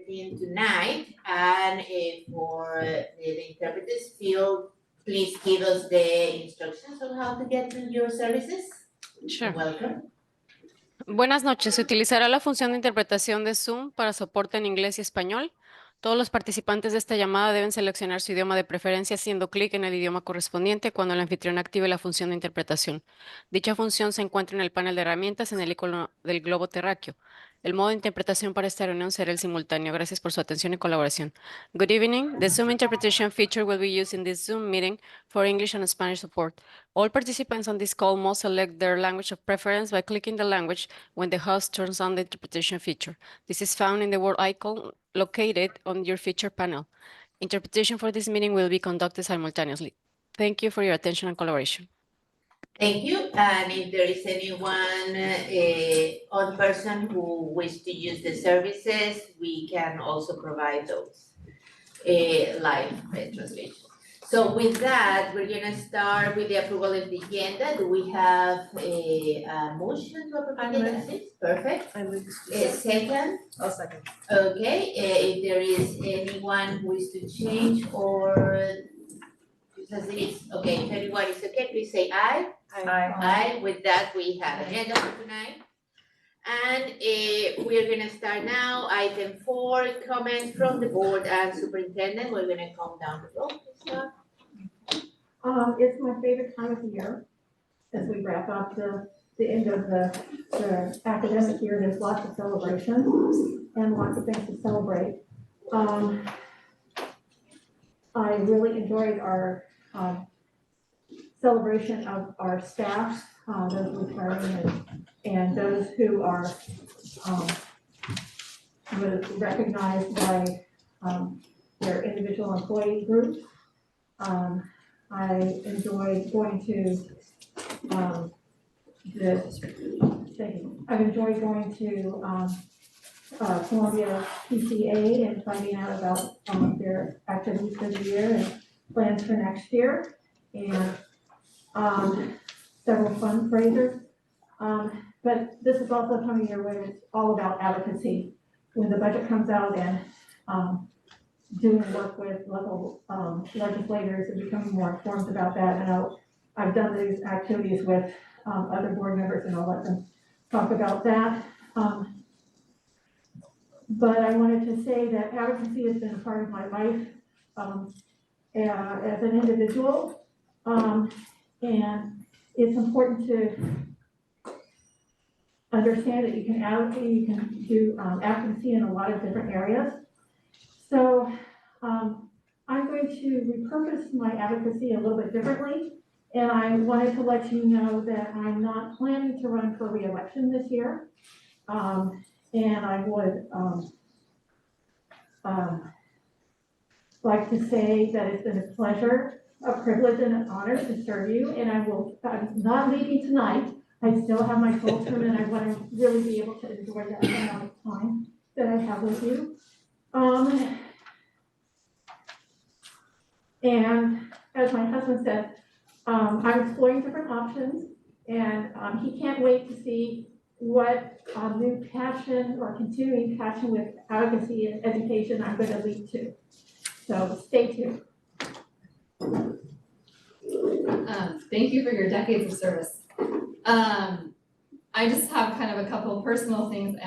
interpreting tonight. And for the interpreters field, please give us the instructions on how to get to your services. Sure. Welcome. Buenas noches. Se utilizará la función de interpretación de Zoom para soporte en inglés y español. Todos los participantes de esta llamada deben seleccionar su idioma de preferencia haciendo clic en el idioma correspondiente cuando el anfitrión active la función de interpretación. Dicha función se encuentra en el panel de herramientas en el icono del globo terráqueo. El modo de interpretación para esta reunión será el simultáneo. Gracias por su atención y colaboración. Good evening. The Zoom interpretation feature will be used in this Zoom meeting for English and Spanish support. All participants on this call must select their language of preference by clicking the language when the host turns on the interpretation feature. This is found in the word icon located on your feature panel. Interpretation for this meeting will be conducted simultaneously. Thank you for your attention and collaboration. Thank you. And if there is anyone on person who wish to use the services, we can also provide those live translation. So with that, we're gonna start with the approval of the agenda. Do we have a motion to approve the agenda? Perfect. I move. Second? I'll second. Okay, if there is anyone who is to change or because it's, okay, if anyone is okay, please say aye. Aye. Aye, with that, we have agenda for tonight. And we're gonna start now, item 4, comments from the board and superintendent. We're gonna come down the road. It's my favorite time of the year, as we wrap up the end of the academic year. There's lots of celebrations and lots of things to celebrate. I really enjoyed our celebration of our staff, those retiring and those who are recognized by their individual employee groups. I enjoyed going to I've enjoyed going to Columbia PCA and finding out about their activities for the year and plans for next year, and several fundraisers. But this is also a time of year when it's all about advocacy. When the budget comes out and doing work with local legislators and becoming more informed about that. And I've done these activities with other board members, and I'll let them talk about that. But I wanted to say that advocacy has been a part of my life as an individual. And it's important to understand that you can do advocacy in a lot of different areas. So I'm going to repurpose my advocacy a little bit differently. And I wanted to let you know that I'm not planning to run for re-election this year. And I would like to say that it's been a pleasure, a privilege, and an honor to serve you. And I'm not leaving tonight. I still have my full term, and I want to really be able to enjoy that amount of time that I have with you. And as my husband said, I'm exploring different options, and he can't wait to see what new passion or continuing passion with advocacy and education I'm going to lead to. So stay tuned. Thank you for your decades of service. I just have kind of a couple of personal things.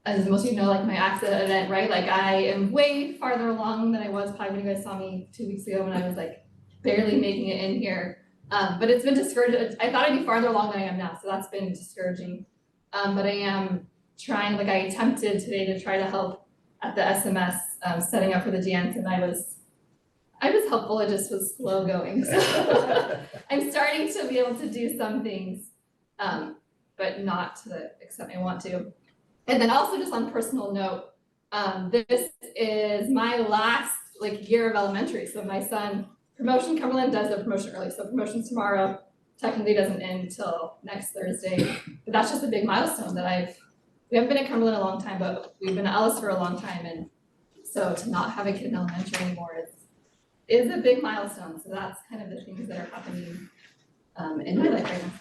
As most of you know, like my accident event, right? Like I am way farther along than I was probably when you guys saw me 2 weeks ago when I was like barely making it in here. But it's been discouraging. I thought I'd be farther along than I am now, so that's been discouraging. But I am trying, like I attempted today to try to help at the SMS setting up for the dance, and I was helpful, it just was slow going. So I'm starting to be able to do some things, but not to the extent I want to. And then also just on personal note, this is my last year of elementary. So my son, Cumberland does their promotion early. So promotion tomorrow technically doesn't end until next Thursday. But that's just a big milestone that we haven't been at Cumberland a long time, but we've been at Ellis for a long time. And so to not have a kid in elementary anymore is a big milestone. So that's kind of the things that are happening in my life right now.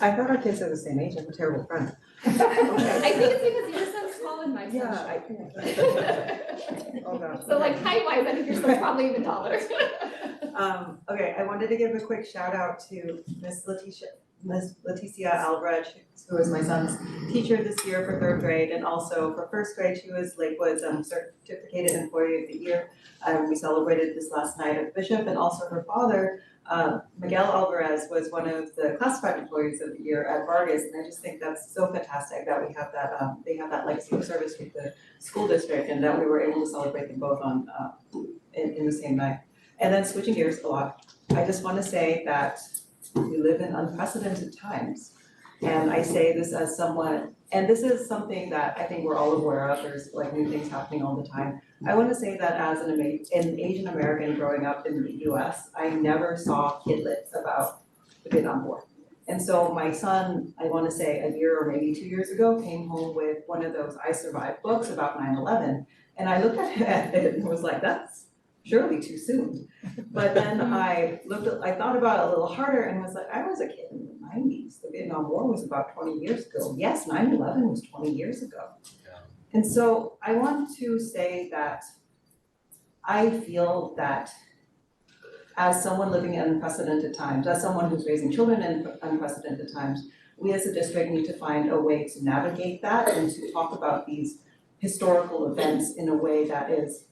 I thought our kids are the same age. I'm a terrible friend. I think it's because your son's smaller taller than Mike's. Yeah, oh no. So like height wise, I think your son's probably even taller. Okay, I wanted to give a quick shout out to Miss Leticia Alvarez, who was my son's teacher this year for 3rd grade, and also for 1st grade, she was Lakewood's certificated employee of the year. We celebrated this last night at Bishop, and also her father, Miguel Alvarez, was one of the classified employees of the year at Vargas, and I just think that's so fantastic that we have that, they have that legacy of service with the school district, and that we were able to celebrate them both on, in the same night. And then switching gears a lot, I just want to say that we live in unprecedented times. And I say this as someone, and this is something that I think we're all aware of, there's like new things happening all the time. I want to say that as an Asian American growing up in the US, I never saw kidlets about the Vietnam War. And so my son, I want to say a year or maybe 2 years ago, came home with one of those I Survived books about 9/11. And I looked at it and was like, that's surely too soon. But then I thought about it a little harder and was like, I was a kid in the 90s. The Vietnam War was about 20 years ago. Yes, 9/11 was 20 years ago. Yeah. And so I want to say that I feel that as someone living in unprecedented times, as someone who's raising children in unprecedented times, we as a district need to find a way to navigate that and to talk about these historical events in a way that is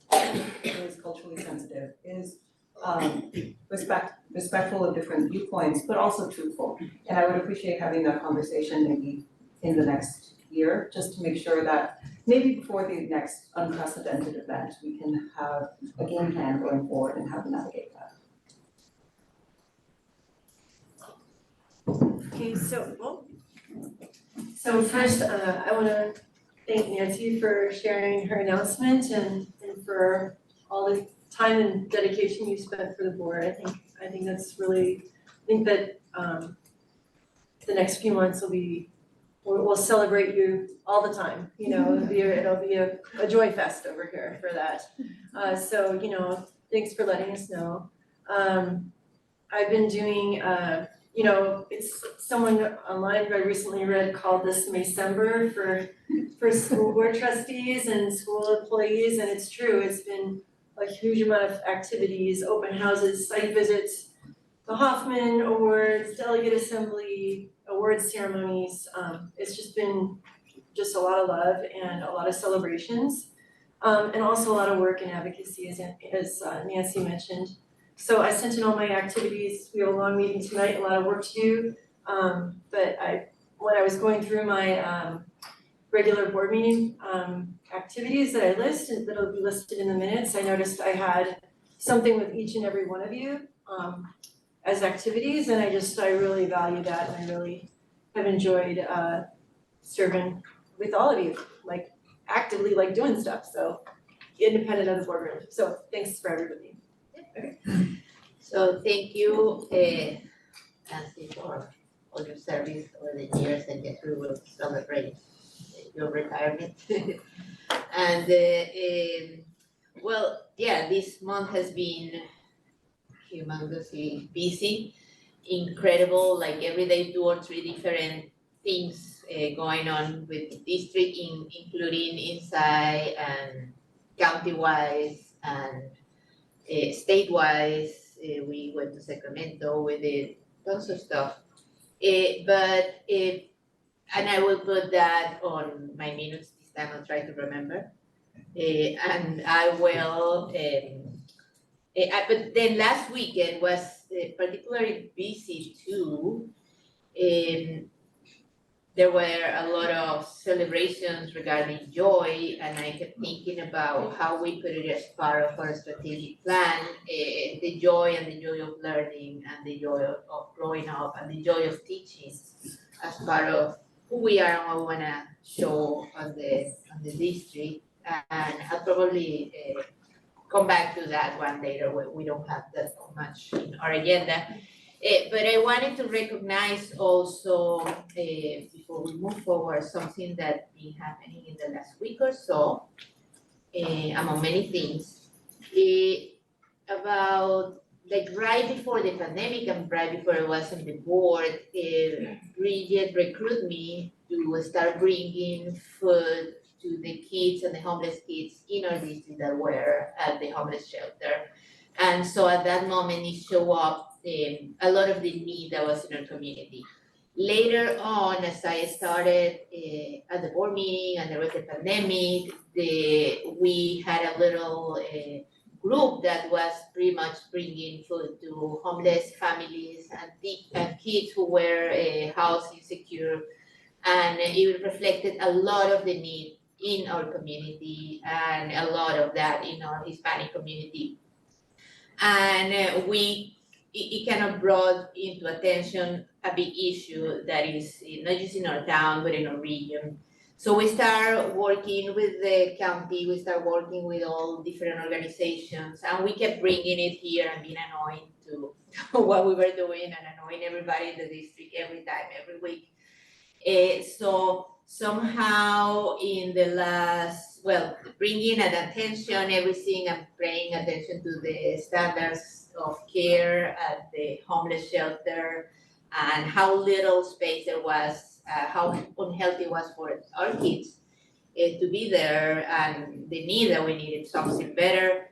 culturally sensitive, is respectful of different viewpoints, but also truthful. And I would appreciate having that conversation maybe in the next year, just to make sure that maybe before the next unprecedented event, we can have a game plan going forward and how to navigate that. Okay, so first, I want to thank Nancy for sharing her announcement and for all the time and dedication you spent for the board. I think that's really, I think that the next few months we'll celebrate you all the time. You know, it'll be a joy fest over here for that. So, you know, thanks for letting us know. I've been doing you know, it's someone online who I recently read called this Maycember for school board trustees and school employees, and it's true. It's been a huge amount of activities, open houses, site visits, the Hoffman Awards, delegate assembly, award ceremonies. It's just been just a lot of love and a lot of celebrations, and also a lot of work and advocacy, as Nancy mentioned. So I sent in all my activities. We have a long meeting tonight, a lot of work to do. But when I was going through my regular board meeting activities that I list, and that'll be listed in the minutes, I noticed I had something with each and every one of you as activities, and I really value that, and I really have enjoyed serving with all of you, like actively like doing stuff, so independent of the boardroom. So thanks for everybody. Okay. So thank you, Nancy, for all your service over the years, and yes, we will celebrate your retirement. And well, yeah, this month has been humongously busy, incredible, like every day 2 or 3 different things going on with the district, including inside and county-wise and state-wise. We went to Sacramento, we did tons of stuff. And I will put that on my minutes this time, I'll try to remember. And I will, but then last weekend was particularly busy too. There were a lot of celebrations regarding joy, and I kept thinking about how we put it as part of our strategic plan, the joy and the joy of learning and the joy of growing up and the joy of teaching as part of who we are and what we want to show on the district. And I'll probably come back to that one later when we don't have that much in our agenda. But I wanted to recognize also, before we move forward, something that's been happening in the last week or so, among many things, about like right before the pandemic and right before I was on the board, Bridget recruited me to start bringing food to the kids and the homeless kids in our district that were at the homeless shelter. And so at that moment, it showed up a lot of the need that was in our community. Later on, as I started at the board meeting and there was a pandemic, we had a little group that was pretty much bringing food to homeless families and kids who were house insecure. And it reflected a lot of the need in our community and a lot of that in our Hispanic community. And it kind of brought into attention a big issue that is not just in our town, but in our region. So we start working with the county, we start working with all different organizations, and we kept bringing it here and being annoying to what we were doing and annoying everybody in the district every time, every week. So somehow in the last, bringing at attention everything and paying attention to the standards of care at the homeless shelter and how little space there was, how unhealthy it was for our kids to be there and the need that we needed something better.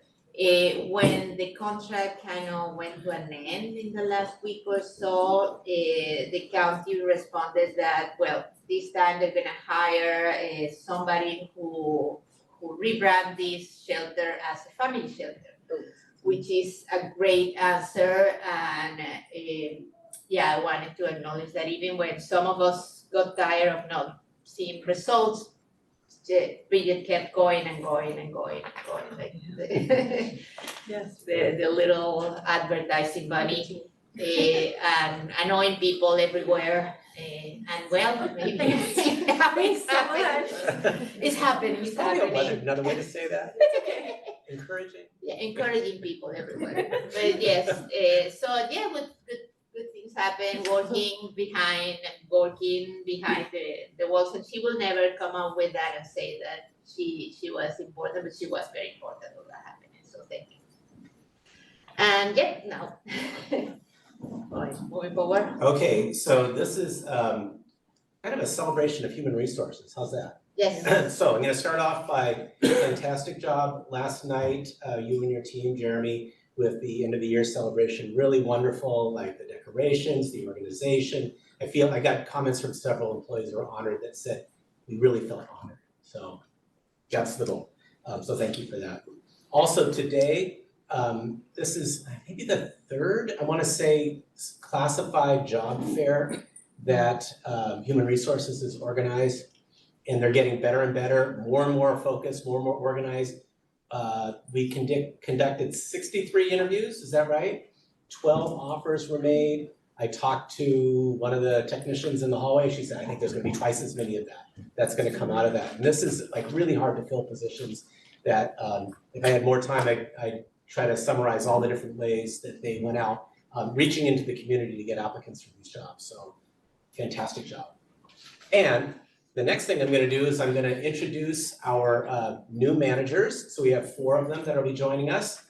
When the contract kind of went to an end in the last week or so, the county responded that, this time they're gonna hire somebody who rebrand this shelter as a family shelter, which is a great answer. And I wanted to acknowledge that even when some of us got tired of not seeing results, Bridget kept going and going and going and going, like Yes. the little advertising bunny, and annoying people everywhere. Maybe now it's happening. It's happening, it's happening. Another way to say that, encouraging. Yeah, encouraging people everywhere. But yes, good things happen, working behind the walls, and she will never come up with that and say that she was important, but she was very important for that happening, so thank you. And now, moving forward. Okay, so this is kind of a celebration of human resources, how's that? Yes, So I'm gonna start off by fantastic job last night, you and your team, Jeremy, with the end of the year celebration, really wonderful, like the decorations, the organization. I got comments from several employees who were honored that said, we really felt honored, so that's little, so thank you for that. Also today, this is maybe the third, I wanna say, classified job fair that Human Resources has organized. And they're getting better and better, more and more focused, more and more organized. We conducted 63 interviews, is that right? 12 offers were made. I talked to one of the technicians in the hallway, she said, I think there's gonna be twice as many of that. That's gonna come out of that. And this is like really hard to fill positions that if I had more time, I'd try to summarize all the different ways that they went out, reaching into the community to get applicants for these jobs. So fantastic job. And the next thing I'm gonna do is I'm gonna introduce our new managers. So we have 4 of them that'll be joining us.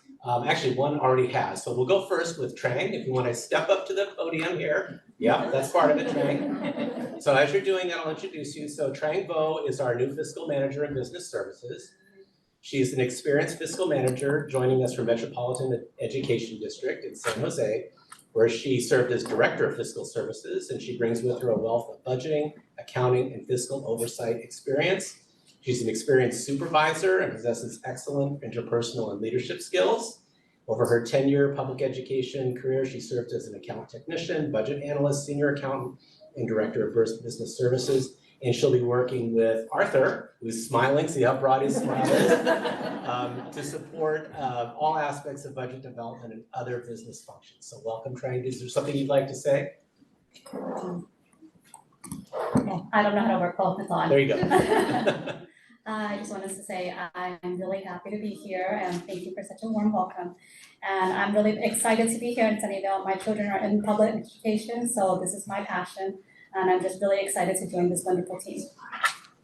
Actually, one already has. So we'll go first with Trang, if you wanna step up to the podium here. Yeah, that's part of it, Trang. So as you're doing that, I'll introduce you. So Trang Vo is our new fiscal manager in business services. She's an experienced fiscal manager joining us from Metropolitan Education District in San Jose, where she served as Director of Fiscal Services, and she brings with her a wealth of budgeting, accounting, and fiscal oversight experience. She's an experienced supervisor and possesses excellent interpersonal and leadership skills. Over her 10-year public education career, she served as an account technician, budget analyst, senior accountant, and Director of Business Services. And she'll be working with Arthur, who's smiling, see how broad his smile is, to support all aspects of budget development and other business functions. So welcome, Trang. Is there something you'd like to say? I don't know how to work both, it's on. There you go. I just wanted to say I'm really happy to be here and thank you for such a warm welcome. And I'm really excited to be here in Sunnyvale. My children are in public education, so this is my passion. And I'm just really excited to join this wonderful team.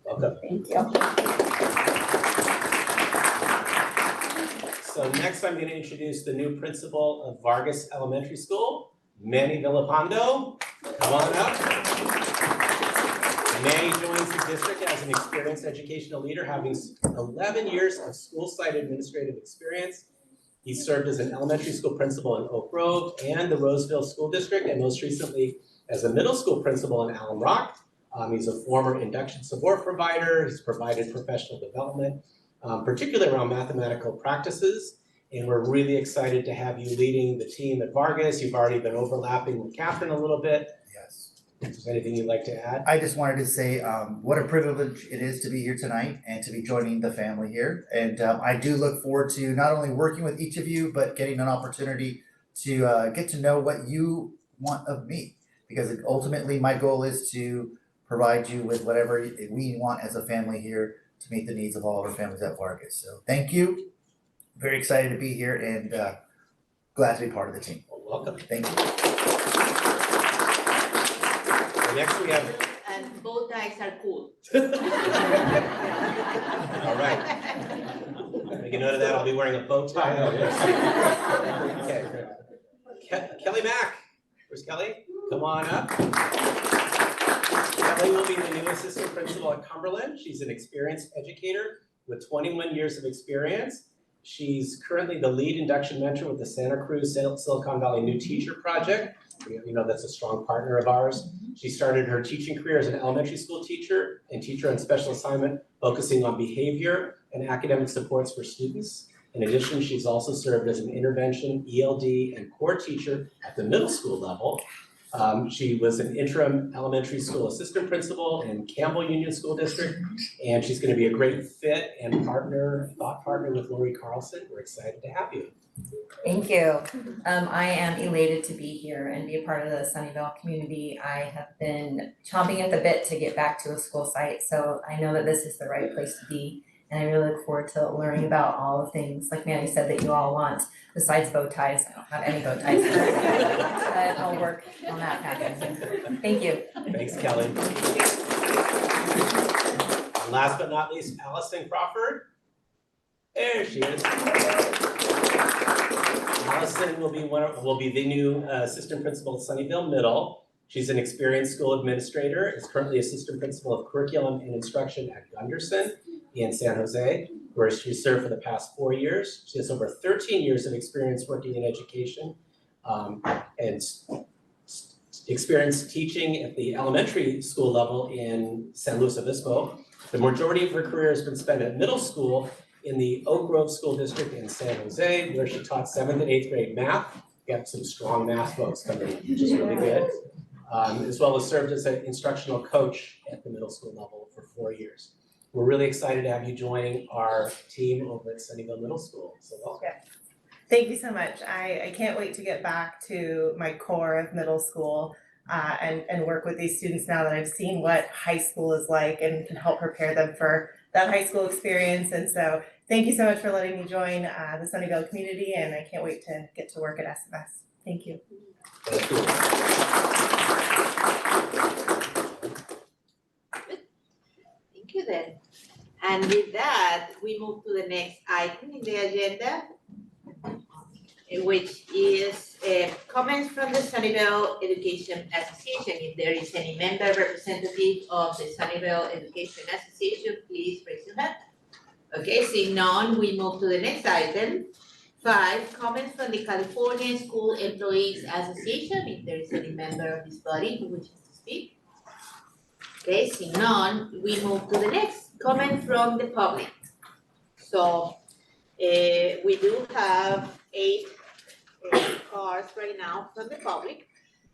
Welcome. Thank you. So next I'm going to introduce the new principal of Vargas Elementary School, Manny Villapando. Come on up. Manny joins the district as an experienced educational leader, having 11 years of school site administrative experience. He served as an elementary school principal in Oak Grove and the Roseville School District, and most recently as a middle school principal in Alum Rock. He's a former induction support provider. He's provided professional development, particularly around mathematical practices. And we're really excited to have you leading the team at Vargas. You've already been overlapping with Catherine a little bit. Yes. Is there anything you'd like to add? I just wanted to say what a privilege it is to be here tonight and to be joining the family here. And I do look forward to not only working with each of you, but getting an opportunity to get to know what you want of me. Because ultimately my goal is to provide you with whatever we want as a family here to meet the needs of all of our families at Vargas. So thank you. Very excited to be here and glad to be part of the team. Well, welcome. Thank you. Next we have, And bow ties are cool. all right. Make a note of that. I'll be wearing a bow tie. Okay. Kelly Mack. Where's Kelly? Come on up. Kelly will be the new assistant principal at Cumberland. She's an experienced educator with 21 years of experience. She's currently the lead induction mentor with the Santa Cruz Silicon Valley New Teacher Project. You know, that's a strong partner of ours. She started her teaching career as an elementary school teacher and teacher on special assignment, focusing on behavior and academic supports for students. In addition, she's also served as an intervention, ELD, and core teacher at the middle school level. She was an interim elementary school assistant principal in Campbell Union School District, and she's going to be a great fit and thought partner with Lori Carlson. We're excited to have you. Thank you. I am elated to be here and be a part of the Sunnyvale community. I have been chomping at the bit to get back to a school site, so I know that this is the right place to be. And I really look forward to learning about all the things, like Manny said, that you all want, besides bow ties. I don't have any bow ties, but I'll work on that happening. Thank you. Thanks, Kelly. And last but not least, Allison Crawford. There she is. Allison will be the new assistant principal at Sunnyvale Middle. She's an experienced school administrator, is currently assistant principal of curriculum and instruction at Gunderson in San Jose, where she served for the past 4 years. She has over 13 years of experience working in education and experience teaching at the elementary school level in San Luis Obispo. The majority of her career has been spent at middle school in the Oak Grove School District in San Jose, where she taught 7th and 8th grade math. Got some strong math folks coming in, which is really good. As well as served as an instructional coach at the middle school level for 4 years. We're really excited to have you joining our team over at Sunnyvale Middle School, so welcome. Thank you so much. I can't wait to get back to my core of middle school and work with these students now that I've seen what high school is like and can help prepare them for that high school experience. And so thank you so much for letting me join the Sunnyvale community, and I can't wait to get to work at SMS. Thank you. Thank you. Thank you then. And with that, we move to the next item in the agenda, which is comments from the Sunnyvale Education Association. If there is any member representative of the Sunnyvale Education Association, please raise your hand. Okay, seeing none, we move to the next item. 5, comments from the California School Employees Association. If there is any member of this body who wishes to speak. Okay, seeing none, we move to the next comment from the public. So we do have 8 cards right now from the public.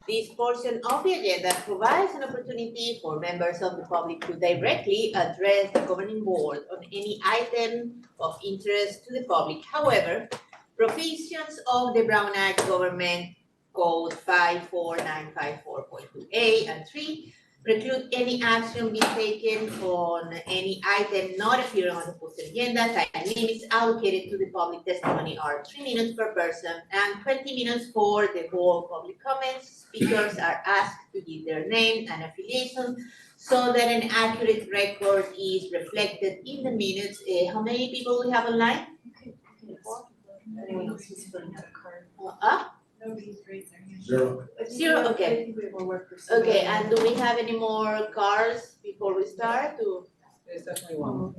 This portion of the agenda provides an opportunity for members of the public to directly address the governing board on any item of interest to the public. However, provisions of the Brown Act Government Code 54954.2a and 3 preclude any action being taken on any item not appearing on the posted agenda. Time limits allocated to the public testimony are 3 minutes per person and 20 minutes for the whole public comments. Speakers are asked to give their name and affiliation so that an accurate record is reflected in the minutes. How many people we have online? Anyone else who's filling out a card? Nobody's raised their hand. Zero. Zero, okay. I think we have more work for Sue. Okay, and do we have any more cards before we start to? There's definitely one.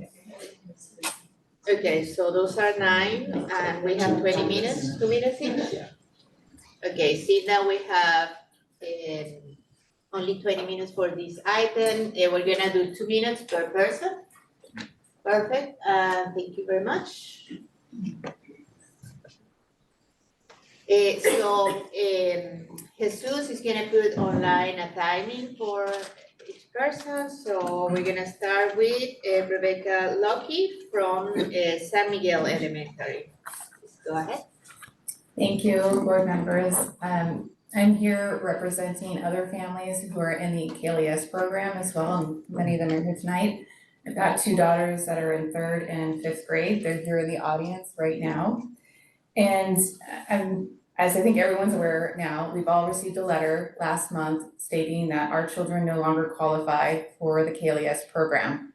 Okay, so those are 9 and we have 20 minutes, 2 minutes each? Yeah. Okay, see now we have only 20 minutes for this item. We're gonna do 2 minutes per person. Perfect, thank you very much. So Jesus is gonna put online a timing for each person. So we're gonna start with Rebecca Lucky from San Miguel Elementary. Please go ahead. Thank you, board members. I'm here representing other families who are in the KLES program as well, and many of them are here tonight. I've got 2 daughters that are in 3rd and 5th grade. They're here in the audience right now. And as I think everyone's aware now, we've all received a letter last month stating that our children no longer qualify for the KLES program.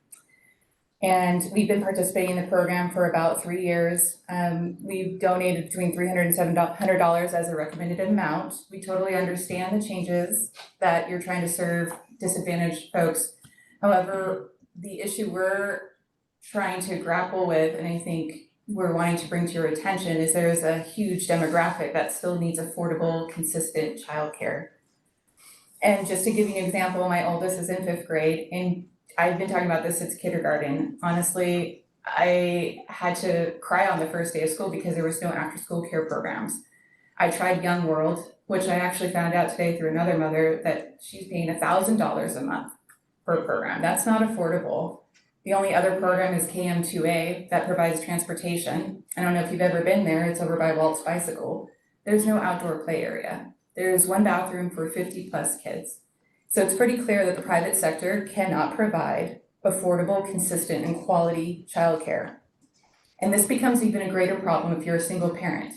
And we've been participating in the program for about 3 years. We've donated between $300 and $700 as a recommended amount. We totally understand the changes that you're trying to serve disadvantaged folks. However, the issue we're trying to grapple with, and I think we're wanting to bring to your attention, is there's a huge demographic that still needs affordable, consistent childcare. And just to give you an example, my oldest is in 5th grade, and I've been talking about this since kindergarten. Honestly, I had to cry on the first day of school because there was no after-school care programs. I tried Young World, which I actually found out today through another mother that she's paying $1,000 a month per program. That's not affordable. The only other program is KM2A that provides transportation. I don't know if you've ever been there, it's over by Walt's Bicycle. There's no outdoor play area. There's 1 bathroom for 50 plus kids. So it's pretty clear that the private sector cannot provide affordable, consistent, and quality childcare. And this becomes even a greater problem if you're a single parent.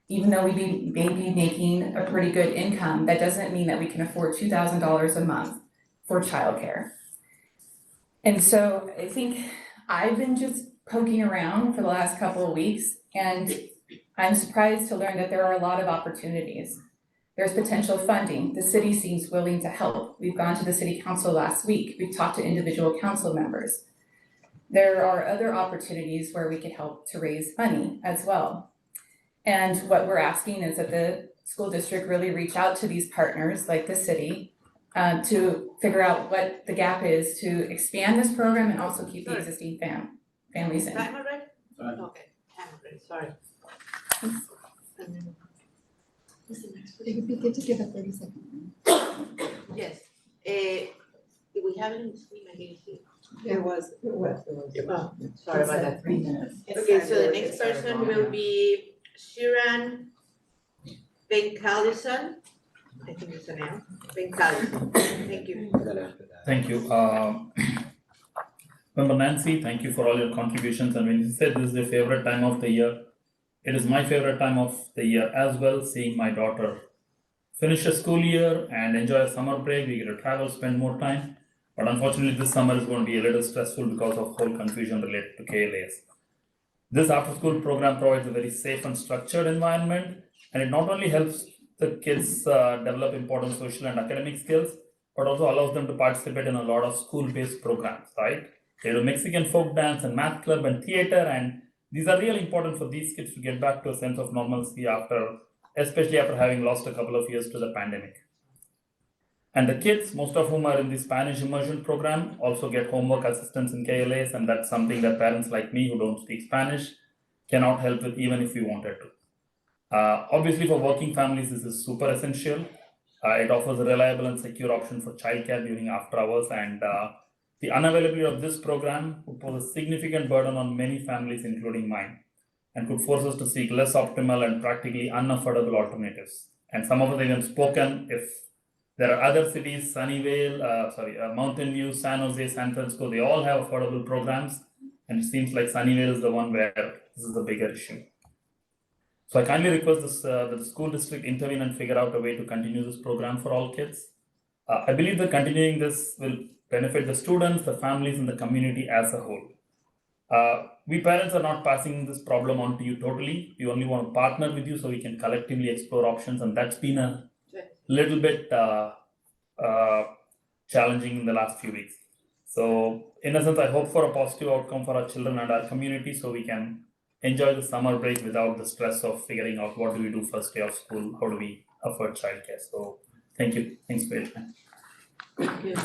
Even though we may be making a pretty good income, that doesn't mean that we can afford $2,000 a month for childcare. And so I think I've been just poking around for the last couple of weeks, and I'm surprised to learn that there are a lot of opportunities. There's potential funding. The city seems willing to help. We've gone to the city council last week. We've talked to individual council members. There are other opportunities where we could help to raise money as well. And what we're asking is that the school district really reach out to these partners like the city to figure out what the gap is to expand this program and also keep the existing families in. Time already? Okay, time already, sorry. It would be good to give a 30-second. Yes, do we have any screen against you? It was. Oh, sorry about that. 3 minutes. Okay, so the next person will be Shiran Benkallison. I think it's a name, Benkallison. Thank you. Thank you. Member Nancy, thank you for all your contributions. And when you said this is your favorite time of the year, it is my favorite time of the year as well, seeing my daughter finish a school year and enjoy a summer break. We get to travel, spend more time. But unfortunately, this summer is going to be a little stressful because of whole confusion related to KLAS. This after-school program provides a very safe and structured environment, and it not only helps the kids develop important social and academic skills, but also allows them to participate in a lot of school-based programs, right? They do Mexican folk dance and math club and theater, and these are really important for these kids to get back to a sense of normalcy especially after having lost a couple of years to the pandemic. And the kids, most of whom are in the Spanish immersion program, also get homework assistance in KLAS, and that's something that parents like me who don't speak Spanish cannot help with even if we wanted to. Obviously, for working families, this is super essential. It offers a reliable and secure option for childcare during after hours, and the unavailability of this program would pose a significant burden on many families, including mine, and could force us to seek less optimal and practically unaffordable alternatives. And some of us even spoken if there are other cities, Sunnyvale, Mountain View, San Jose, San Francisco, they all have affordable programs, and it seems like Sunnyvale is the one where this is the bigger issue. So I kindly request that the school district intervene and figure out a way to continue this program for all kids. I believe that continuing this will benefit the students, the families, and the community as a whole. We parents are not passing this problem on to you totally. We only want to partner with you so we can collectively explore options, and that's been a little bit challenging in the last few weeks. So in a sense, I hope for a positive outcome for our children and our community so we can enjoy the summer break without the stress of figuring out what do we do first day of school, how do we afford childcare. So thank you. Thanks for your time. Thank you.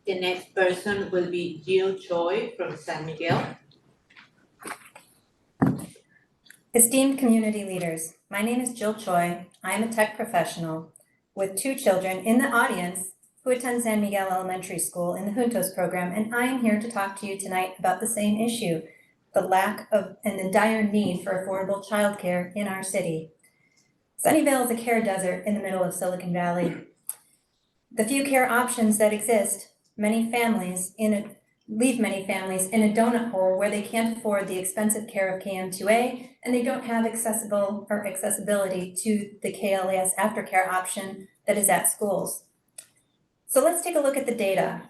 The next person will be Jill Choi from San Miguel. Esteemed community leaders, my name is Jill Choi. I am a tech professional with 2 children in the audience who attend San Miguel Elementary School in the Juntos program, and I am here to talk to you tonight about the same issue, the lack of and the dire need for affordable childcare in our city. Sunnyvale is a care desert in the middle of Silicon Valley. The few care options that exist, leave many families in a donut hole where they can't afford the expensive care of KM2A, and they don't have accessibility to the KLAS aftercare option that is at schools. So let's take a look at the data.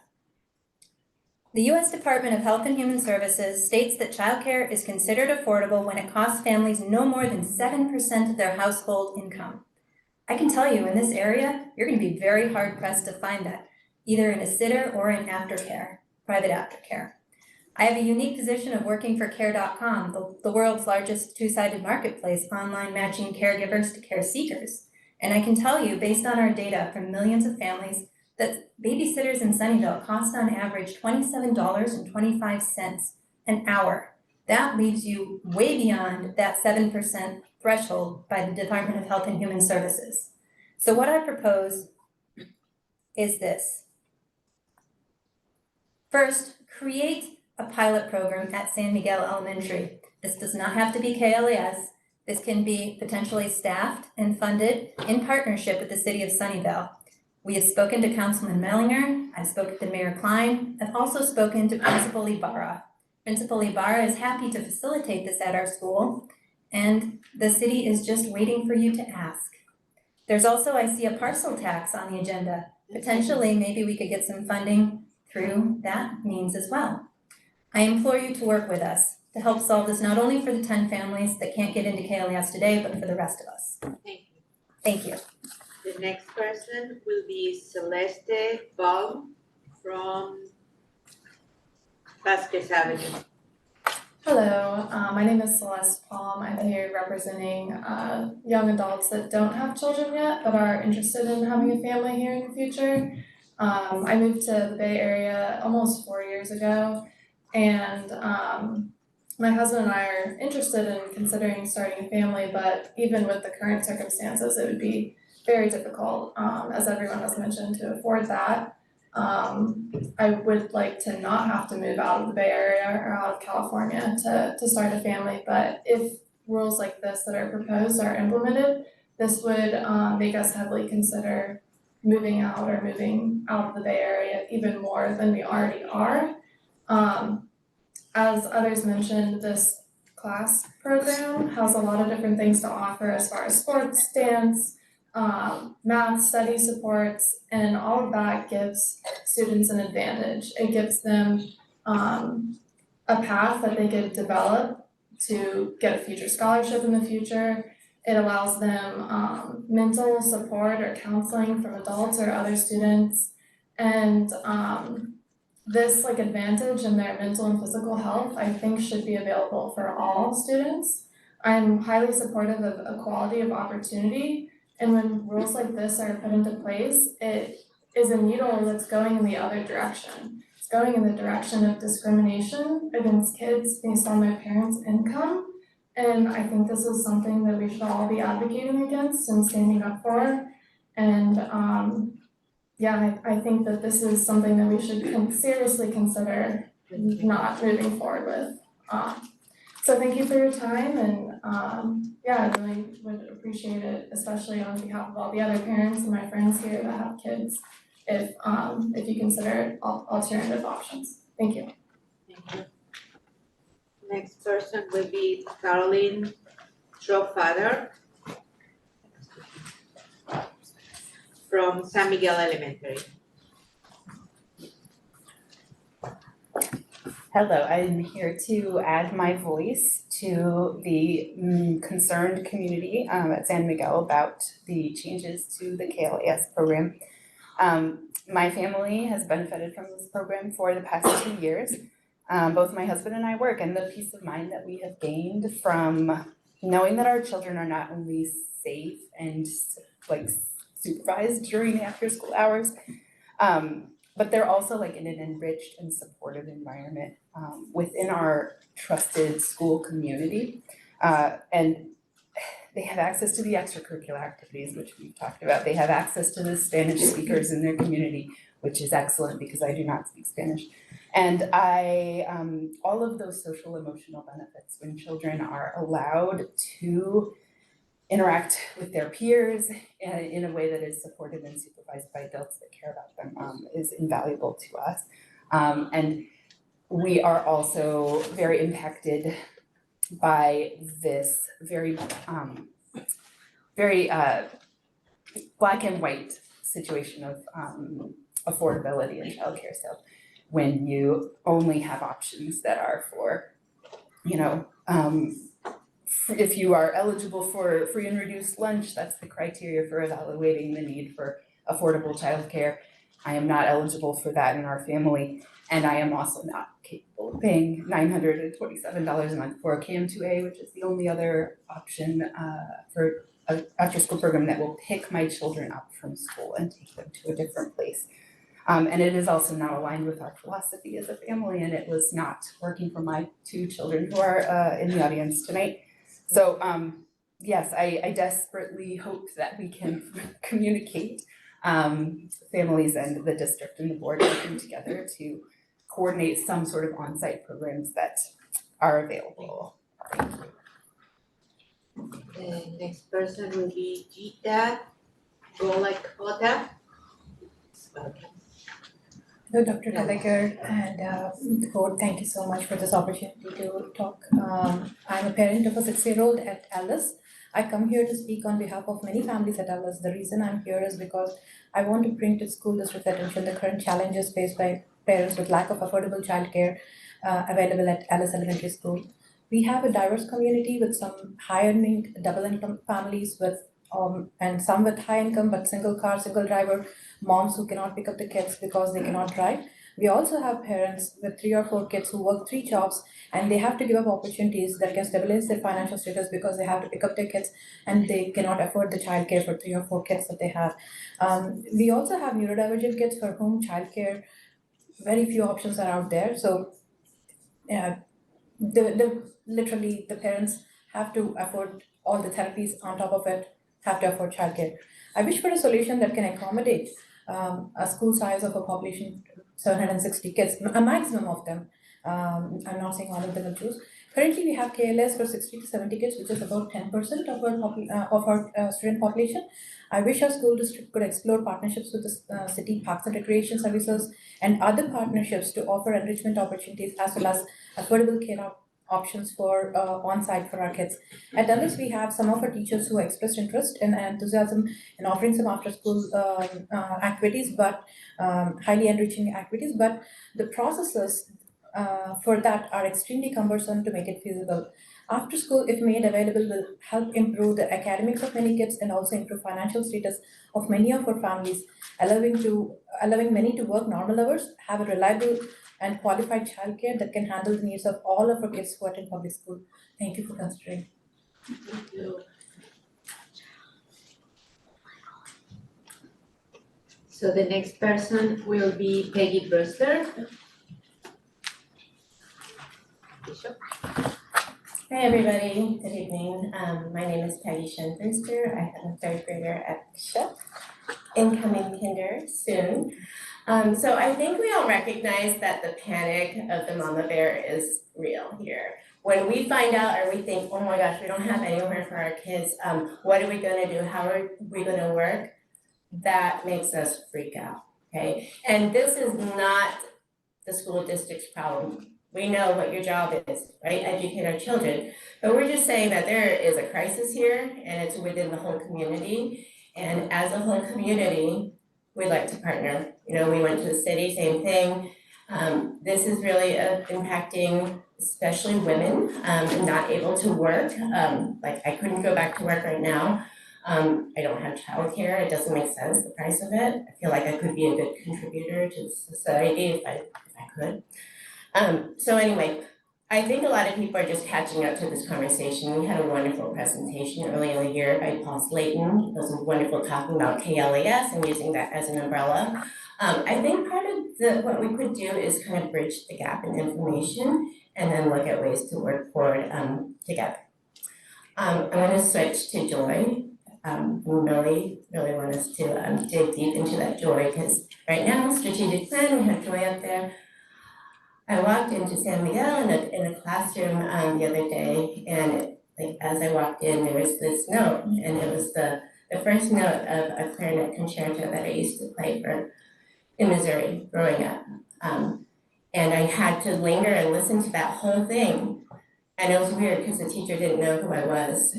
The U.S. Department of Health and Human Services states that childcare is considered affordable when it costs families no more than 7% of their household income. I can tell you in this area, you're going to be very hard pressed to find that, either in a sitter or in aftercare, private aftercare. I have a unique position of working for Care.com, the world's largest 2-sided marketplace online matching caregivers to care seekers. And I can tell you, based on our data from millions of families, that babysitters in Sunnyvale cost on average $27.25 an hour. That leaves you way beyond that 7% threshold by the Department of Health and Human Services. So what I propose is this. First, create a pilot program at San Miguel Elementary. This does not have to be KLAS. This can be potentially staffed and funded in partnership with the city of Sunnyvale. We have spoken to Councilman Mellinger, I've spoken to Mayor Klein, I've also spoken to Principal Ibarra. Principal Ibarra is happy to facilitate this at our school, and the city is just waiting for you to ask. There's also, I see, a parcel tax on the agenda. Potentially, maybe we could get some funding through that means as well. I implore you to work with us to help solve this not only for the 10 families that can't get into KLAS today, but for the rest of us. Thank you. Thank you. The next person will be Celeste Baum from Vasquez Avenue. Hello, my name is Celeste Palm. I'm here representing young adults that don't have children yet but are interested in having a family here in the future. I moved to the Bay Area almost 4 years ago, and my husband and I are interested in considering starting a family, but even with the current circumstances, it would be very difficult, as everyone has mentioned, to afford that. I would like to not have to move out of the Bay Area or out of California to start a family, but if rules like this that are proposed are implemented, this would make us heavily consider moving out or moving out of the Bay Area even more than we already are. As others mentioned, this class program has a lot of different things to offer as far as sports, dance, math, study supports, and all of that gives students an advantage. It gives them a path that they could develop to get a future scholarship in the future. It allows them mental support or counseling from adults or other students, and this advantage in their mental and physical health, I think, should be available for all students. I'm highly supportive of equality of opportunity. And when rules like this are put into place, it is a needle that's going in the other direction. It's going in the direction of discrimination against kids based on their parents' income. And I think this is something that we should all be advocating against and standing up for. And I think that this is something that we should seriously consider not moving forward with. So thank you for your time, and I really would appreciate it, especially on behalf of all the other parents and my friends here that have kids, if you consider alternative options. Thank you. Thank you. Next person will be Caroline Schrofader from San Miguel Elementary. Hello, I'm here to add my voice to the concerned community at San Miguel about the changes to the KLAS program. My family has benefited from this program for the past 2 years. Both my husband and I work, and the peace of mind that we have gained from knowing that our children are not only safe and like supervised during the after school hours, but they're also like in an enriched and supportive environment within our trusted school community. And they have access to the extracurricular activities, which we've talked about. They have access to the Spanish speakers in their community, which is excellent because I do not speak Spanish. And all of those social emotional benefits when children are allowed to interact with their peers in a way that is supported and supervised by adults that care about them is invaluable to us. And we are also very impacted by this very black and white situation of affordability in childcare. So when you only have options that are for, if you are eligible for free and reduced lunch, that's the criteria for evaluating the need for affordable childcare. I am not eligible for that in our family, and I am also not capable of paying $927 a month for a KM2A, which is the only other option for an after-school program that will pick my children up from school and take them to a different place. And it is also not aligned with our philosophy as a family, and it was not working for my 2 children who are in the audience tonight. So yes, I desperately hope that we can communicate families and the district and the board working together to coordinate some sort of on-site programs that are available. The next person will be Gita Golakota. Welcome. Hello, Dr. Gallagher and the board, thank you so much for this opportunity to talk. I'm a parent of a 6-year-old at Alice. I come here to speak on behalf of many families at Alice. The reason I'm here is because I want to bring to school district's attention the current challenges faced by parents with lack of affordable childcare available at Alice Elementary School. We have a diverse community with some high-earning double-income families with and some with high income but single car, single driver, moms who cannot pick up the kids because they cannot drive. We also have parents with 3 or 4 kids who work 3 jobs and they have to give up opportunities that can stabilize their financial status because they have to pick up their kids and they cannot afford the childcare for 3 or 4 kids that they have. We also have neurodivergent kids for whom childcare, very few options are out there. So literally the parents have to afford all the therapies on top of it, have to afford childcare. I wish for a solution that can accommodate a school size of a population 760 kids, a maximum of them. I'm not saying all of them will choose. Currently, we have KLS for 60 to 70 kids, which is about 10% of our student population. I wish our school district could explore partnerships with the city parks and recreation services and other partnerships to offer enrichment opportunities as well as affordable care options for on-site for our kids. At Dulles, we have some of our teachers who expressed interest and enthusiasm in offering some after-school activities, but highly enriching activities. But the processes for that are extremely cumbersome to make it feasible. After school, if made available, will help improve the academics of many kids and also improve financial status of many of our families, allowing many to work normal hours, have a reliable and qualified childcare that can handle the needs of all of our kids who attend public school. Thank you for considering. Thank you. So the next person will be Peggy Brewster. Bishop. Hi everybody, good evening. My name is Peggy Shen Brewster. I am a 3rd grader at Bishop, incoming kinder soon. So I think we all recognize that the panic of the mama bear is real here. When we find out or we think, oh my gosh, we don't have anywhere for our kids, what are we gonna do? How are we gonna work? That makes us freak out, okay? And this is not the school district's problem. We know what your job is, right? Educate our children. But we're just saying that there is a crisis here and it's within the whole community. And as a whole community, we'd like to partner. You know, we went to the city, same thing. This is really impacting especially women not able to work. Like I couldn't go back to work right now. I don't have childcare. It doesn't make sense, the price of it. I feel like I could be a good contributor to society if I could. So anyway, I think a lot of people are just catching up to this conversation. We had a wonderful presentation earlier in the year by Paul Slayton. It was wonderful talking about KLAS and using that as an umbrella. I think part of what we could do is kind of bridge the gap in information and then look at ways to work forward together. I'm gonna switch to Joy. We really want us to dig deep into that joy, because right now, strategic plan, we have Joy up there. I walked into San Miguel in a classroom the other day, and like as I walked in, there was this note, and it was the first note of a clarinet concerto that I used to play in Missouri growing up. And I had to linger and listen to that whole thing. And it was weird because the teacher didn't know who I was.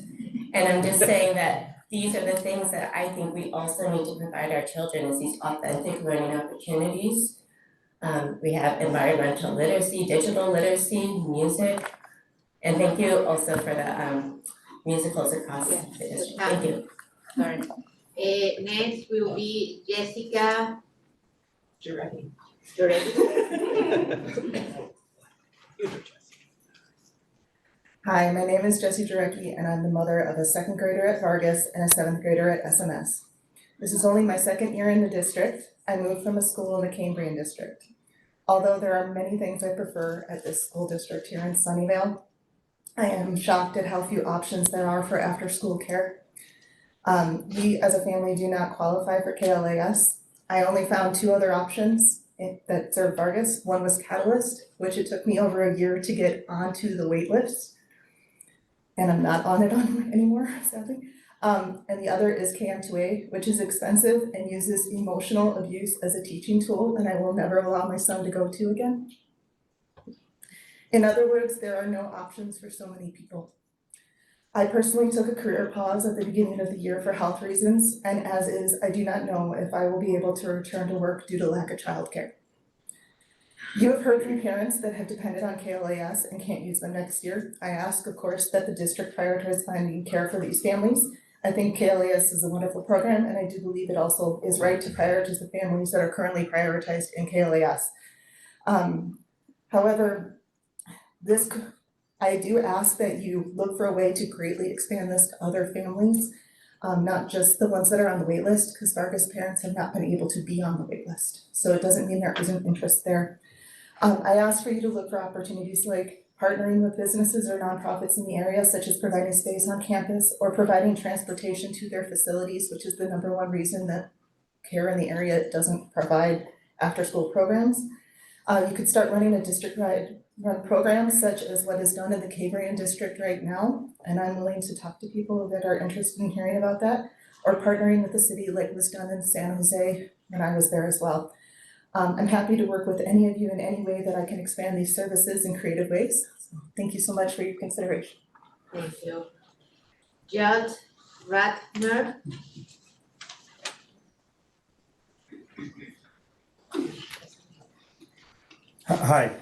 And I'm just saying that these are the things that I think we also need to provide our children, is these authentic learning opportunities. We have environmental literacy, digital literacy, music, and thank you also for the musicals across the district. Thank you. Sorry. Next will be Jessica Jurecki. Hi, my name is Jessie Jurecki, and I'm the mother of a second grader at Vargas and a seventh grader at SMS. This is only my second year in the district. I moved from a school in the Cambrian district. Although there are many things I prefer at this school district here in Sunnyvale, I am shocked at how few options there are for after-school care. We as a family do not qualify for KLAS. I only found 2 other options that served Vargas. One was Catalyst, which it took me over a year to get onto the wait list. And I'm not on it anymore, sadly. And the other is KM2A, which is expensive and uses emotional abuse as a teaching tool, and I will never allow my son to go to again. In other words, there are no options for so many people. I personally took a career pause at the beginning of the year for health reasons, and as is, I do not know if I will be able to return to work due to lack of childcare. You have heard from parents that have depended on KLAS and can't use them next year. I ask, of course, that the district prioritize finding care for these families. I think KLAS is a wonderful program, and I do believe it also is right to prioritize the families that are currently prioritized in KLAS. However, I do ask that you look for a way to greatly expand this to other families, not just the ones that are on the wait list, because Vargas parents have not been able to be on the wait list. So it doesn't mean there isn't interest there. I ask for you to look for opportunities like partnering with businesses or nonprofits in the area, such as providing space on campus or providing transportation to their facilities, which is the #1 reason that care in the area doesn't provide after-school programs. You could start running a district-wide run program such as what is done in the Cambrian district right now, and I'm willing to talk to people that are interested in hearing about that, or partnering with the city like was done in San Jose when I was there as well. I'm happy to work with any of you in any way that I can expand these services in creative ways. So thank you so much for your consideration. Thank you. Judd Ratner. Hi,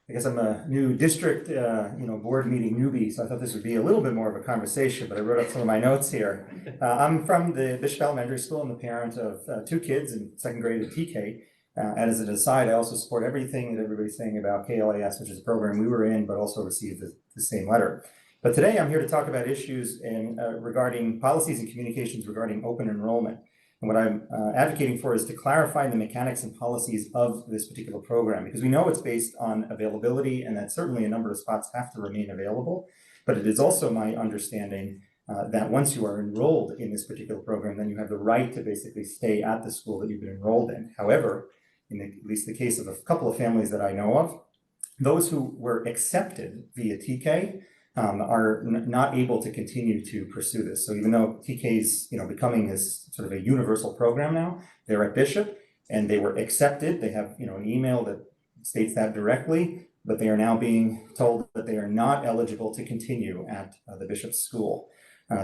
I guess I'm a new district, board meeting newbie, so I thought this would be a little bit more of a conversation, but I wrote up some of my notes here. I'm from the Bishop Elementary School. I'm the parent of 2 kids in second grade at TK. And as an aside, I also support everything that everybody's saying about KLAS, which is a program we were in, but also received the same letter. But today I'm here to talk about issues regarding policies and communications regarding open enrollment. And what I'm advocating for is to clarify the mechanics and policies of this particular program, because we know it's based on availability and that certainly a number of spots have to remain available. But it is also my understanding that once you are enrolled in this particular program, then you have the right to basically stay at the school that you've been enrolled in. However, in at least the case of a couple of families that I know of, those who were accepted via TK are not able to continue to pursue this. So even though TK is becoming this sort of a universal program now, they're at Bishop and they were accepted. They have an email that states that directly, but they are now being told that they are not eligible to continue at the Bishop school.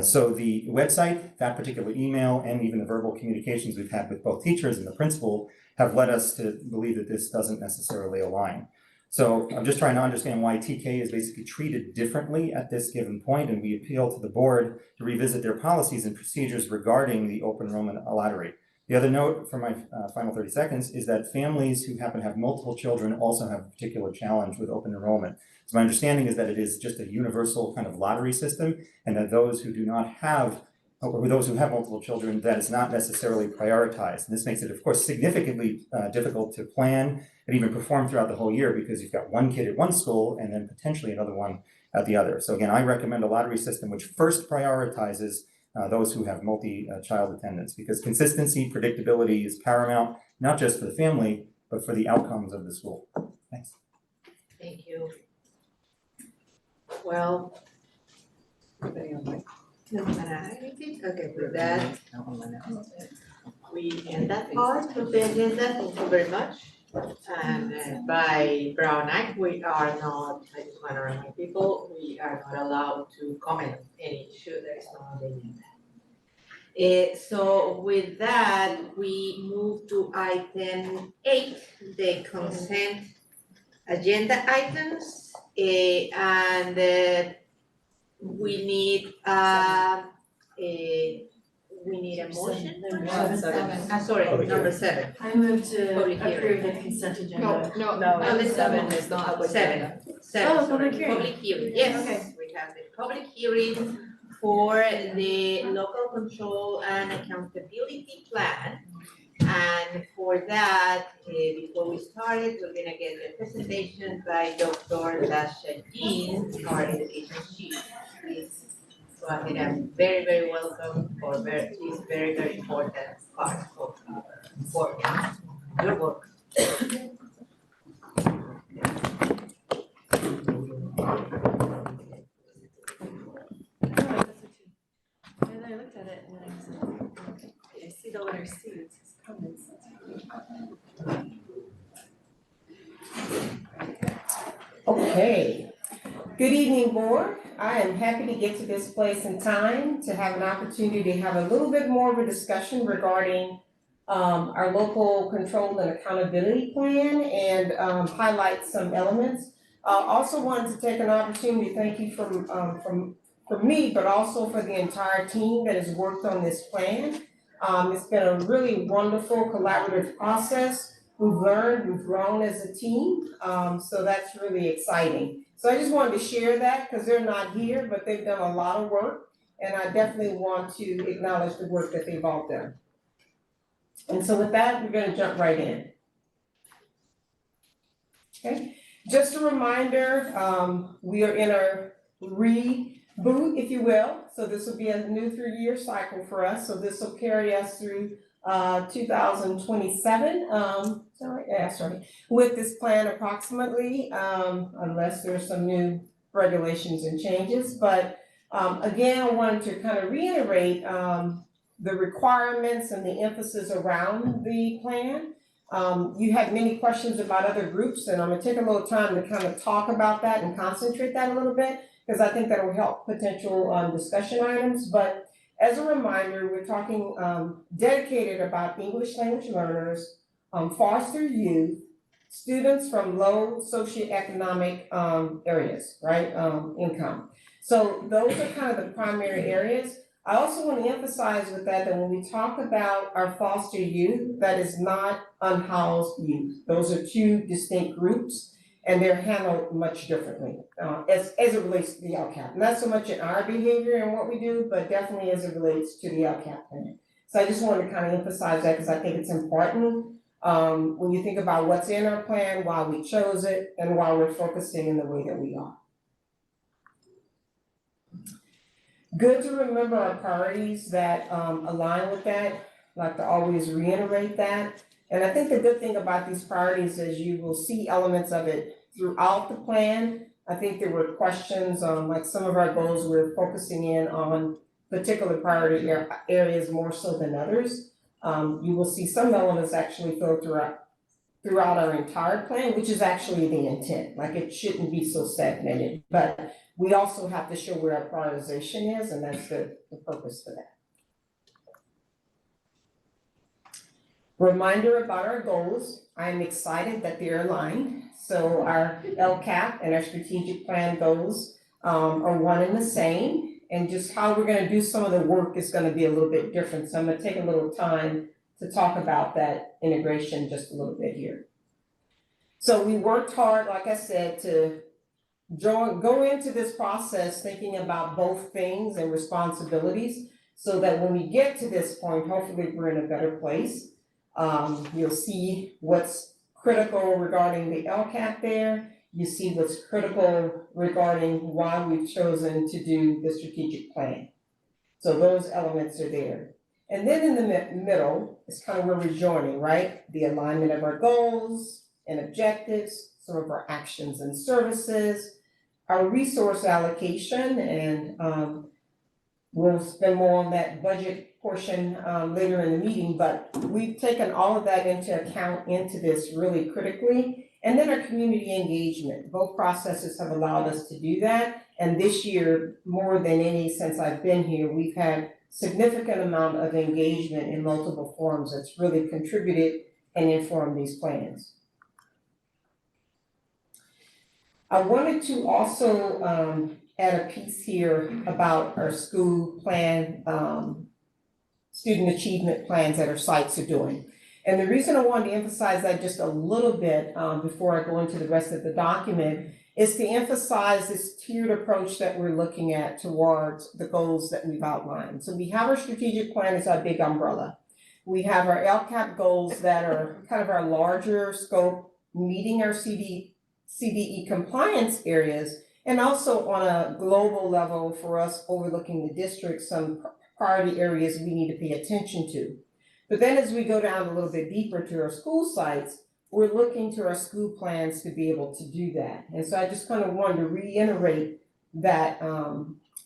So the website, that particular email, and even the verbal communications we've had with both teachers and the principal have led us to believe that this doesn't necessarily align. So I'm just trying to understand why TK is basically treated differently at this given point, and we appeal to the board to revisit their policies and procedures regarding the open enrollment lottery. The other note for my final 30 seconds is that families who happen to have multiple children also have a particular challenge with open enrollment. So my understanding is that it is just a universal kind of lottery system, and that those who do not have, or those who have multiple children, that is not necessarily prioritized. And this makes it, of course, significantly difficult to plan and even perform throughout the whole year, because you've got one kid at one school and then potentially another one at the other. So again, I recommend a lottery system which first prioritizes those who have multi-child attendance, because consistency, predictability is paramount, not just for the family, but for the outcomes of the school. Thanks. Thank you. Well. Okay, with that, we end that part of the agenda. Thank you very much. And by Brown Act, we are not, I just want to remind people, we are not allowed to comment on any issue that is not on the agenda. So with that, we move to item 8, the consent agenda items. And we need a motion. Sorry, number 7. I move to Public hearing. approve the consent agenda. No, Number 7 is not public 7. hearing. 7, Oh, sorry, public hearing. Public hearing, yes. Okay. We have the public hearing for the local control and accountability plan. And for that, before we started, we're gonna get a presentation by Dr. Dasha Jean, our education chief. Please go ahead and very, very welcome for this very, very important part of our work, your work. And I looked at it and I said, okay, I see the letter C, it says comments. Okay, good evening, board. I am happy to get to this place in time to have an opportunity to have a little bit more of a discussion regarding our local control and accountability plan and highlight some elements. Also wanted to take an opportunity to thank you for me, but also for the entire team that has worked on this plan. It's been a really wonderful collaborative process. We've learned, we've grown as a team, so that's really exciting. So I just wanted to share that because they're not here, but they've done a lot of work, and I definitely want to acknowledge the work that they've all done. And so with that, we're gonna jump right in. Okay, just a reminder, we are in a reboot, if you will. So this will be a new 3-year cycle for us. So this will carry us through 2027, with this plan approximately, unless there's some new regulations and changes. But again, I wanted to kind of reiterate the requirements and the emphasis around the plan. You had many questions about other groups, and I'm gonna take a little time to kind of talk about that and concentrate that a little bit, because I think that will help potential discussion items. But as a reminder, we're talking dedicated about English language learners, foster youth, students from low socioeconomic areas, right, income. So those are kind of the primary areas. I also want to emphasize with that when we talk about our foster youth, that is not unhoused youth. Those are 2 distinct groups, and they're handled much differently as it relates to the LCAP. Not so much in our behavior and what we do, but definitely as it relates to the LCAP plan. So I just wanted to kind of emphasize that because I think it's important when you think about what's in our plan, why we chose it, and why we're focusing in the way that we are. Good to remember our priorities that align with that. I like to always reiterate that. And I think the good thing about these priorities is you will see elements of it throughout the plan. I think there were questions on like some of our goals, we're focusing in on particular priority areas more so than others. You will see some elements actually filter throughout our entire plan, which is actually the intent, like it shouldn't be so segmented. But we also have to show where our prioritization is, and that's the purpose for that. Reminder about our goals, I'm excited that they're aligned. So our LCAP and our strategic plan goals are one and the same. And just how we're gonna do some of the work is gonna be a little bit different. So I'm gonna take a little time to talk about that integration just a little bit here. So we worked hard, like I said, to go into this process thinking about both things and responsibilities so that when we get to this point, hopefully we're in a better place. You'll see what's critical regarding the LCAP there. You see what's critical regarding why we've chosen to do the strategic plan. So those elements are there. And then in the middle is kind of where we're joining, right? The alignment of our goals and objectives, some of our actions and services, our resource allocation, and we'll spend more on that budget portion later in the meeting, but we've taken all of that into account into this really critically. And then our community engagement, both processes have allowed us to do that. And this year, more than any since I've been here, we've had significant amount of engagement in multiple forums that's really contributed and informed these plans. I wanted to also add a piece here about our school plan, student achievement plans that our sites are doing. And the reason I wanted to emphasize that just a little bit before I go into the rest of the document is to emphasize this tiered approach that we're looking at towards the goals that we've outlined. So we have our strategic plan as our big umbrella. We have our LCAP goals that are kind of our larger scope, meeting our CDE compliance areas, and also on a global level for us overlooking the district, some priority areas we need to pay attention to. But then as we go down a little bit deeper to our school sites, we're looking to our school plans to be able to do that. And so I just kind of wanted to reiterate that,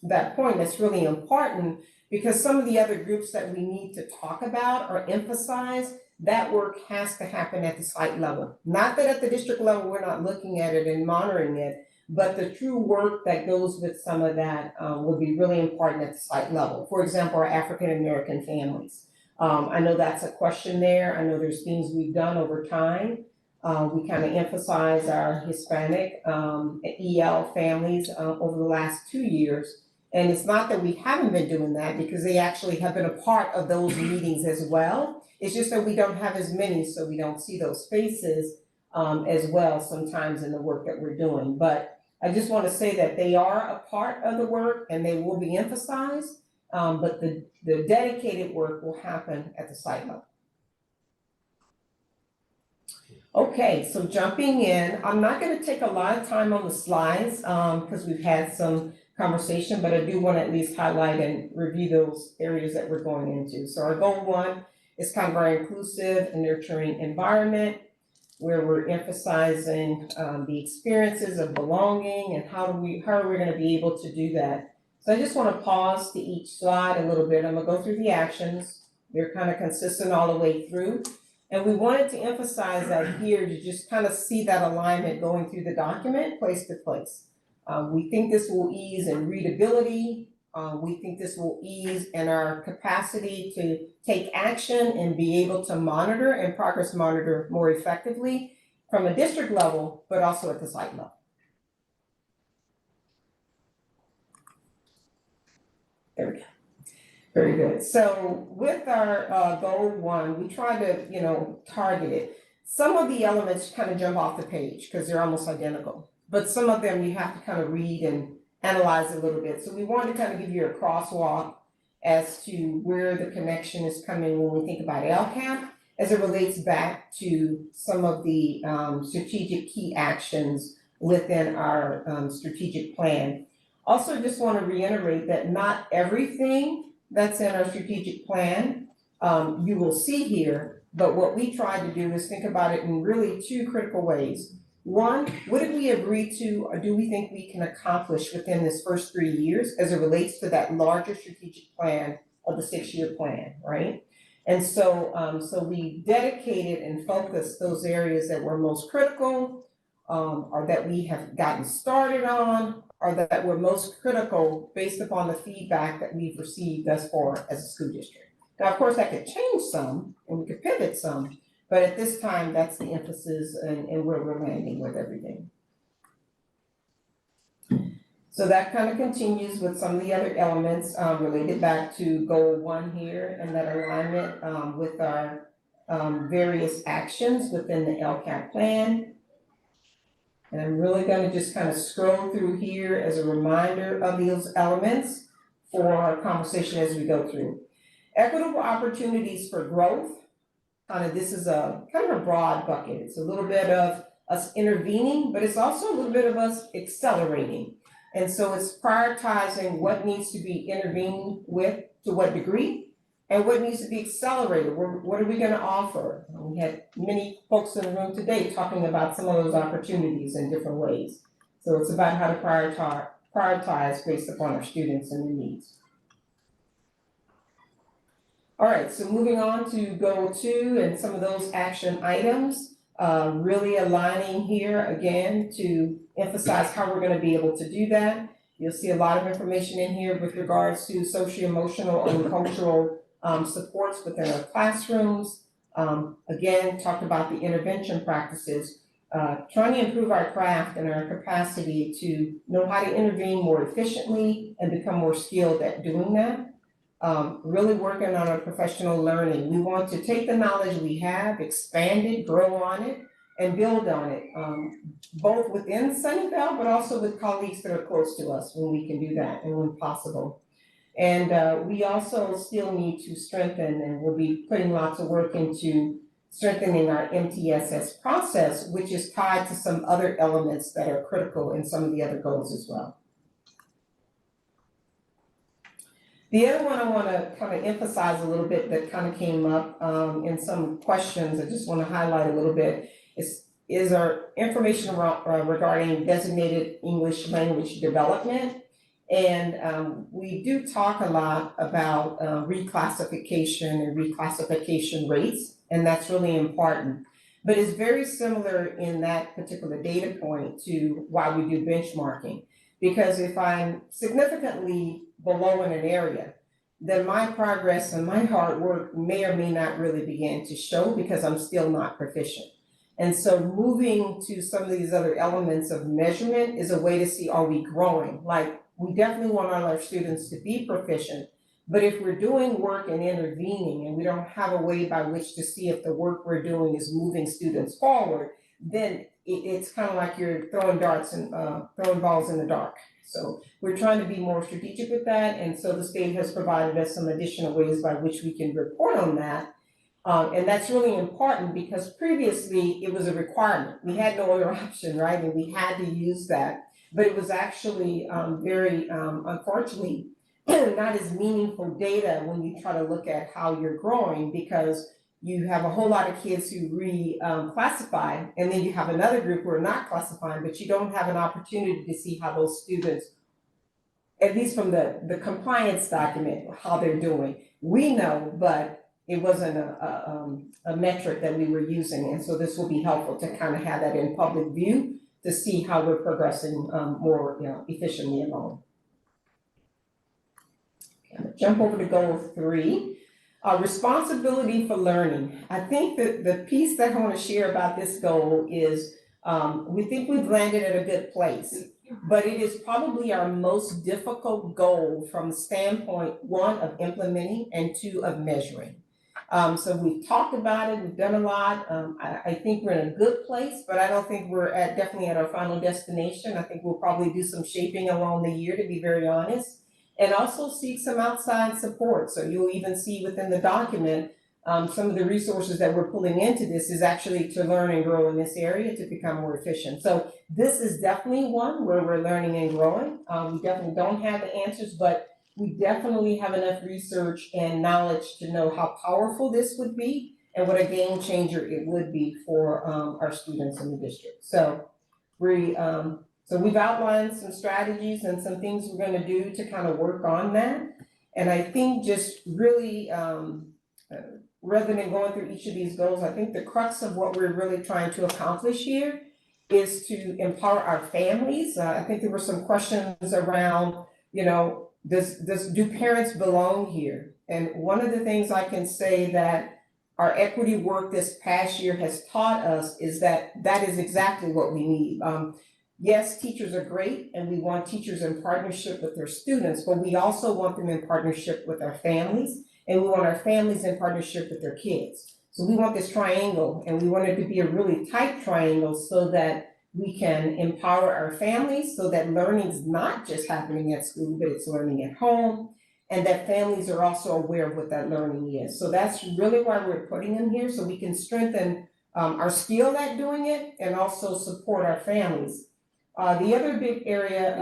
that point that's really important, because some of the other groups that we need to talk about or emphasize, that work has to happen at the site level. Not that at the district level, we're not looking at it and monitoring it, but the true work that goes with some of that will be really important at the site level. For example, our African American families. I know that's a question there. I know there's things we've done over time. We kind of emphasize our Hispanic EL families over the last 2 years. And it's not that we haven't been doing that, because they actually have been a part of those meetings as well. It's just that we don't have as many, so we don't see those faces as well sometimes in the work that we're doing. But I just want to say that they are a part of the work and they will be emphasized, but the dedicated work will happen at the site level. Okay, so jumping in, I'm not going to take a lot of time on the slides because we've had some conversation, but I do want to at least highlight and review those areas that we're going into. So our goal 1 is kind of our inclusive and nurturing environment, where we're emphasizing the experiences of belonging and how are we going to be able to do that. So I just want to pause to each slide a little bit. I'm going to go through the actions. They're kind of consistent all the way through. And we wanted to emphasize that here to just kind of see that alignment going through the document place to place. We think this will ease in readability. We think this will ease in our capacity to take action and be able to monitor and progress monitor more effectively from a district level, but also at the site level. There we go. Very good. So with our goal 1, we try to, target it. Some of the elements kind of jump off the page because they're almost identical, but some of them you have to kind of read and analyze a little bit. So we wanted to kind of give you a crosswalk as to where the connection is coming when we think about LCAP as it relates back to some of the strategic key actions within our strategic plan. Also, just want to reiterate that not everything that's in our strategic plan you will see here, but what we try to do is think about it in really 2 critical ways. 1, what did we agree to or do we think we can accomplish within this first 3 years as it relates to that larger strategic plan of the 6-year plan, right? And so we dedicated and focused those areas that were most critical, or that we have gotten started on, or that were most critical based upon the feedback that we've received thus far as a school district. Now, of course, that could change some, and we could pivot some, but at this time, that's the emphasis and where we're landing with everything. So that kind of continues with some of the other elements related back to goal 1 here and that alignment with our various actions within the LCAP plan. And I'm really gonna just kind of scroll through here as a reminder of these elements for our conversation as we go through. Equitable opportunities for growth. This is a kind of a broad bucket. It's a little bit of us intervening, but it's also a little bit of us accelerating. And so it's prioritizing what needs to be intervened with, to what degree, and what needs to be accelerated. What are we gonna offer? We had many folks in the room today talking about some of those opportunities in different ways. So it's about how to prioritize based upon our students and their needs. All right, so moving on to goal 2 and some of those action items, really aligning here again to emphasize how we're gonna be able to do that. You'll see a lot of information in here with regards to socio-emotional and cultural supports within our classrooms. Again, talked about the intervention practices, trying to improve our craft and our capacity to know how to intervene more efficiently and become more skilled at doing that. Really working on our professional learning. We want to take the knowledge we have, expand it, grow on it, and build on it, both within Sunnyvale, but also with colleagues that are close to us when we can do that and when possible. And we also still need to strengthen, and we'll be putting lots of work into strengthening our MTSS process, which is tied to some other elements that are critical in some of the other goals as well. The other one I want to kind of emphasize a little bit that kind of came up in some questions, I just want to highlight a little bit, is our information regarding designated English language development. And we do talk a lot about reclassification and reclassification rates, and that's really important. But it's very similar in that particular data point to why we do benchmarking. Because if I'm significantly below in an area, then my progress and my hard work may or may not really begin to show because I'm still not proficient. And so moving to some of these other elements of measurement is a way to see, are we growing? Like, we definitely want all our students to be proficient, but if we're doing work and intervening and we don't have a way by which to see if the work we're doing is moving students forward, then it's kind of like you're throwing darts and throwing balls in the dark. So we're trying to be more strategic with that, and so the state has provided us some additional ways by which we can report on that. And that's really important because previously it was a requirement. We had no other option, right? And we had to use that, but it was actually very, unfortunately, not as meaningful data when you try to look at how you're growing, because you have a whole lot of kids who classify, and then you have another group who are not classifying, but you don't have an opportunity to see how those students, at least from the compliance document, how they're doing. We know, but it wasn't a metric that we were using, and so this will be helpful to kind of have that in public view to see how we're progressing more efficiently along. Okay, jump over to goal 3. Responsibility for learning. I think that the piece that I want to share about this goal is we think we've landed at a good place, but it is probably our most difficult goal from the standpoint, 1, of implementing, and 2, of measuring. So we've talked about it, we've done a lot. I think we're in a good place, but I don't think we're definitely at our final destination. I think we'll probably do some shaping along the year, to be very honest, and also seek some outside support. So you'll even see within the document, some of the resources that we're pulling into this is actually to learn and grow in this area to become more efficient. So this is definitely one where we're learning and growing. We definitely don't have the answers, but we definitely have enough research and knowledge to know how powerful this would be and what a game changer it would be for our students in the district. So we've outlined some strategies and some things we're going to do to kind of work on that. And I think just really rather than going through each of these goals, I think the crux of what we're really trying to accomplish here is to empower our families. I think there were some questions around, you know, do parents belong here? And one of the things I can say that our equity work this past year has taught us is that that is exactly what we need. Yes, teachers are great and we want teachers in partnership with their students, but we also want them in partnership with our families, and we want our families in partnership with their kids. So we want this triangle, and we want it to be a really tight triangle so that we can empower our families so that learning is not just happening at school, but it's learning at home, and that families are also aware of what that learning is. So that's really why we're putting them here, so we can strengthen our skill at doing it and also support our families. The other big area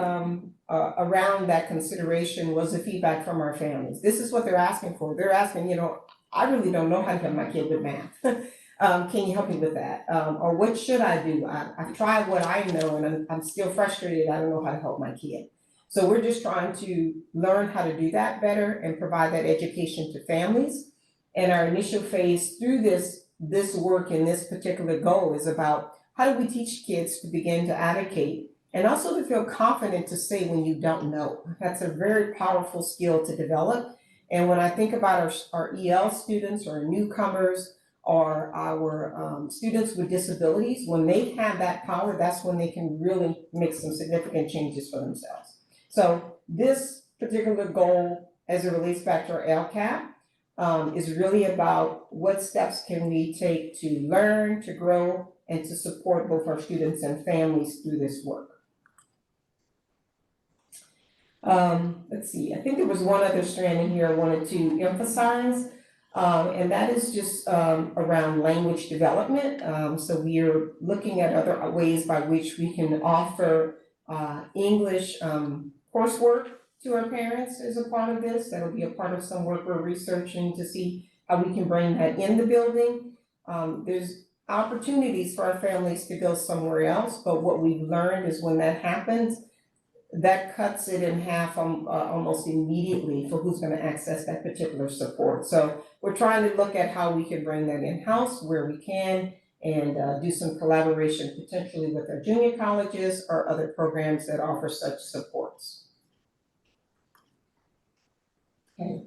around that consideration was the feedback from our families. This is what they're asking for. They're asking, you know, I really don't know how to help my kid with math. Can you help me with that? Or what should I do? I've tried what I know and I'm still frustrated. I don't know how to help my kid. So we're just trying to learn how to do that better and provide that education to families. And our initial phase through this work and this particular goal is about how do we teach kids to begin to advocate and also to feel confident to say when you don't know. That's a very powerful skill to develop. And when I think about our EL students or newcomers or our students with disabilities, when they have that power, that's when they can really make some significant changes for themselves. So this particular goal, as it relates back to our LCAP, is really about what steps can we take to learn, to grow, and to support both our students and families through this work. Let's see, I think there was one other strand in here I wanted to emphasize, and that is just around language development. So we are looking at other ways by which we can offer English coursework to our parents as a part of this. That'll be a part of some work we're researching to see how we can bring that in the building. There's opportunities for our families to go somewhere else, but what we've learned is when that happens, that cuts it in half almost immediately for who's going to access that particular support. So we're trying to look at how we can bring that in-house where we can and do some collaboration potentially with our junior colleges or other programs that offer such supports. Okay.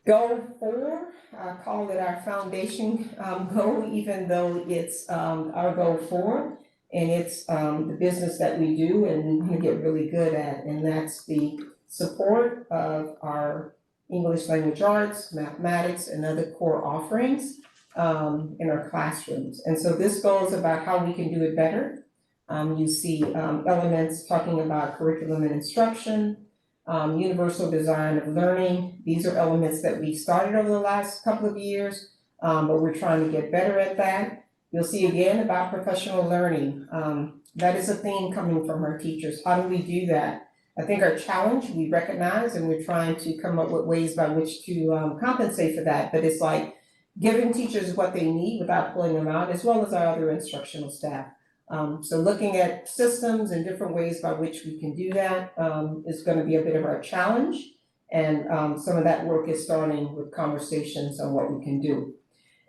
Goal 4, I call it our foundation goal, even though it's our goal 4, and it's the business that we do and we want to get really good at, and that's the support of our English language arts, mathematics, and other core offerings in our classrooms. And so this goal is about how we can do it better. You see elements talking about curriculum and instruction, universal design of learning. These are elements that we started over the last couple of years, but we're trying to get better at that. You'll see again about professional learning. That is a theme coming from our teachers. How do we do that? I think our challenge, we recognize, and we're trying to come up with ways by which to compensate for that, but it's like giving teachers what they need without pulling them out, as well as our other instructional staff. So looking at systems and different ways by which we can do that is going to be a bit of our challenge. And some of that work is starting with conversations on what we can do.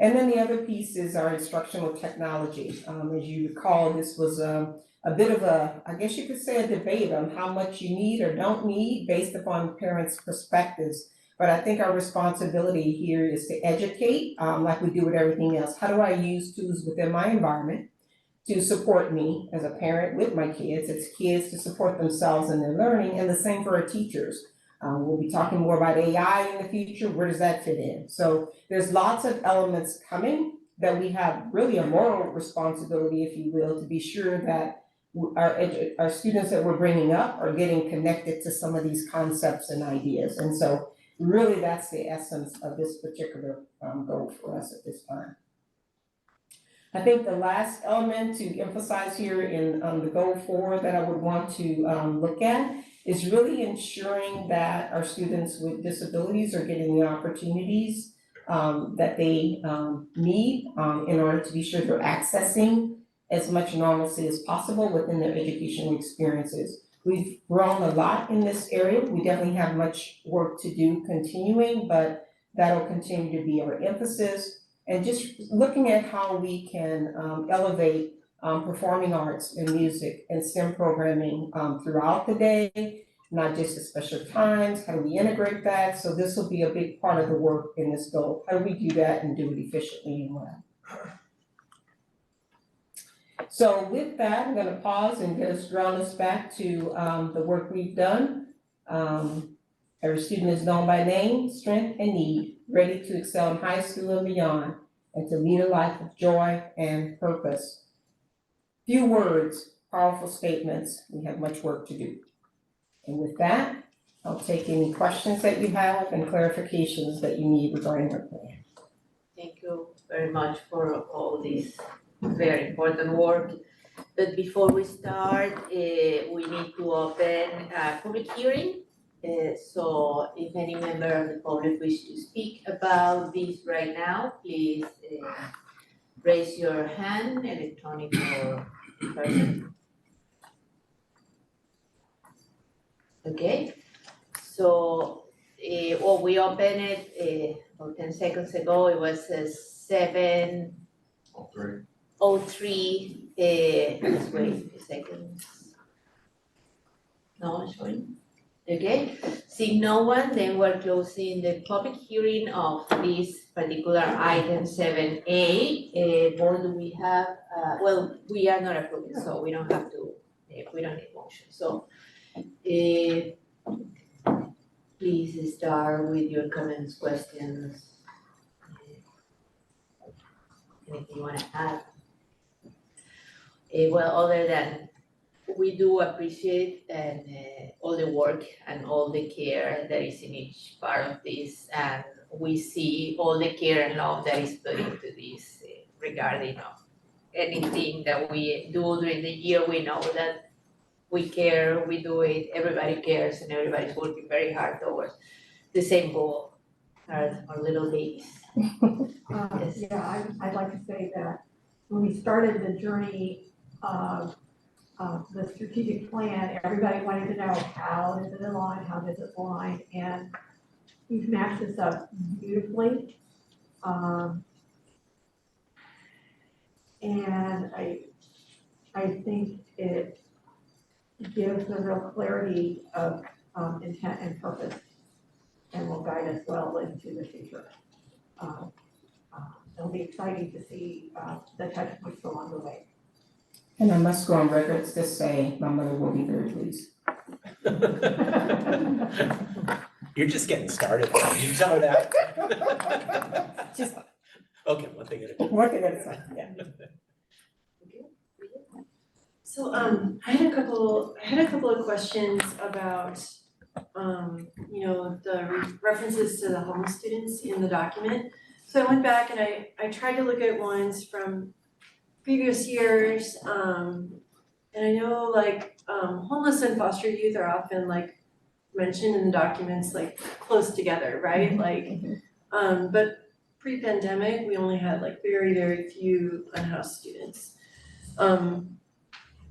And then the other piece is our instructional technology. As you recall, this was a bit of a, I guess you could say, a debate on how much you need or don't need based upon parents' perspectives. But I think our responsibility here is to educate, like we do with everything else. How do I use tools within my environment to support me as a parent with my kids, as kids to support themselves in their learning, and the same for our teachers. We'll be talking more about AI in the future. Where does that fit in? So there's lots of elements coming that we have really a moral responsibility, if you will, to be sure that our students that we're bringing up are getting connected to some of these concepts and ideas. And so really that's the essence of this particular goal for us at this time. I think the last element to emphasize here in the goal 4 that I would want to look at is really ensuring that our students with disabilities are getting the opportunities that they need in order to be sure they're accessing as much normalcy as possible within their educational experiences. We've grown a lot in this area. We definitely have much work to do continuing, but That'll continue to be our emphasis. And just looking at how we can elevate performing arts and music and STEM programming throughout the day, not just at special times. How do we integrate that? So this will be a big part of the work in this goal. How do we do that and do it efficiently and well? So with that, I'm gonna pause and round us back to the work we've done. Every student is known by name, strength, and need, ready to excel in high school and beyond, and to lead a life of joy and purpose. Few words, powerful statements. We have much work to do. And with that, I'll take any questions that you have and clarifications that you need regarding our plan. Thank you very much for all this very important work. But before we start, we need to open a public hearing. So if any member of the public wish to speak about this right now, please raise your hand, electronic or in person. Okay, so we opened it about 10 seconds ago. It was 7:03. Let's wait a second. No one showing? Okay, seeing no one, then we're closing the public hearing of this particular item 7A. Board, do we have, well, we are not approving, so we don't have to, we don't need motion. So please start with your comments, questions. Anything you wanna add? Well, other than we do appreciate and all the work and all the care that is in each part of this, and we see all the care and love that is put into this regarding anything that we do during the year. We know that we care, we do it, everybody cares, and everybody's working very hard towards the same goal, our little babies. Yes. Yeah, I'd like to say that when we started the journey of the strategic plan, everybody wanted to know how does it align, and we've matched this up beautifully. And I think it gives a real clarity of intent and purpose, and will guide us well into the future. It'll be exciting to see the touch points along the way. And I must go on record to say my mother will be very pleased. You're just getting started, you tell her that. Just Okay, one thing at a time. one thing at a time, yeah. So I had a couple of questions about the references to the homeless students in the document. So I went back and I tried to look at ones from previous years, and I know homeless and foster youth are often mentioned in the documents close together, right? But pre-pandemic, we only had very, very few unhoused students.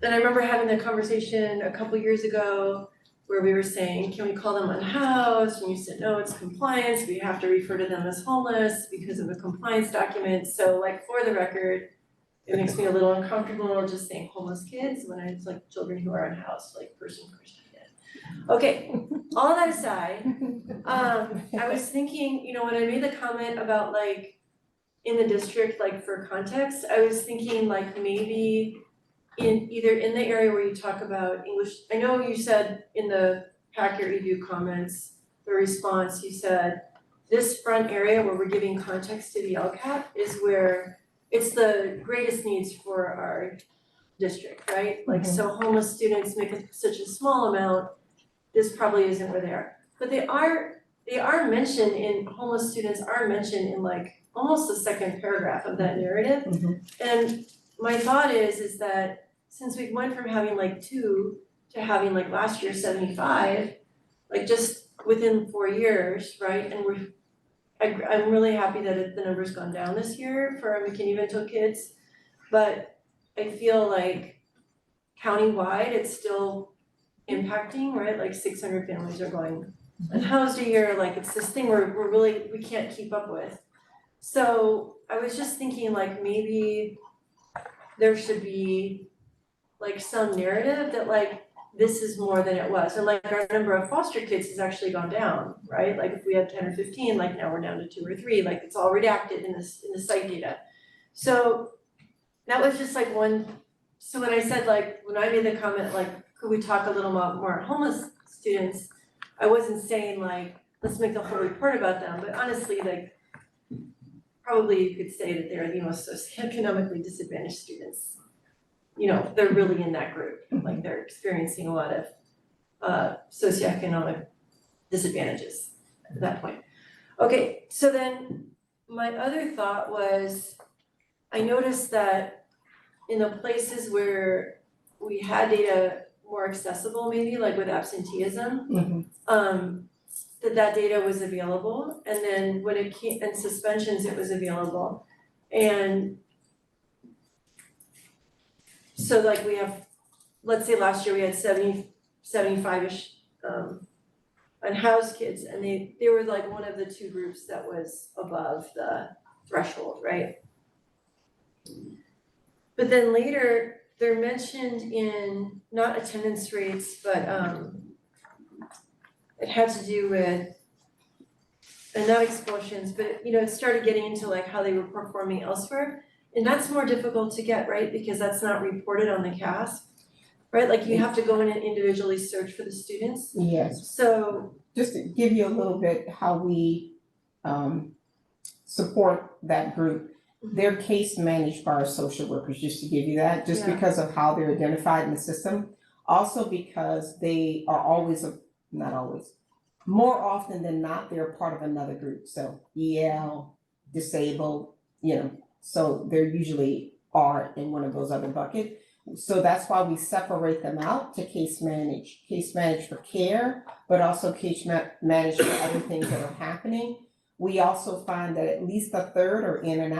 And I remember having the conversation a couple years ago where we were saying, can we call them unhoused? And you said, no, it's compliance, we have to refer to them as homeless because of the compliance document. So for the record, it makes me a little uncomfortable just saying homeless kids when it's children who are unhoused, person. Okay, all that aside, I was thinking, when I made the comment about in the district, for context, I was thinking maybe in the area where you talk about English. I know you said in the packet review comments, the response, you said this front area where we're giving context to the LCAP is where it's the greatest needs for our district, right? So homeless students make such a small amount, this probably isn't where they are. But they are mentioned homeless students are mentioned in almost the second paragraph of that narrative. And my thought is that since we went from having 2 to having last year 75, just within 4 years, right? And I'm really happy that the number's gone down this year for our McKinney-Vento kids, but I feel countywide it's still impacting, right? 600 families are going And how's the year, like, it's this thing we can't keep up with. So I was just thinking like maybe there should be like some narrative that like this is more than it was, or like our number of foster kids has actually gone down, right? Like if we had 10 or 15, like now we're down to 2 or 3, like it's all redacted in the site data. So that was just like one, so when I said like, when I made the comment like, could we talk a little more homeless students, I wasn't saying like, let's make the whole report about them, but honestly, like, probably you could say that they're the most socioeconomically disadvantaged students. You know, they're really in that group, like they're experiencing a lot of socioeconomic disadvantages at that point. Okay, so then my other thought was, I noticed that in the places where we had data more accessible, maybe like with absenteeism, that data was available, and then when it came, and suspensions, it was available. And so like we have, let's say last year we had 75-ish unhoused kids, and they were like one of the 2 groups that was above the threshold, right? But then later, they're mentioned in, not attendance rates, but it had to do with, and not expulsions, but you know, it started getting into like how they were performing elsewhere. And that's more difficult to get, right? Because that's not reported on the CASP, right? Like you have to go in and individually search for the students. Yes. So Just to give you a little bit how we support that group, they're case managed by our social workers, just to give you that, just Yeah. because of how they're identified in the system. Also because they are always, not always, more often than not, they're part of another group. So EL, disabled, you know, so they're usually are in one of those other buckets. So that's why we separate them out to case manage for care, but also manage for other things that are happening. We also find that at least a third are in and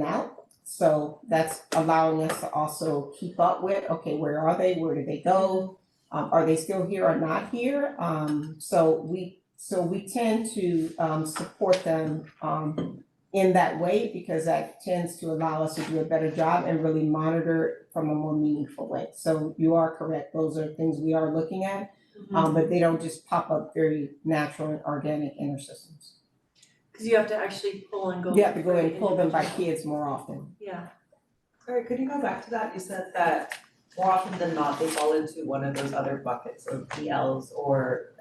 out. So that's allowing us to also keep up with, okay, where are they? Where did they go? Are they still here or not here? So we tend to support them in that way, because that tends to allow us to do a better job and really monitor from a more meaningful way. So you are correct, those are things we are looking at, but they don't just pop up very natural and organic in our systems. Cause you have to actually pull and go. You have to go and pull them by individual. kids more often. Yeah. Sorry, could you go back to that? You said that more often than not, they fall into one of those other buckets of ELs or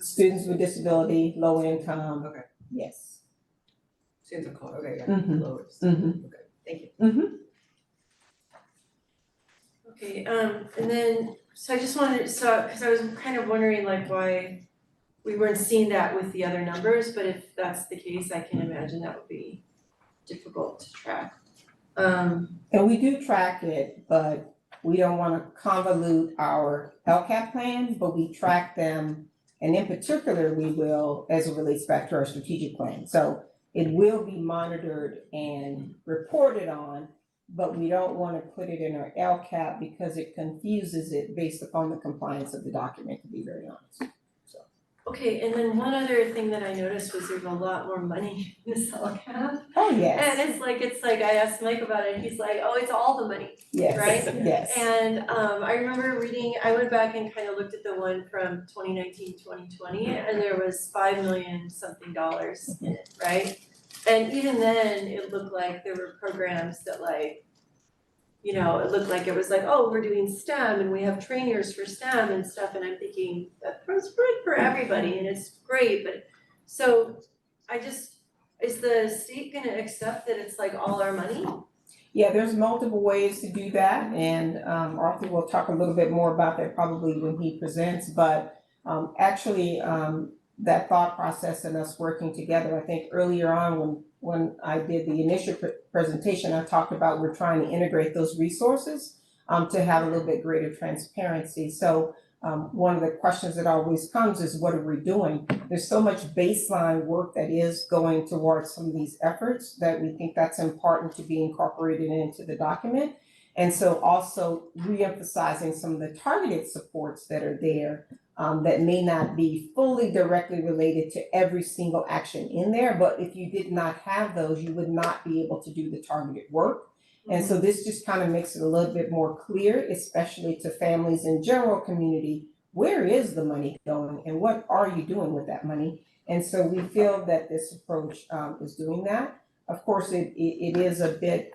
Students with disability, low income. Okay. Yes. Students of color, okay, yeah, Mhm. lowers. Mhm. Okay, thank you. Okay, and then, so I just wanted, so, cause I was kind of wondering like why we weren't seeing that with the other numbers, but if that's the case, I can imagine that would be difficult to track. And we do track it, but we don't wanna convolute our LCAP plan, but we track them. And in particular, we will, as it relates back to our strategic plan. So it will be monitored and reported on, but we don't wanna put it in our LCAP because it confuses it based upon the compliance of the document, to be very honest. Okay, and then one other thing that I noticed was there's a lot more money in this LCAP. Oh, yes. And it's like, I asked Mike about it, and he's like, oh, it's all the money, Yes, right? yes. And I remember reading, I went back and kind of looked at the one from 2019, 2020, and there was $5 million something in it, right? And even then, it looked like there were programs that like, you know, it looked like it was like, oh, we're doing STEM and we have trainers for STEM and stuff, and I'm thinking, that's great for everybody and it's great, but so is the state gonna accept that it's like all our money? Yeah, there's multiple ways to do that, and Arthur will talk a little bit more about that probably when he presents, but actually, that thought process and us working together, I think earlier on when I did the initial presentation, I talked about we're trying to integrate those resources to have a little bit greater transparency. So one of the questions that always comes is, what are we doing? There's so much baseline work that is going towards some of these efforts that we think that's important to be incorporated into the document. And so also reemphasizing some of the targeted supports that are there that may not be fully directly related to every single action in there, but if you did not have those, you would not be able to do the targeted work. And so this just kind of makes it a little bit more clear, especially to families in general community, where is the money going and what are you doing with that money? And so we feel that this approach is doing that. Of course, it is a bit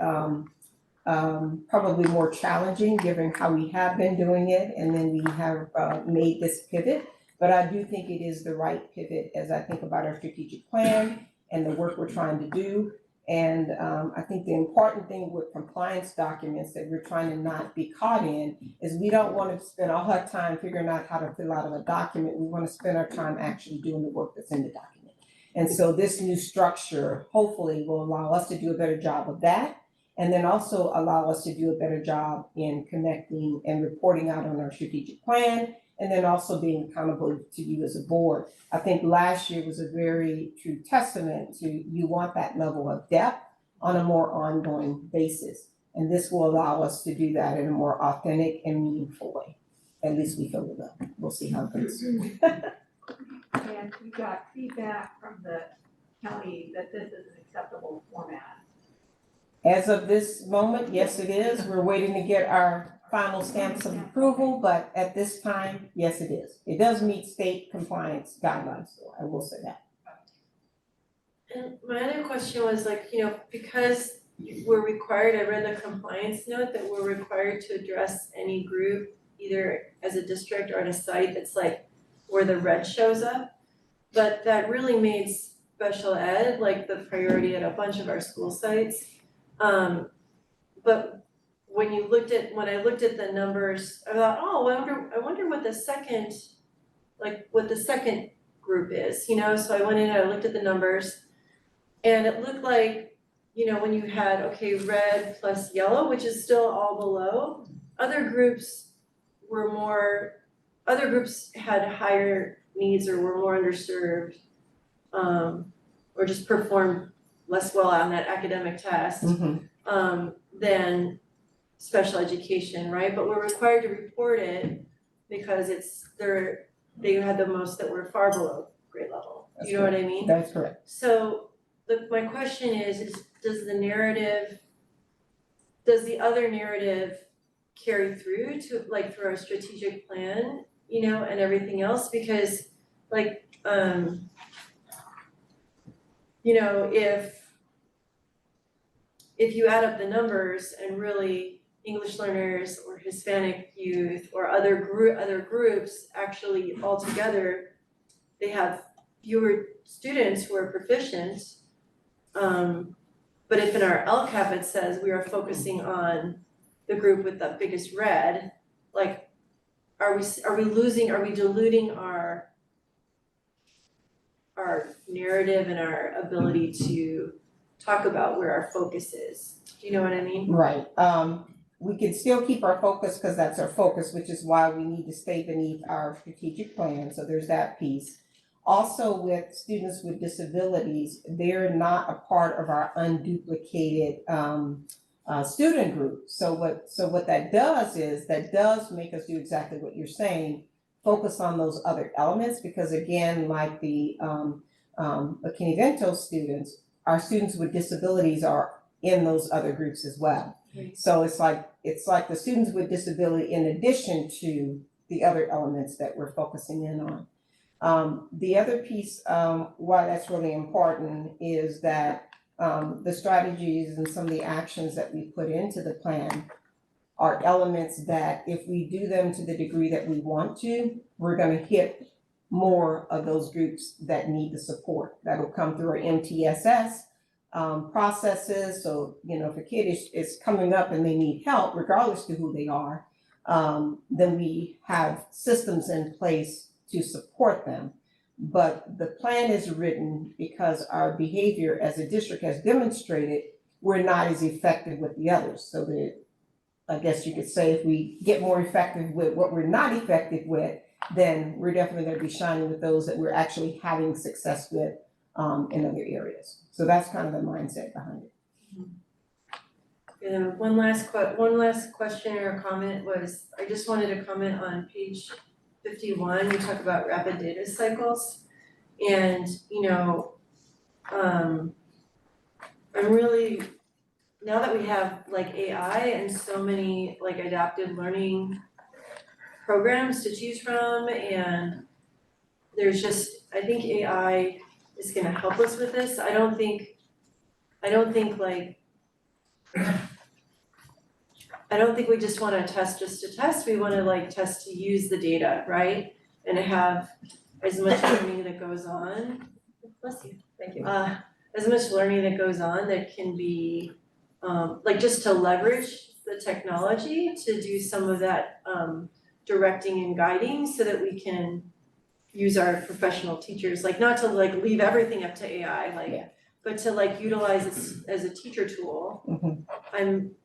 probably more challenging given how we have been doing it, and then we have made this pivot. But I do think it is the right pivot as I think about our strategic plan and the work we're trying to do. And I think the important thing with compliance documents that we're trying to not be caught in is we don't want to spend all our time figuring out how to fill out a document. We want to spend our time actually doing the work that's in the document. And so this new structure hopefully will allow us to do a better job of that. And then also allow us to do a better job in connecting and reporting out on our strategic plan, and then also being accountable to you as a board. I think last year was a very true testament to you want that level of depth on a more ongoing basis. And this will allow us to do that in a more authentic and meaningful way. At least we feel it will. We'll see how it goes. And we got feedback from the county that this is an acceptable format. As of this moment, yes, it is. We're waiting to get our final stamps of approval, but at this time, yes, it is. It does meet state compliance guidelines, so I will say that. And my other question was like, because we're required, I read the compliance note that we're required to address any group either as a district or at a site that's like where the red shows up. But that really made special ed like the priority at a bunch of our school sites. But when I looked at the numbers, I thought, oh, I wonder what the second group is, So I went in and I looked at the numbers, and it looked like, when you had, red plus yellow, which is still all below, other groups had higher needs or were more underserved, or just performed less well on that academic test than special education, right? But we're required to report it because they had the most that were far below grade level. That's You know what I mean? That's correct. So my question is does the other narrative carry through to through our strategic plan, and everything else? Because if you add up the numbers and really English learners or Hispanic youth or other groups actually altogether, they have fewer students who are proficient. But if in our LCAP it says we are focusing on the group with the biggest red, are we diluting our narrative and our ability to talk about where our focus is? Do you know what I mean? Right. We can still keep our focus because that's our focus, which is why we need to stay beneath our strategic plan. So there's that piece. Also with students with disabilities, they're not a part of our unduplicated student group. So what that does is make us do exactly what you're saying, focus on those other elements, because again, like the Kenny-Vento students, our students with disabilities are in those other groups as well. Right. So it's like the students with disability in addition to the other elements that we're focusing in on. The other piece, why that's really important, is that the strategies and some of the actions that we put into the plan are elements that if we do them to the degree that we want to, we're going to hit more of those groups that need the support. That'll come through our MTSS processes. So, if a kid is coming up and they need help, regardless to who they are, then we have systems in place to support them. But the plan is written because our behavior as a district has demonstrated we're not as effective with the others. So I guess you could say if we get more effective with what we're not effective with, then we're definitely going to be shining with those that we're actually having success with in other areas. So that's kind of the mindset behind it. And one last question or comment was, I just wanted to comment on page 51, you talk about rapid data cycles. And, you know, I'm really, now that we have like AI and so many like adaptive learning programs to choose from, and there's just, I think AI is gonna help us with this. I don't think we just wanna test just to test, we wanna like test to use the data, right? And have as much learning that goes on, bless you, Thank you. as much learning that goes on that can be, like just to leverage the technology to do some of that, directing and guiding so that we can use our professional teachers, like not to like leave everything up to AI, like, but to like utilize it as a teacher tool. I'm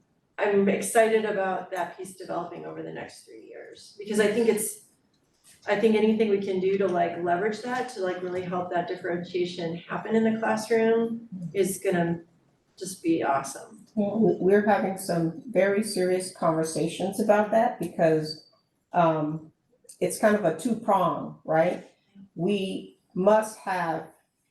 excited about that piece developing over the next 3 years, because I think anything we can do to like leverage that, to like really help that differentiation happen in the classroom is gonna just be awesome. Well, we're having some very serious conversations about that because it's kind of a two-prong, right? We must have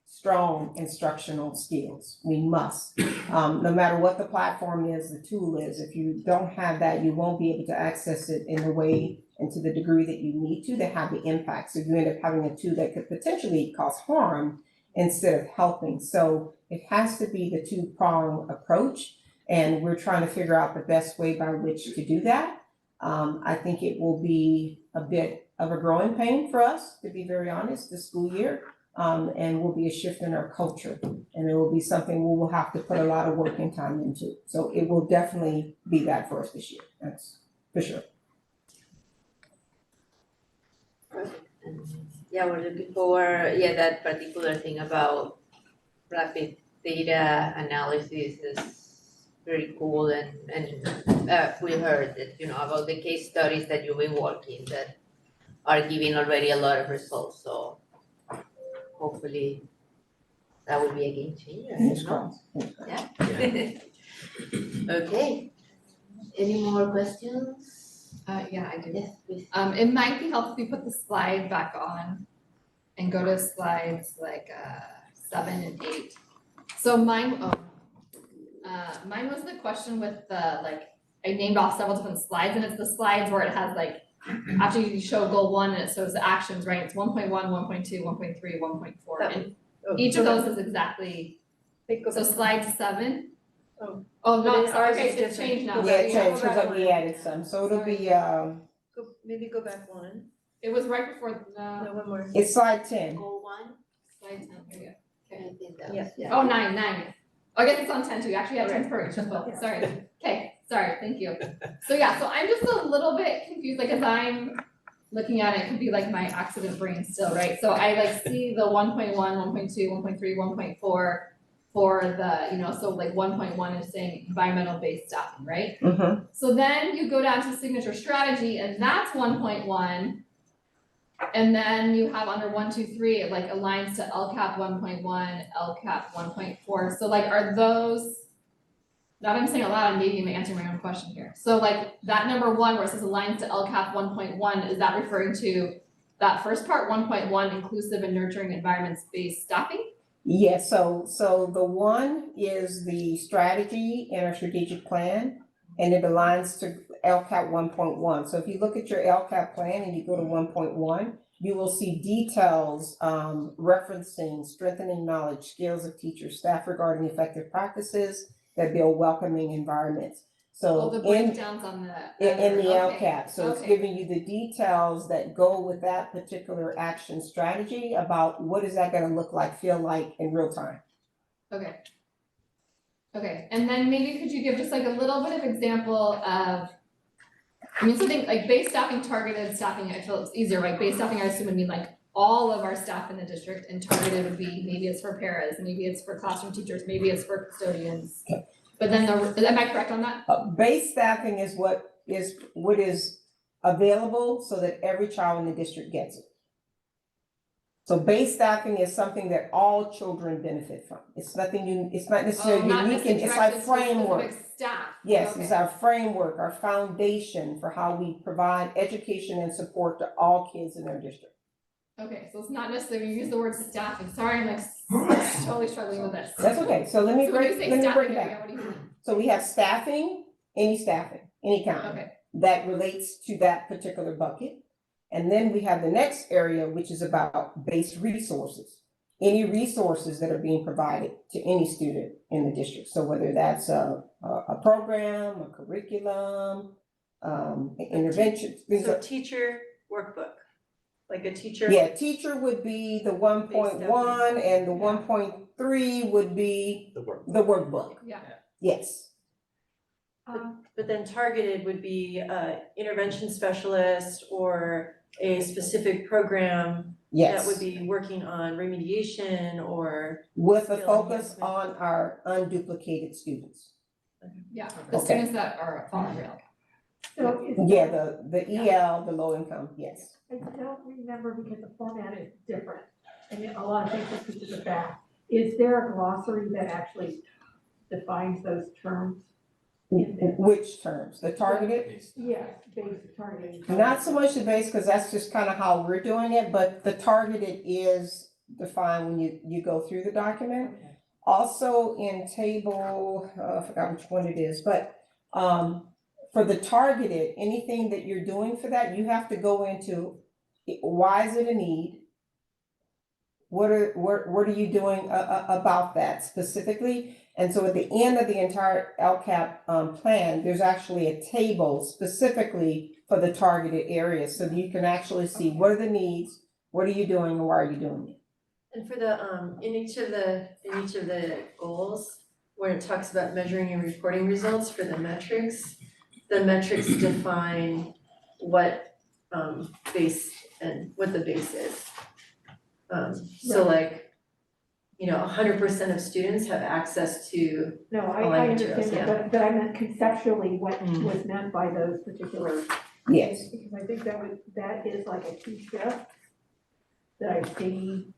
strong instructional skills. We must. No matter what the platform is, the tool is, if you don't have that, you won't be able to access it in the way and to the degree that you need to have the impact. So you end up having a tool that could potentially cause harm instead of helping. So it has to be the two-prong approach, and we're trying to figure out the best way by which to do that. I think it will be a bit of a growing pain for us, to be very honest, this school year. And will be a shift in our culture, and it will be something we will have to put a lot of work and time into. So it will definitely be that for us this year, that's for sure. Yeah, we're looking for, that particular thing about rapid data analysis is very cool, and we heard that, you know, about the case studies that you've been working that are giving already a lot of results, so hopefully that will be a game changer. Fingers crossed. Yeah. Okay. Any more questions? Yeah, I do. Yes, please. It might be helpful if we put the slide back on and go to slides like 7 and 8. So mine was the question with the, like, I named off several different slides, and it's the slides where it has like, after you show goal 1 and it shows the actions, right? It's 1.1, 1.2, 1.3, 1.4, and each of those is exactly, so slide 7. Oh, no, sorry, okay, it's changed now. Yeah, it changed, because we added some, so it'll be, Maybe go back one. It was right before No, one more. it's slide 10. Goal 1? Slide 10, here we go. I think that Yeah. was, yeah. Oh, 9. Oh, I guess it's on 10 too, actually, I have 10 per each as well, sorry. Okay, sorry, thank you. So yeah, so I'm just a little bit confused, like as I'm looking at it, could be like my accident brain still, right? So I like see the 1.1, 1.2, 1.3, 1.4 for the, you know, so like 1.1 is saying environmental based staffing, right? So then you go down to signature strategy, and that's 1.1. And then you have under 1, 2, 3, it like aligns to LCAP 1.1, LCAP 1.4. So like, are those, now I'm saying a lot, and maybe I'm answering my own question here. So like that number 1 where it says aligns to LCAP 1.1, is that referring to that first part, 1.1, inclusive and nurturing environments-based staffing? Yes, so the 1 is the strategy in our strategic plan, and it aligns to LCAP 1.1. So if you look at your LCAP plan and you go to 1.1, you will see details referencing strengthening knowledge, skills of teachers, staff regarding effective practices that build welcoming environments. So the breakdowns on the. In the okay, LCAP, so it's giving you the details that go with that particular action strategy about what is that gonna look like, feel like in real time. Okay. Okay, and then maybe could you give just like a little bit of example of, I mean, something like base staffing, targeted staffing, I feel it's easier, right? Base staffing, I assume would mean like all of our staff in the district, and targeted would be, maybe it's for paras, maybe it's for classroom teachers, maybe it's for custodians. But then am I correct on that? Base staffing is what is available so that every child in the district gets it. So base staffing is something that all children benefit from. It's nothing it's not necessarily unique, and it's like framework. staff. Yes, Okay. it's our framework, our foundation for how we provide education and support to all kids in our district. Okay, so it's not necessarily, you use the word staffing, sorry, I'm like totally struggling with this. That's okay, so let me So when you break say it staffing, down. yeah, what do you mean? So we have staffing, any kind. Okay. That relates to that particular bucket. And then we have the next area, which is about base resources. Any resources that are being provided to any student in the district. So whether that's a program, a curriculum, intervention. So teacher workbook, like a teacher. Yeah, teacher would be the 1.1 and the 1.3 would be the workbook. Yeah. Yes. But then targeted would be intervention specialist or a specific program Yes. that would be working on remediation or With a skill focus enhancement. on our unduplicated students. Yeah, the Okay. students that are following real. So is Yeah, the EL, the low income, yes. I don't remember because the format is different, and a lot of things are pieces of that. Is there a glossary that actually defines those terms? Which terms? The targeted? Yes, basic targeting. Not so much the base, because that's just kind of how we're doing it, but the targeted is defined when you go through the document. Also in table, I forgot which one it is, but for the targeted, anything that you're doing for that, you have to go into, why is it a need? What are you doing about that specifically? And so at the end of the entire LCAP plan, there's actually a table specifically for the targeted areas. So you can actually see what are the needs, what are you doing, and why are you doing it? And for the in each of the goals, where it talks about measuring and reporting results for the metrics define what base and what the base is. So like, 100% of students have access to No, I online understand materials, that, but I meant conceptually what was meant by those particular. Yes. Because I think that is like a key shift that I've seen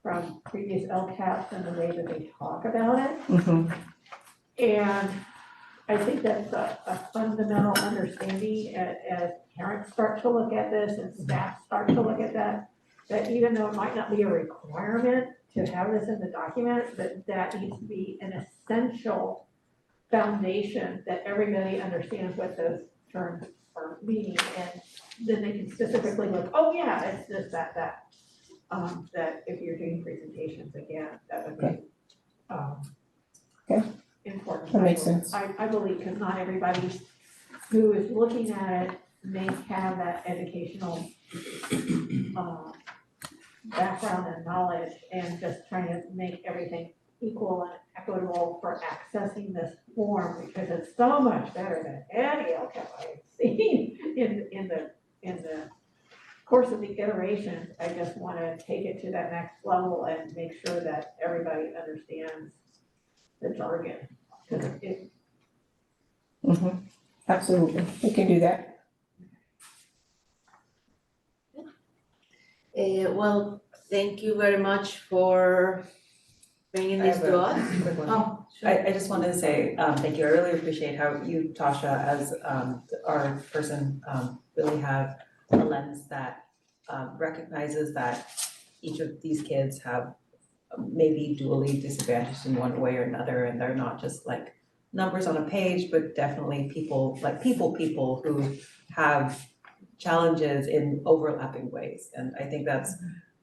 from previous LCAPs and the way that they talk about it. And I think that's a fundamental understanding as parents start to look at this and staff start to look at that even though it might not be a requirement to have this in the document, that needs to be an essential foundation that everybody understands what those terms are meaning, and then they can specifically look, oh yeah, it's this, that. That if you're doing presentations again, that would be important. That makes sense. I believe, because not everybody who is looking at it may have that educational background and knowledge, and just trying to make everything equal and equitable for accessing this form, because it's so much better than any LCAP I've seen in the course of the iterations. I just want to take it to that next level and make sure that everybody understands the jargon, because it. Absolutely, we can do that. Well, thank you very much for bringing this to us. Quick one. I just wanted to say, thank you, I really appreciate how you, Tasha, as our person, really have a lens that recognizes that each of these kids have maybe dually disadvantaged in one way or another, and they're not just like numbers on a page, but definitely people, like people who have challenges in overlapping ways. And I think that's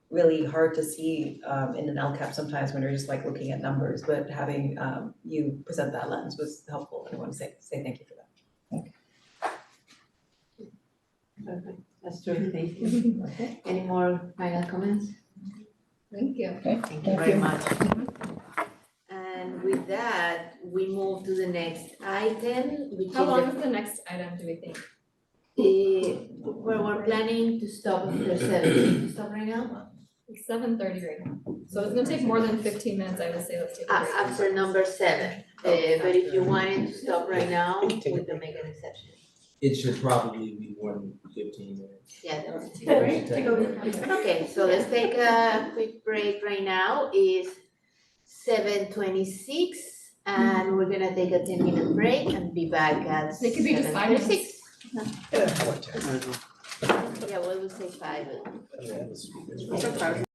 really hard to see in an LCAP sometimes when you're just like looking at numbers, but having you present that lens was helpful, and I want to say thank you for that. Perfect, that's true, thank you. Okay, any more final comments? Thank you. Okay. Thank you very much. And with that, we move to the next item, which is. How long is the next item, do we think? Well, we're planning to stop after 7, to stop right now? 7:30 right now. So it's gonna take more than 15 minutes, I would say, let's take a break. After number 7, but if you wanted to stop right now, we can make an exception. It should probably be more than 15 minutes. Yeah, that's great. Okay, so let's take a quick break right now. It's 7:26, And we're gonna take a 10-minute break and be back at It could be just 5 minutes. 7:36. Yeah, well, we'll say 5. Yeah, that was-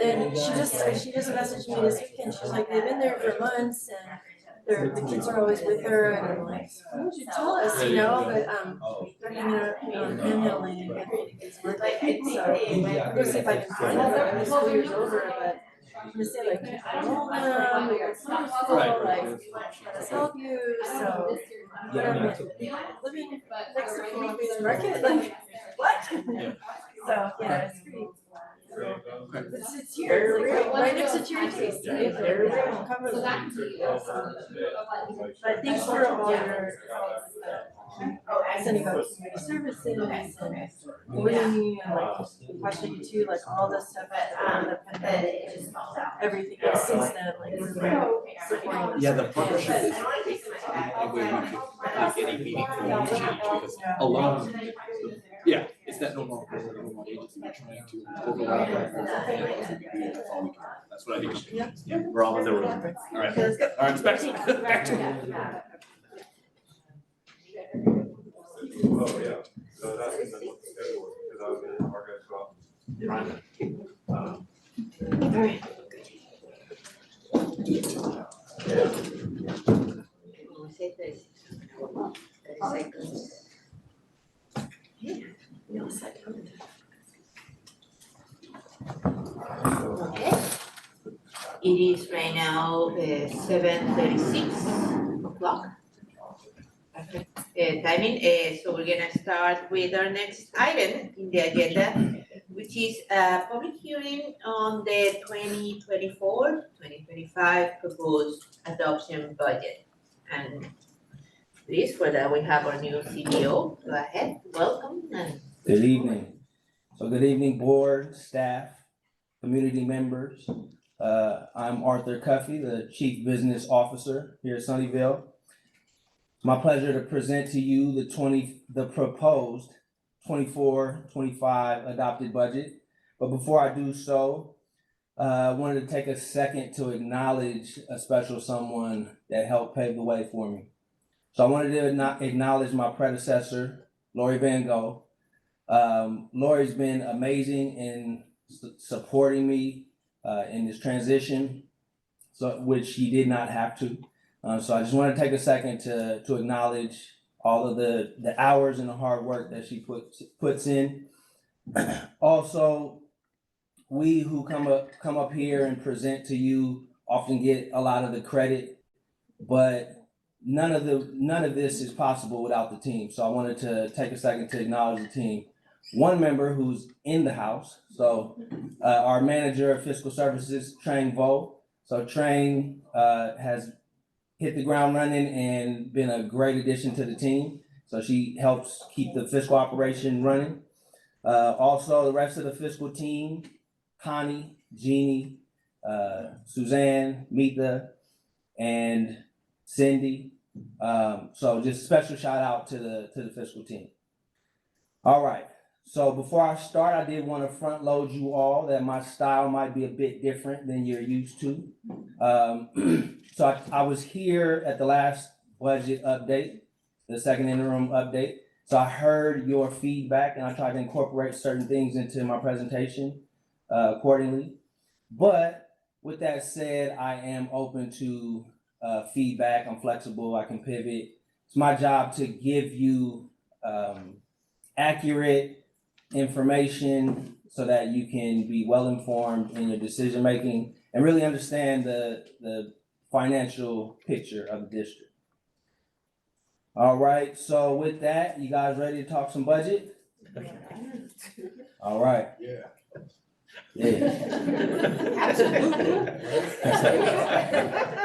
And she just messaged me this weekend, she's like, they've been there for months and the kids are always with her, and I'm like, why would you tell us, you know, but, they're hanging out, panhandling and getting kids work, so, I'm gonna see if I can find them when the school year's over, but I'm gonna say like, call them, we got school, like, let us help you, so. But I'm like, living next to Philippe's market, like, what? So, yeah, it's pretty. It's here, it's like right next to Cherry Taste, right? They're right cover So the. that could be. But thanks for all your, sending out community services and bullying and like questioning you too, like all this stuff on the pandemic, everything else since then, like we're supporting. Yeah, the partnership is a way we could make any meaningful change because a lot of, yeah, it's that no more agency we're trying to overlap. That's all we can. That's what I think. Yeah, we're all in the room. All right. All right, back to Oh, yeah, so that's the schedule, because I was in our guys' All right. We'll say 30 seconds. Okay. It is right now 7:36 o'clock. Perfect. Timing, so we're gonna start with our next item in the agenda, which is a public hearing on the 2024-2025 proposed adoption budget. And please, for that, we have our new CBO. Go ahead, welcome and. Good evening. So good evening, board, staff, community members. I'm Arthur Cuffey, the Chief Business Officer here at Sunnyvale. It's my pleasure to present to you the proposed 24-25 adopted budget. But before I do so, I wanted to take a second to acknowledge a special someone that helped pave the way for me. So I wanted to acknowledge my predecessor, Lori Van Gogh. Lori's been amazing in supporting me in this transition, so which she did not have to. So I just want to take a second to acknowledge all of the hours and the hard work that she puts in. Also, we who come up here and present to you often get a lot of the credit, but none of this is possible without the team. So I wanted to take a second to acknowledge the team. One member who's in the house, so our manager of fiscal services, Trang Vo. So Trang has hit the ground running and been a great addition to the team. So she helps keep the fiscal operation running. Also, the rest of the fiscal team, Connie, Jeannie, Suzanne, Mita, and Cindy. So just a special shout out to the fiscal team. All right. So before I start, I did want to front load you all that my style might be a bit different than you're used to. So I was here at the last budget update, the second interim update. So I heard your feedback and I tried to incorporate certain things into my presentation accordingly. But with that said, I am open to feedback. I'm flexible, I can pivot. It's my job to give you accurate information so that you can be well informed in your decision making and really understand the financial picture of the district. All right, so with that, you guys ready to talk some budget? All right. Yeah. Absolutely.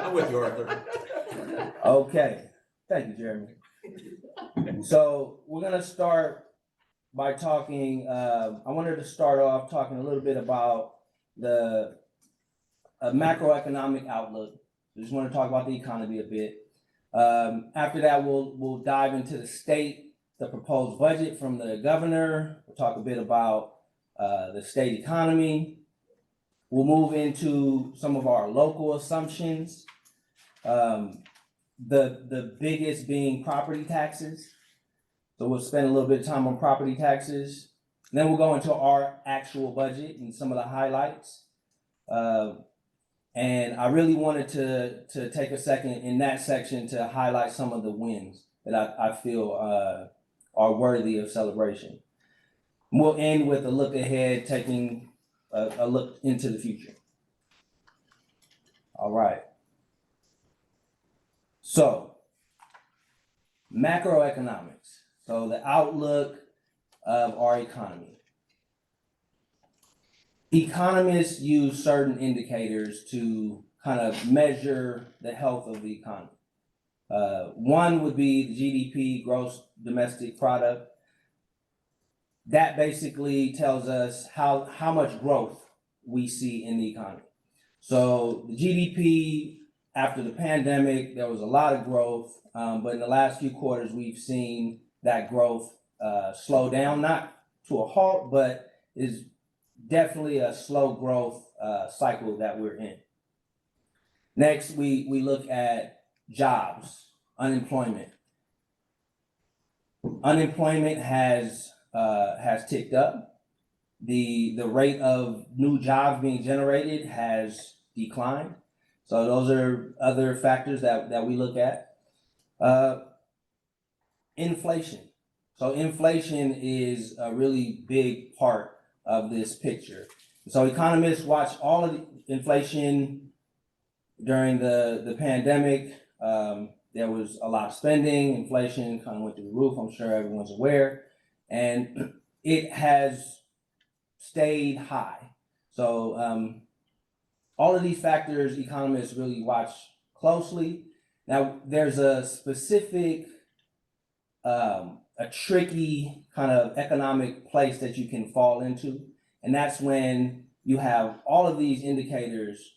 I'm with you, Arthur. Okay, thank you, Jeremy. So we're gonna start by talking, I wanted to start off talking a little bit about the macroeconomic outlook. I just want to talk about the economy a bit. After that, we'll dive into the state, the proposed budget from the governor. We'll talk a bit about the state economy. We'll move into some of our local assumptions. The biggest being property taxes. So we'll spend a little bit of time on property taxes. Then we'll go into our actual budget and some of the highlights. And I really wanted to take a second in that section to highlight some of the wins that I feel are worthy of celebration. We'll end with a look ahead, taking a look into the future. All right. So, macroeconomics. So the outlook of our economy. Economists use certain indicators to kind of measure the health of the economy. One would be the GDP, gross domestic product. That basically tells us how much growth we see in the economy. So the GDP, after the pandemic, there was a lot of growth, but in the last few quarters, we've seen that growth slow down, not to a halt, but is definitely a slow growth cycle that we're in. Next, we look at jobs, unemployment. Unemployment has ticked up. The rate of new jobs being generated has declined. So those are other factors that we look at. Inflation. So inflation is a really big part of this picture. So economists watch all of the inflation during the pandemic. There was a lot of spending, inflation kind of went through the roof, I'm sure everyone's aware, and it has stayed high. So all of these factors economists really watch closely. Now there's a specific, a tricky kind of economic place that you can fall into, and that's when you have all of these indicators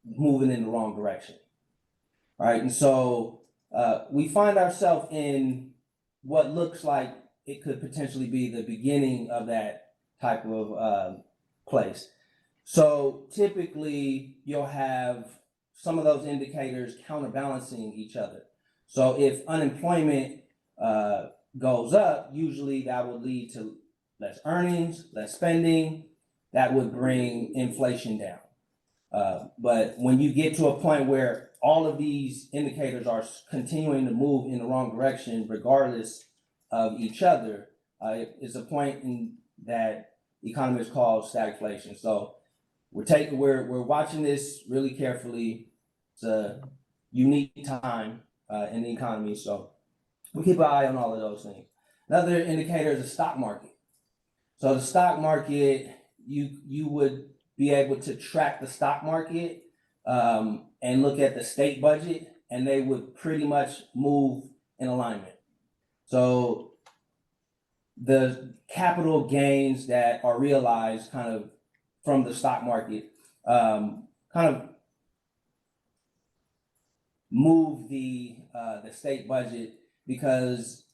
moving in the wrong direction. All right, and so we find ourselves in what looks like it could potentially be the beginning of that type of place. So typically you'll have some of those indicators counterbalancing each other. So if unemployment goes up, usually that will lead to less earnings, less spending. That would bring inflation down. But when you get to a point where all of these indicators are continuing to move in the wrong direction, regardless of each other, it's a point in that economists call stagflation. So we're watching this really carefully. It's a unique time in the economy, so we keep an eye on all of those things. Another indicator is the stock market. So the stock market, you would be able to track the stock market and look at the state budget, and they would pretty much move in alignment. So the capital gains that are realized kind of from the stock market kind of move the state budget, because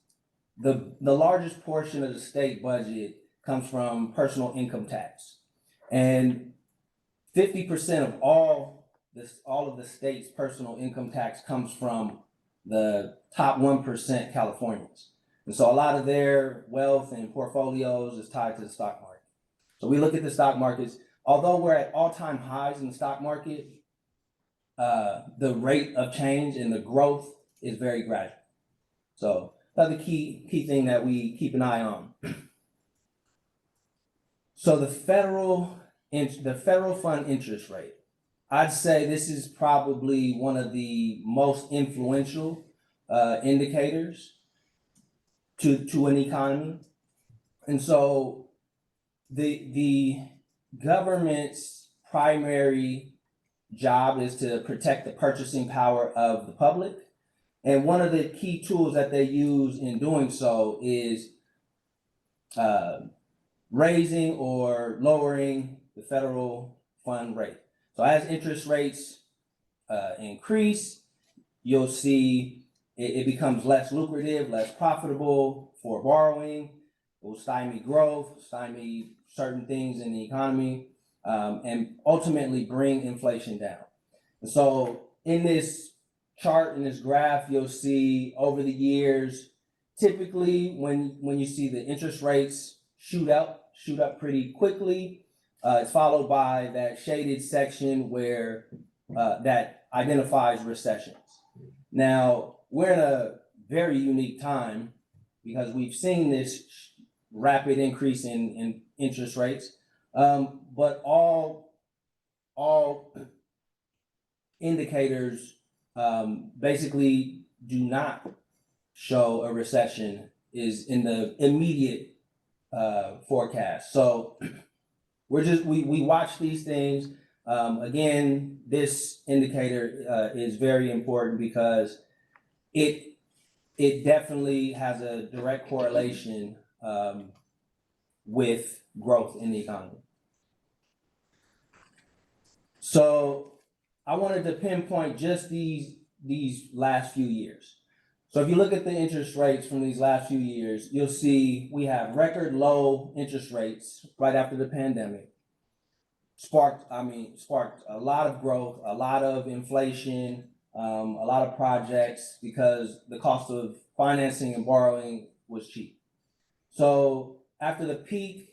the largest portion of the state budget comes from personal income tax, and 50% of all of the state's personal income tax comes from the top 1% Californians. And so a lot of their wealth and portfolios is tied to the stock market. So we look at the stock markets. Although we're at all-time highs in the stock market, the rate of change and the growth is very gradual. So that's the key thing that we keep an eye on. So the federal fund interest rate, I'd say this is probably one of the most influential indicators to an economy. And so the government's primary job is to protect the purchasing power of the public. And one of the key tools that they use in doing so is raising or lowering the federal fund rate. So as interest rates increase, you'll see it becomes less lucrative, less profitable for borrowing. It will stymie growth, stymie certain things in the economy, and ultimately bring inflation down. And so in this chart, in this graph, you'll see over the years, typically when you see the interest rates shoot up pretty quickly, It's followed by that shaded section where that identifies recessions. Now, we're in a very unique time because we've seen this rapid increase in interest rates, but all indicators basically do not show a recession is in the immediate forecast. So we watch these things. Again, this indicator is very important because it definitely has a direct correlation with growth in the economy. So I wanted to pinpoint just these last few years. So if you look at the interest rates from these last few years, you'll see we have record low interest rates right after the pandemic. Sparked a lot of growth, a lot of inflation, a lot of projects because the cost of financing and borrowing was cheap. So after the peak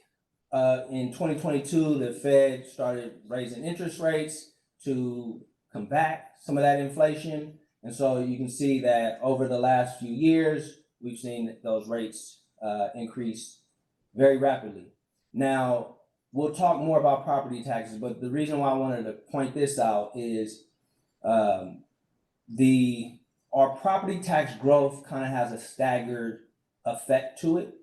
in 2022, the Fed started raising interest rates to combat some of that inflation. And so you can see that over the last few years, we've seen those rates increase very rapidly. Now, we'll talk more about property taxes, but the reason why I wanted to point this out is our property tax growth kind of has a staggered effect to it.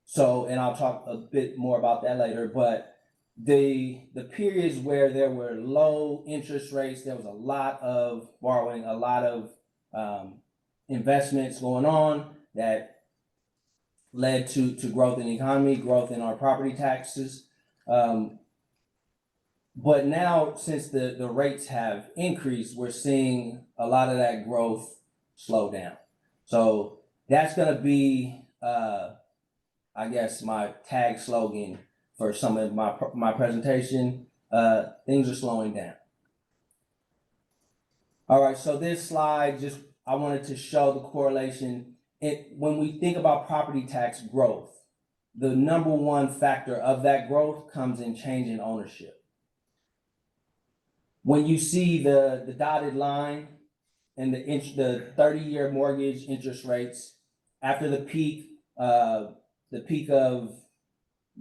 So, and I'll talk a bit more about that later, but the periods where there were low interest rates, there was a lot of borrowing, a lot of investments going on that led to growth in the economy, growth in our property taxes. But now, since the rates have increased, we're seeing a lot of that growth slow down. So that's going to be, I guess, my tag slogan for some of my presentation. Things are slowing down. All right, so this slide, I wanted to show the correlation. When we think about property tax growth, the number one factor of that growth comes in change in ownership. When you see the dotted line and the 30-year mortgage interest rates after the peak of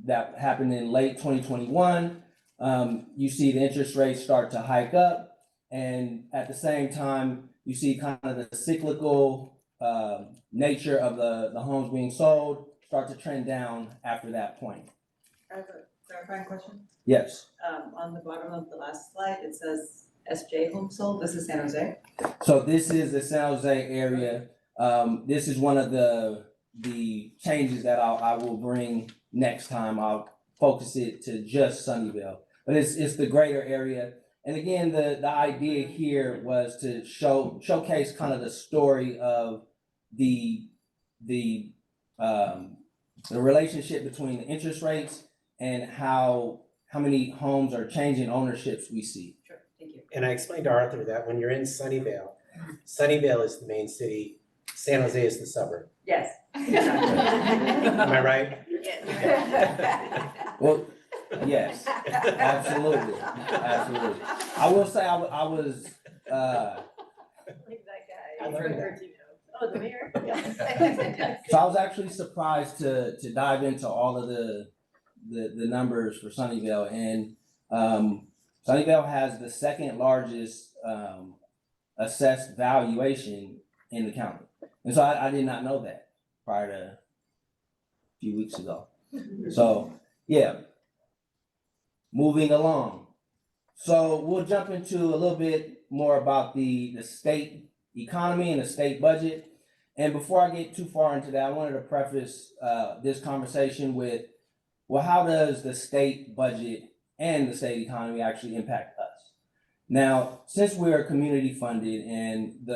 that happened in late 2021, you see the interest rates start to hike up, and at the same time, you see kind of the cyclical nature of the homes being sold start to trend down after that point. I have a clarifying question. Yes. On the bottom of the last slide, it says SJ Home Sold. This is San Jose. So this is the San Jose area. This is one of the changes that I will bring next time. I'll focus it to just Sunnyvale, but it's the greater area. And again, the idea here was to showcase kind of the story of the relationship between the interest rates and how many homes are changing ownerships we see. Sure, thank you. And I explained to Arthur that when you're in Sunnyvale, Sunnyvale is the main city, San Jose is the suburb. Yes. Am I right? Well, yes, absolutely. I will say I was. Like that guy. I learned that. Oh, the mayor? So I was actually surprised to dive into all of the numbers for Sunnyvale, and Sunnyvale has the second largest assessed valuation in the county. And so I did not know that prior to a few weeks ago. So yeah, moving along. So we'll jump into a little bit more about the state economy and the state budget. And before I get too far into that, I wanted to preface this conversation with, well, how does the state budget and the state economy actually impact us? Now, since we're community funded and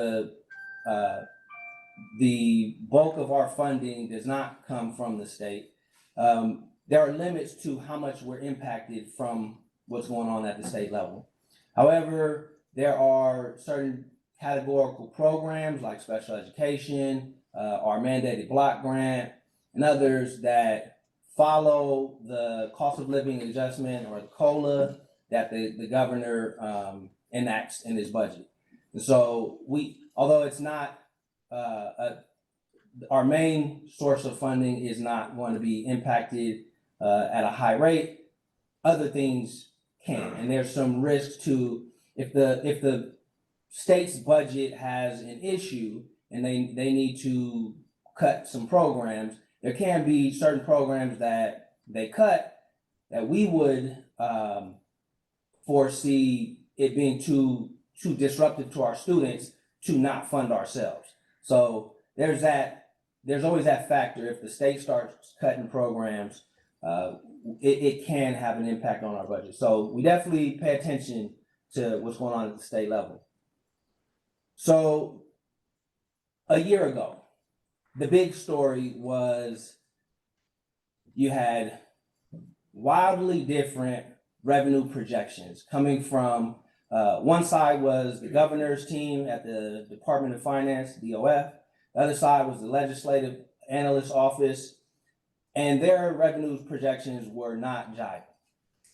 the bulk of our funding does not come from the state, there are limits to how much we're impacted from what's going on at the state level. However, there are certain categorical programs like special education, our mandated block grant, and others that follow the cost of living adjustment or the COLA that the governor enacts in his budget. And so although it's not our main source of funding is not going to be impacted at a high rate, other things can. And there's some risk to if the state's budget has an issue and they need to cut some programs, there can be certain programs that they cut that we would foresee it being too disruptive to our students to not fund ourselves. So there's always that factor. If the state starts cutting programs, it can have an impact on our budget. So we definitely pay attention to what's going on at the state level. So a year ago, the big story was you had wildly different revenue projections coming from one side was the governor's team at the Department of Finance, DOF. The other side was the legislative analyst office, and their revenue projections were not jiving.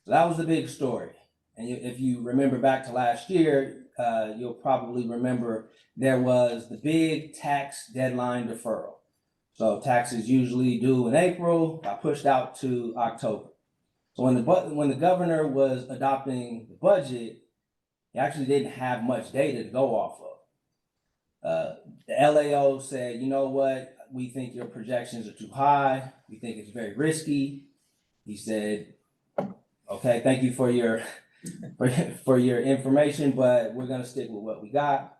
So that was the big story. And if you remember back to last year, you'll probably remember there was the big tax deadline deferral. So taxes usually due in April, got pushed out to October. So when the governor was adopting the budget, he actually didn't have much data to go off of. The LAO said, you know what, we think your projections are too high. We think it's very risky. He said, okay, thank you for your for your information, but we're gonna stick with what we got.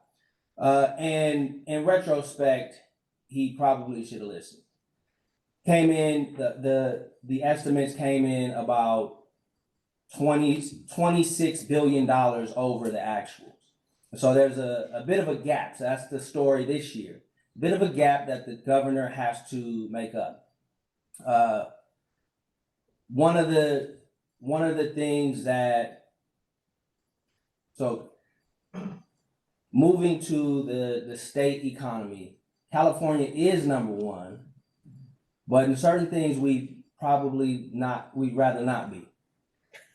And in retrospect, he probably should have listened. Came in, the estimates came in about $26 billion over the actuals. So there's a bit of a gap. So that's the story this year. A bit of a gap that the governor has to make up. One of the things that, so moving to the state economy, California is number one, but in certain things we'd rather not be.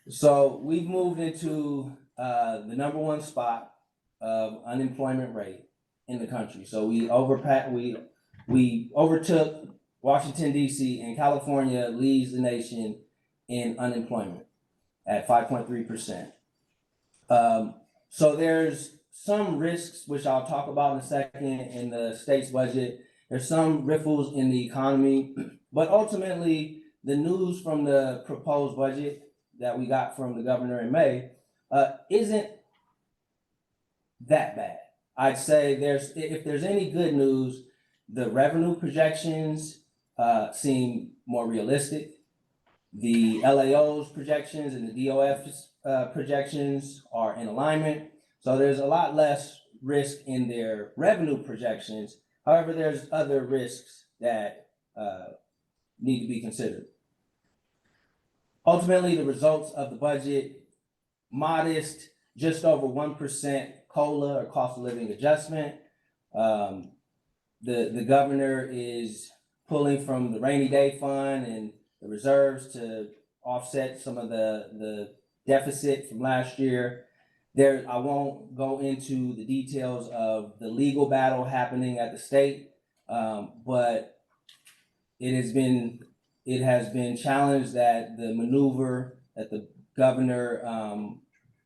So we've moved into the number one spot of unemployment rate in the country. So we overtook Washington, D.C., and California leads the nation in unemployment at 5.3%. So there's some risks, which I'll talk about in a second, in the state's budget. There's some ripples in the economy, but ultimately the news from the proposed budget that we got from the governor in May isn't that bad. I'd say if there's any good news, the revenue projections seem more realistic. The LAO's projections and the DOF's projections are in alignment. So there's a lot less risk in their revenue projections. However, there's other risks that need to be considered. Ultimately, the results of the budget, modest, just over 1% COLA or cost of living adjustment. The governor is pulling from the rainy day fund and the reserves to offset some of the deficit from last year. I won't go into the details of the legal battle happening at the state, but it has been challenged that the maneuver that the governor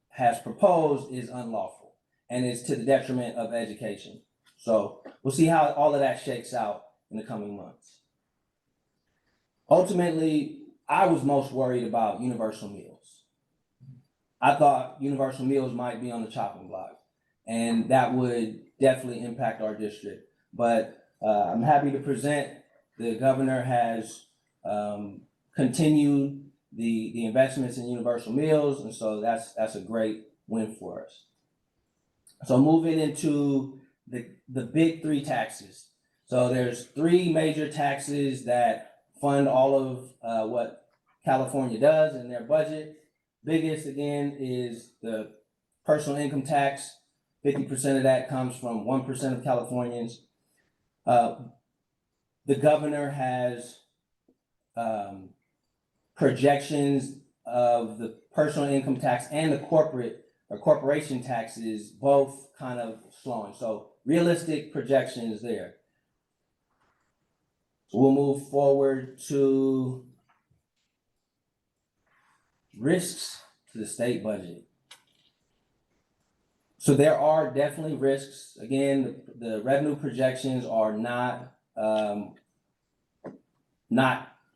has proposed is unlawful and is to the detriment of education. So we'll see how all of that shakes out in the coming months. Ultimately, I was most worried about universal meals. I thought universal meals might be on the chopping block, and that would definitely impact our district. But I'm happy to present the governor has continued the investments in universal meals, and so that's a great win for us. So moving into the big three taxes. So there's three major taxes that fund all of what California does in their budget. Biggest, again, is the personal income tax. 50% of that comes from 1% of Californians. The governor has projections of the personal income tax and the corporate or corporation taxes both kind of slowing. So realistic projections there. So we'll move forward to risks to the state budget. So there are definitely risks. Again, the revenue projections are not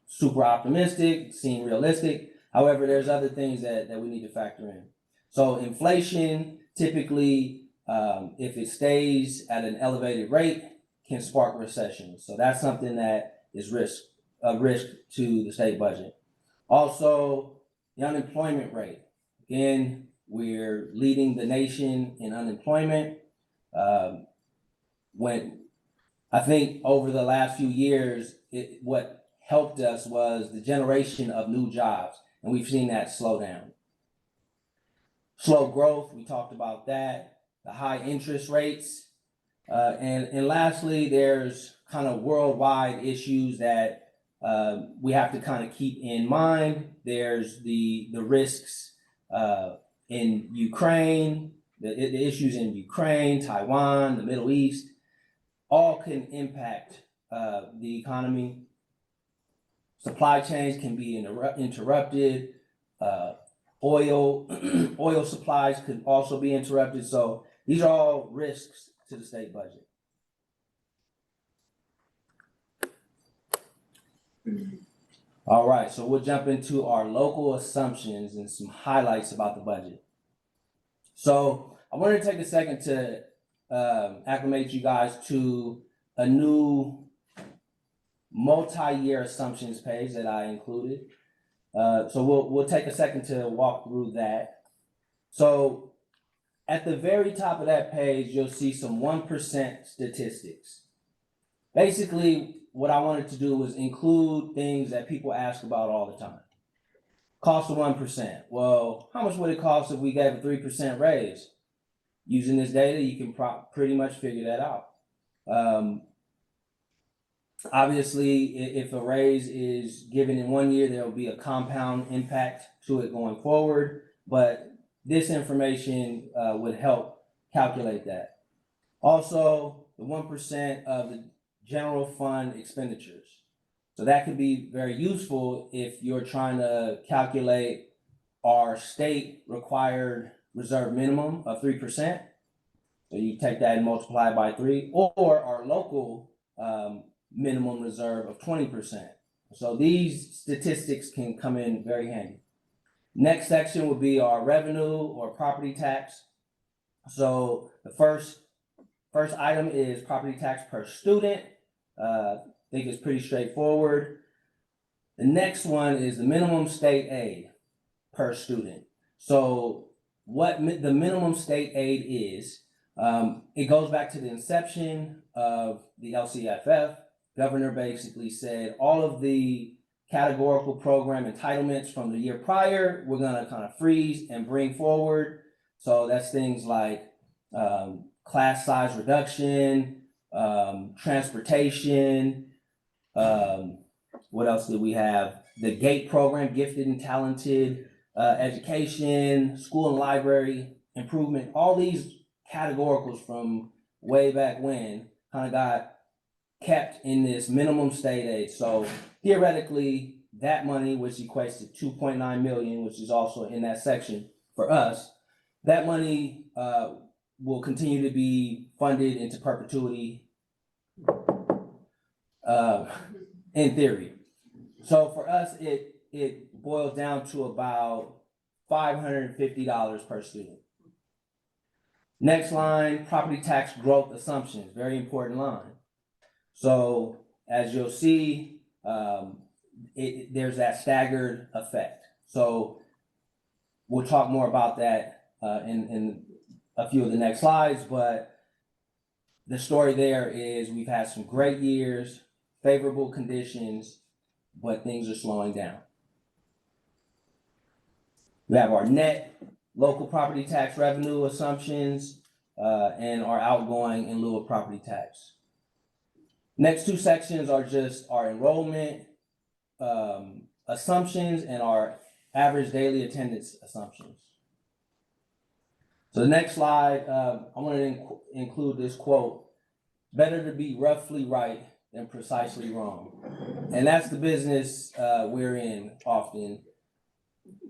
super optimistic, seem realistic. However, there's other things that we need to factor in. So inflation typically, if it stays at an elevated rate, can spark recession. So that's something that is a risk to the state budget. Also, the unemployment rate. Again, we're leading the nation in unemployment. When I think over the last few years, what helped us was the generation of new jobs, and we've seen that slow down. Slow growth, we talked about that. The high interest rates, and lastly, there's kind of worldwide issues that we have to kind of keep in mind. There's the risks in Ukraine, the issues in Ukraine, Taiwan, the Middle East, all can impact the economy. Supply chains can be interrupted. Oil supplies could also be interrupted. So these are all risks to the state budget. All right, so we'll jump into our local assumptions and some highlights about the budget. So I wanted to take a second to acclimate you guys to a new multi-year assumptions page that I included. So we'll take a second to walk through that. So at the very top of that page, you'll see some 1% statistics. Basically, what I wanted to do was include things that people ask about all the time. Cost of 1%. Well, how much would it cost if we gave a 3% raise? Using this data, you can pretty much figure that out. Obviously, if a raise is given in 1 year, there will be a compound impact to it going forward, but this information would help calculate that. Also, the 1% of the general fund expenditures. So that could be very useful if you're trying to calculate our state required reserve minimum of 3%. So you take that and multiply it by 3, or our local minimum reserve of 20%. So these statistics can come in very handy. Next section would be our revenue or property tax. So the first item is property tax per student. I think it's pretty straightforward. The next one is the minimum state aid per student. So what the minimum state aid is, it goes back to the inception of the LCFF. Governor basically said all of the categorical program entitlements from the year prior, we're gonna kind of freeze and bring forward. So that's things like class size reduction, transportation, what else did we have? The GATE program, gifted and talented education, school and library improvement, all these categoricals from way back when kind of got kept in this minimum state aid. So theoretically, that money, which equates to 2.9 million, which is also in that section for us, that money will continue to be funded into perpetuity in theory. So for us, it boils down to about $550 per student. Next line, property tax growth assumptions, very important line. So as you'll see, there's that staggered effect. So we'll talk more about that in a few of the next slides, but the story there is we've had some great years, favorable conditions, but things are slowing down. We have our net local property tax revenue assumptions and our outgoing in lieu of property tax. Next two sections are just our enrollment assumptions and our average daily attendance assumptions. So the next slide, I want to include this quote: "Better to be roughly right than precisely wrong." And that's the business we're in often.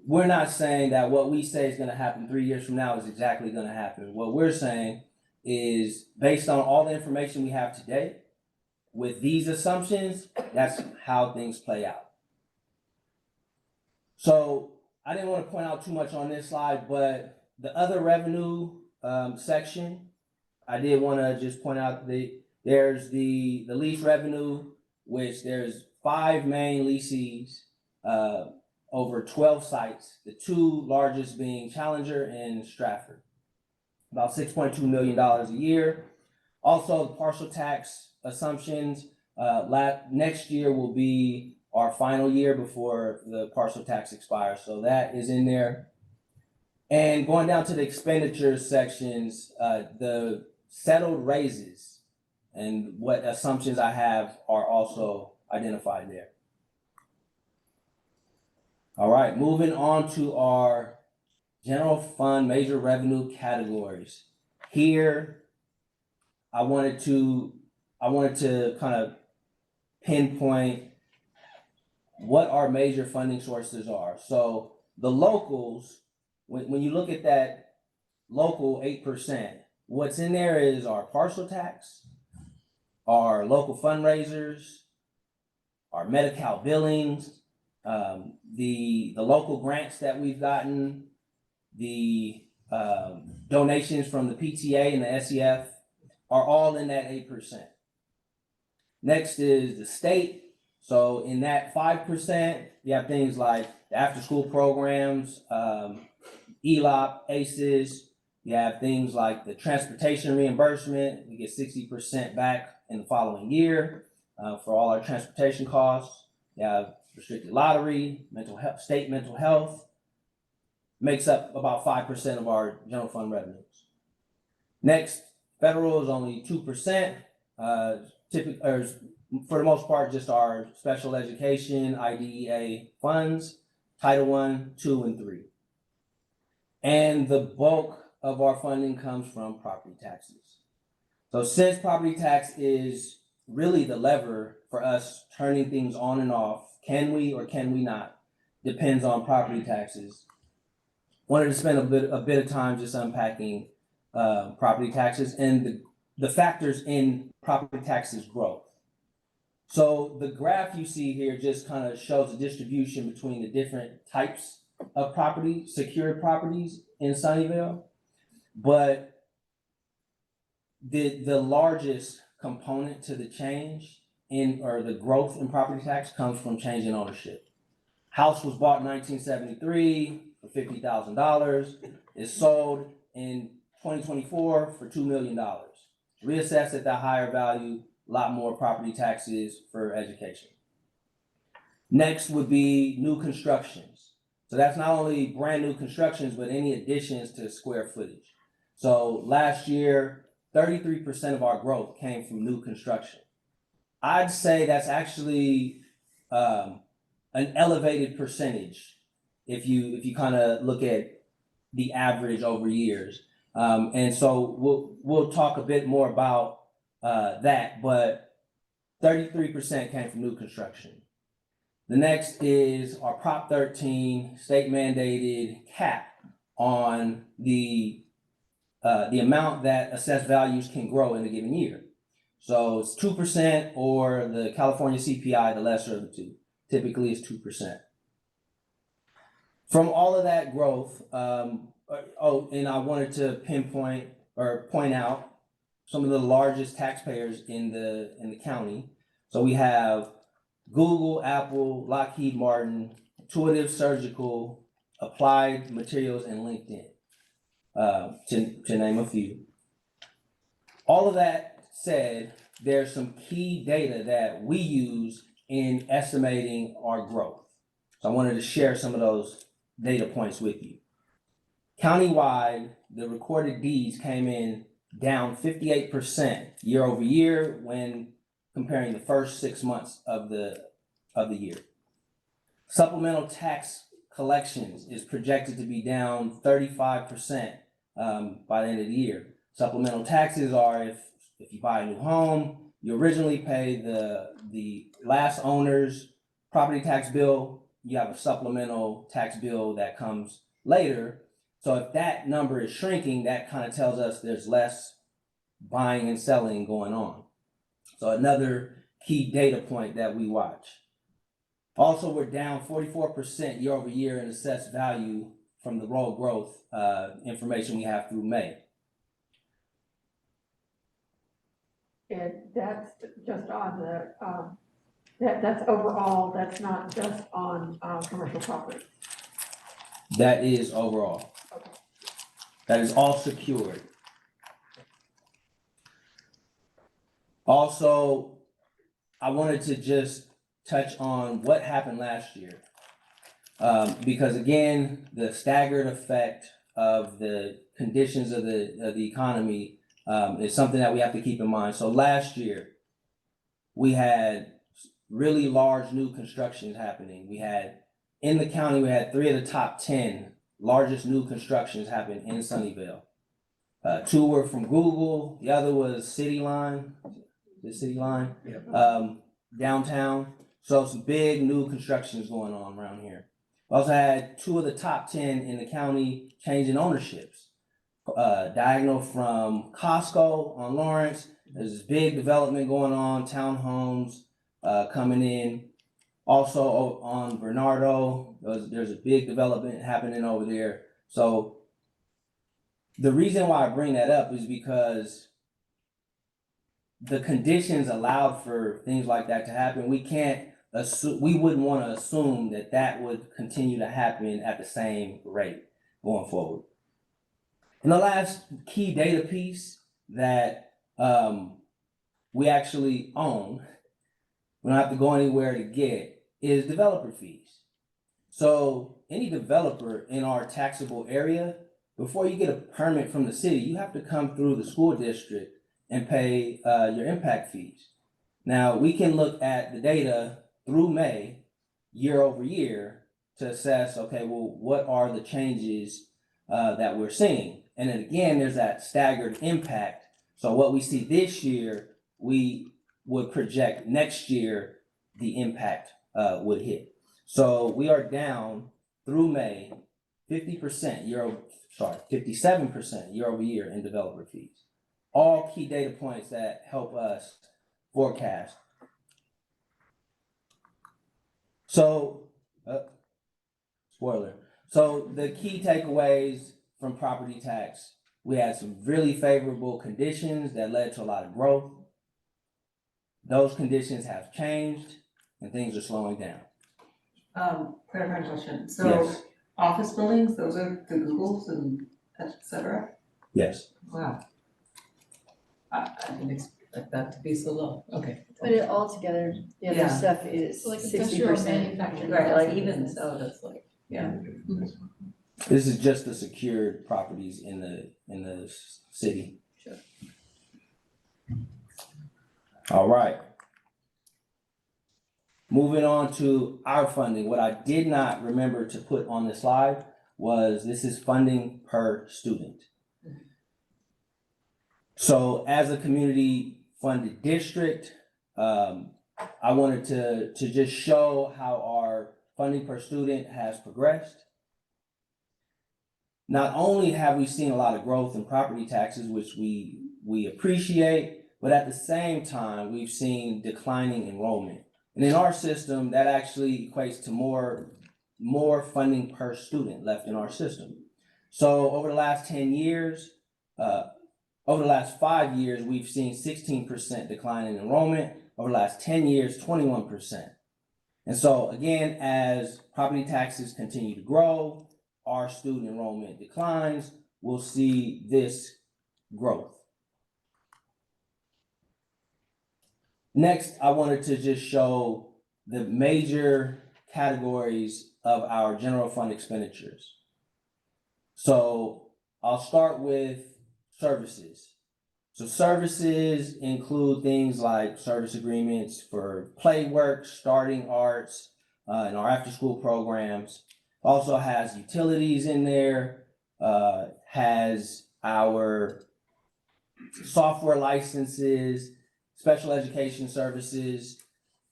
We're not saying that what we say is going to happen 3 years from now is exactly going to happen. What we're saying is, based on all the information we have today, with these assumptions, that's how things play out. So I didn't want to point out too much on this slide, but the other revenue section, I did want to just point out there's the lease revenue, which there's 5 main leases over 12 sites, the 2 largest being Challenger and Stratford, about $6.2 million a year. Also, the partial tax assumptions, next year will be our final year before the partial tax expires, so that is in there. And going down to the expenditures sections, the settled raises and what assumptions I have are also identified there. All right, moving on to our general fund major revenue categories. Here, I wanted to kind of pinpoint what our major funding sources are. So the locals, when you look at that local 8%, what's in there is our partial tax, our local fundraisers, our Medi-Cal billings, the local grants that we've gotten, the donations from the PTA and the SEF are all in that 8%. Next is the state. So in that 5%, you have things like the after-school programs, ELOP, ACES. You have things like the transportation reimbursement. We get 60% back in the following year for all our transportation costs. You have restricted lottery, mental health, state mental health, makes up about 5% of our general fund revenues. Next, federal is only 2%. For the most part, just our special education, IDEA funds, Title I, II, and III. And the bulk of our funding comes from property taxes. So since property tax is really the lever for us turning things on and off, can we or can we not, depends on property taxes. Wanted to spend a bit of time just unpacking property taxes and the factors in property taxes growth. So the graph you see here just kind of shows the distribution between the different types of property, secured properties in Sunnyvale. But the largest component to the change or the growth in property tax comes from change in ownership. House was bought in 1973 for $50,000. It's sold in 2024 for $2 million. Reassessed at that higher value, a lot more property taxes for education. Next would be new constructions. So that's not only brand new constructions, but any additions to square footage. So last year, 33% of our growth came from new construction. I'd say that's actually an elevated percentage if you kind of look at the average over years. And so we'll talk a bit more about that, but 33% came from new construction. The next is our Prop 13 state mandated cap on the amount that assessed values can grow in a given year. So it's 2% or the California CPI, the lesser of the two. Typically it's 2%. From all of that growth, and I wanted to pinpoint or point out some of the largest taxpayers in the county. So we have Google, Apple, Lockheed Martin, Intuitive Surgical, Applied Materials, and LinkedIn, to name a few. All of that said, there's some key data that we use in estimating our growth. So I wanted to share some of those data points with you. Countywide, the recorded deeds came in down 58% year over year when comparing the first 6 months of the year. Supplemental tax collections is projected to be down 35% by the end of the year. Supplemental taxes are if you buy a new home, you originally pay the last owner's property tax bill, you have a supplemental tax bill that comes later. So if that number is shrinking, that kind of tells us there's less buying and selling going on. So another key data point that we watch. Also, we're down 44% year over year in assessed value from the road growth information we have through May. And that's just on the, that's overall, that's not just on, commercial property. That is overall. Okay. That is all secured. Also, I wanted to just touch on what happened last year. Because again, the staggered effect of the conditions of the economy is something that we have to keep in mind. So last year, we had really large new constructions happening. We had, in the county, we had 3 of the top 10 largest new constructions happen in Sunnyvale. 2 were from Google, the other was CityLine, downtown. So some big new constructions going on around here. We also had 2 of the top 10 in the county changing ownerships. Diagonal from Costco on Lawrence, there's this big development going on, townhomes coming in. Also on Bernardo, there's a big development happening over there. So the reason why I bring that up is because the conditions allowed for things like that to happen. We can't assume, we wouldn't want to assume that that would continue to happen at the same rate going forward. And the last key data piece that we actually own, we don't have to go anywhere to get, is developer fees. So any developer in our taxable area, before you get a permit from the city, you have to come through the school district and pay your impact fees. Now, we can look at the data through May, year over year, to assess, okay, well, what are the changes that we're seeing? And then again, there's that staggered impact. So what we see this year, we would project next year, the impact would hit. So we are down through May, 57% year over year in developer fees. All key data points that help us forecast. So, spoiler. So the key takeaways from property tax, we had some really favorable conditions that led to a lot of growth. Those conditions have changed and things are slowing down. Clarifying question, so Yes. office buildings, those are the Googles and et cetera? Yes. Wow. I didn't expect that to be so low, okay. But it all together, the other Yeah. stuff is So like 60%. industrial manufacturing. Right, like even so, that's like, yeah. This is just the secured properties in the city. Sure. All right. Moving on to our funding. What I did not remember to put on the slide was this is funding per student. So as a community funded district, I wanted to just show how our funding per student has progressed. Not only have we seen a lot of growth in property taxes, which we appreciate, but at the same time, we've seen declining enrollment. And in our system, that actually equates to more funding per student left in our system. So over the last 10 years, over the last 5 years, we've seen 16% decline in enrollment. Over the last 10 years, 21%. And so again, as property taxes continue to grow, our student enrollment declines, we'll see this growth. Next, I wanted to just show the major categories of our general fund expenditures. So I'll start with services. So services include things like service agreements for play work, starting arts, and our after-school programs. Also has utilities in there, has our software licenses, special education services,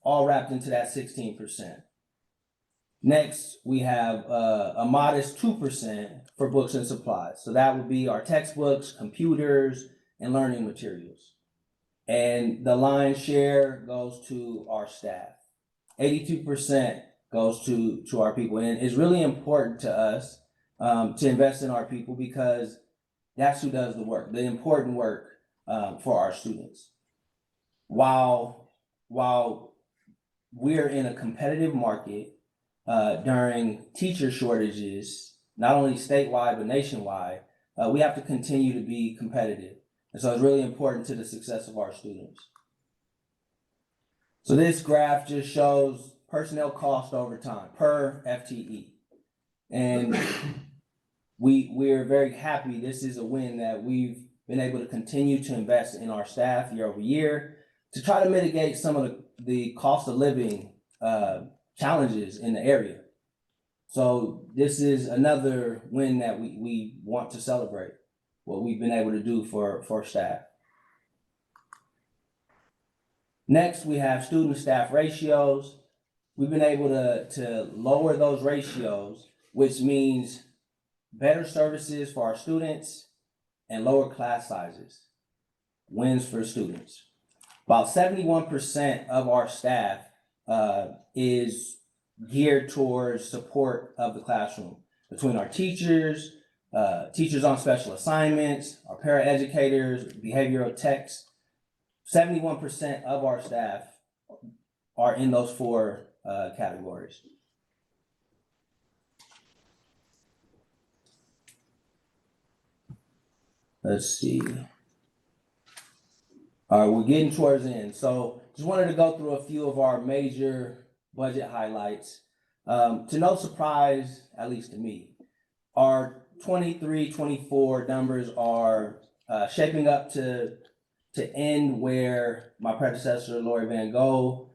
all wrapped into that 16%. Next, we have a modest 2% for books and supplies. So that would be our textbooks, computers, and learning materials. And the lion's share goes to our staff. 82% goes to our people. And it's really important to us to invest in our people because that's who does the work, the important work for our students. While we're in a competitive market during teacher shortages, not only statewide but nationwide, we have to continue to be competitive. And so it's really important to the success of our students. So this graph just shows personnel cost over time per FTE. And we're very happy. This is a win that we've been able to continue to invest in our staff year over year to try to mitigate some of the cost of living challenges in the area. So this is another win that we want to celebrate, what we've been able to do for staff. Next, we have student-staff ratios. We've been able to lower those ratios, which means better services for our students and lower class sizes. Wins for students. About 71% of our staff is geared towards support of the classroom between our teachers, teachers on special assignments, our paraeducators, behavioral techs. 71% of our staff are in those four categories. Let's see. All right, we're getting towards the end. So just wanted to go through a few of our major budget highlights. To no surprise, at least to me, our 23-24 numbers are shaping up to end where my predecessor, Lori Van Gogh,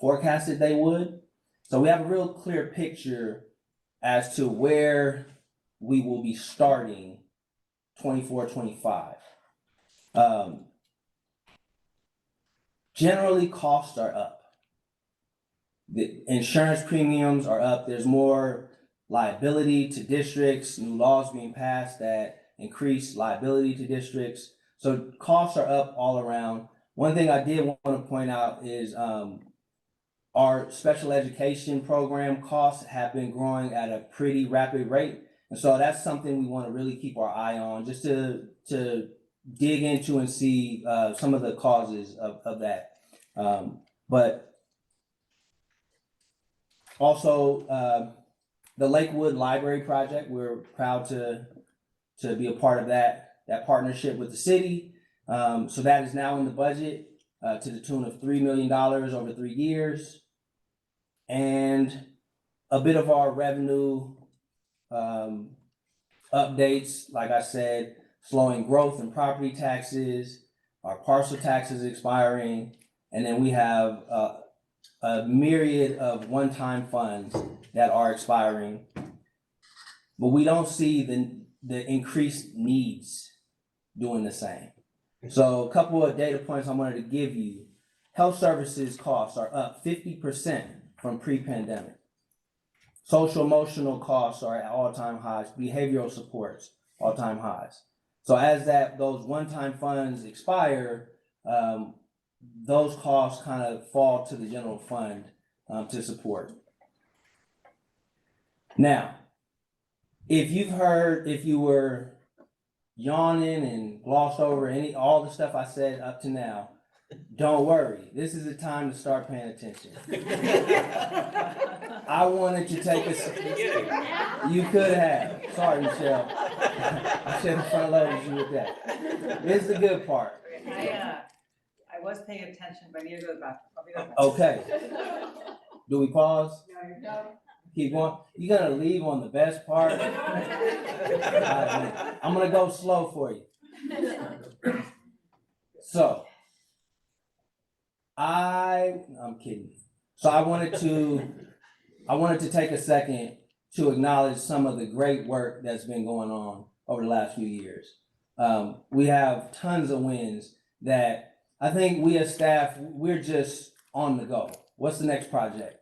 forecasted they would. So we have a real clear picture as to where we will be starting 24-25. Generally, costs are up. The insurance premiums are up. There's more liability to districts, new laws being passed that increase liability to districts. So costs are up all around. One thing I did want to point out is our special education program costs have been growing at a pretty rapid rate. And so that's something we want to really keep our eye on, just to dig into and see some of the causes of that. But also the Lakewood Library Project, we're proud to be a part of that partnership with the city. So that is now in the budget to the tune of $3 million over 3 years. And a bit of our revenue updates, like I said, slowing growth in property taxes, our parcel taxes expiring, and then we have a myriad of one-time funds that are expiring. But we don't see the increased needs doing the same. So a couple of data points I wanted to give you. Health services costs are up 50% from pre-pandemic. Social emotional costs are at all-time highs. Behavioral supports, all-time highs. So as those one-time funds expire, those costs kind of fall to the general fund to support. Now, if you were yawning and glossed over all the stuff I said up to now, don't worry. This is the time to start paying attention. I wanted to take you could have. Sorry, Michelle. I should have front loaded you with that. This is the good part. I was paying attention, but I need to go to the bathroom. Okay. Do we pause? No. Keep going. You're gonna leave on the best part. All right, I'm gonna go slow for you. So, I'm kidding. So I wanted to I wanted to take a second to acknowledge some of the great work that's been going on over the last few years. We have tons of wins that I think we as staff, we're just on the go. What's the next project?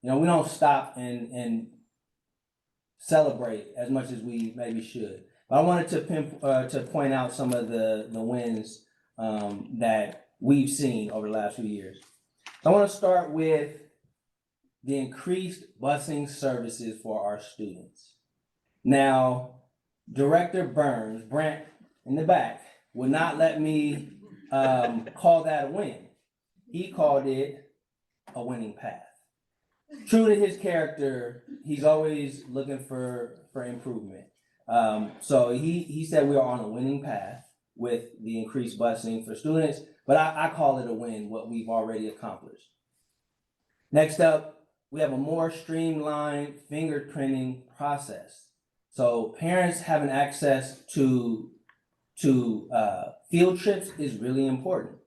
You know, we don't stop and celebrate as much as we maybe should. But I wanted to point out some of the wins that we've seen over the last few years. I want to start with the increased busing services for our students. Now, Director Burns, Brent in the back, would not let me call that a win. He called it a winning path. True to his character, he's always looking for improvement. So he said we are on a winning path with the increased busing for students, but I call it a win, what we've already accomplished. Next up, we have a more streamlined fingerprinting process. So parents having access to field trips is really important.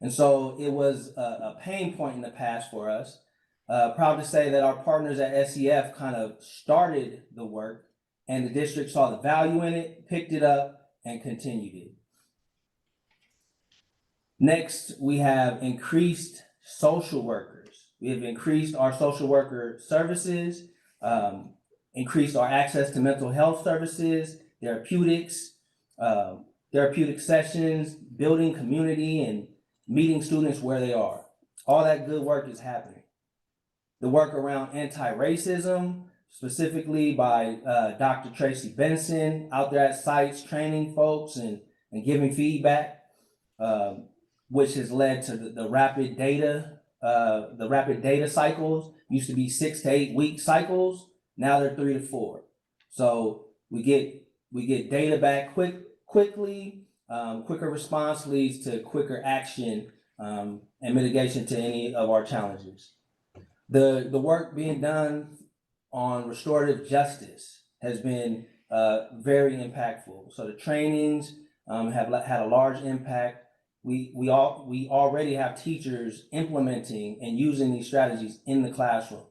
And so it was a pain point in the past for us. Proud to say that our partners at SEF kind of started the work, and the district saw the value in it, picked it up, and continued it. Next, we have increased social workers. We have increased our social worker services, increased our access to mental health services, therapeutics, therapeutic sessions, building community, and meeting students where they are. All that good work is happening. The work around anti-racism, specifically by Dr. Tracy Benson, out there at sites training folks and giving feedback, which has led to the rapid data cycles. Used to be 6 to 8 week cycles. Now they're 3 to 4. So we get data back quickly. Quicker response leads to quicker action and mitigation to any of our challenges. The work being done on restorative justice has been very impactful. So the trainings have had a large impact. We already have teachers implementing and using these strategies in the classroom.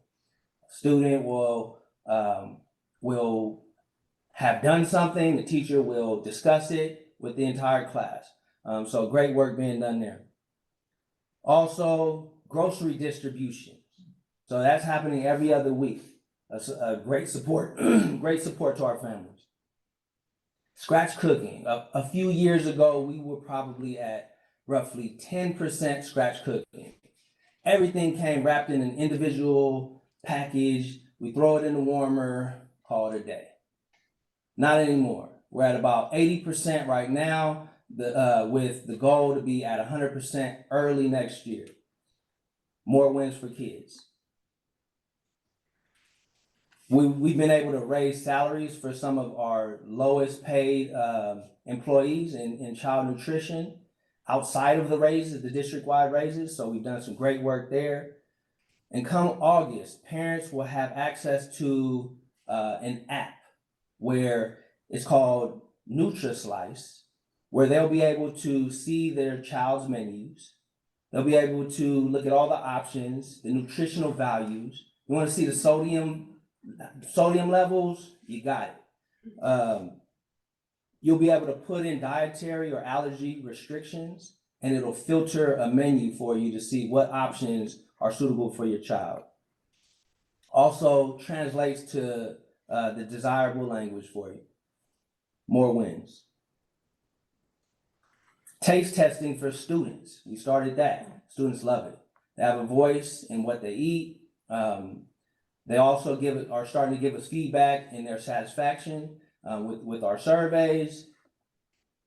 Student will have done something, the teacher will discuss it with the entire class. So great work being done there. Also, grocery distribution. So that's happening every other week. That's a great support, great support to our families. Scratch cooking. A few years ago, we were probably at roughly 10% scratch cooking. Everything came wrapped in an individual package. We throw it in the warmer, call it a day. Not anymore. We're at about 80% right now, with the goal to be at 100% early next year. More wins for kids. We've been able to raise salaries for some of our lowest paid employees in child nutrition outside of the raises, the district-wide raises. So we've done some great work there. And come August, parents will have access to an app where it's called NutriSlice, where they'll be able to see their child's menus. They'll be able to look at all the options, the nutritional values. You want to see the sodium levels? You got it. You'll be able to put in dietary or allergy restrictions, and it'll filter a menu for you to see what options are suitable for your child. Also translates to the desirable language for you. More wins. Taste testing for students. We started that. Students love it. They have a voice in what they eat. They also are starting to give us feedback in their satisfaction with our surveys.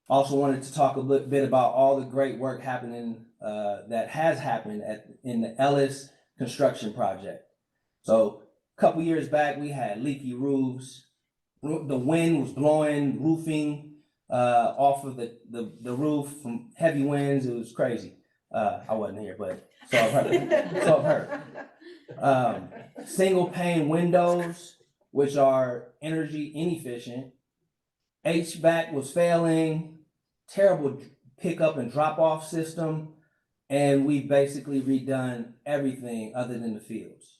Also wanted to talk a little bit about all the great work happening that has happened in the Ellis construction project. So a couple years back, we had leaky roofs. The wind was blowing roofing off of the roof from heavy winds. It was crazy. I wasn't here, but so I've heard. Single pane windows, which are energy inefficient. HVAC was failing, terrible pickup and drop off system, and we basically redone everything other than the fields.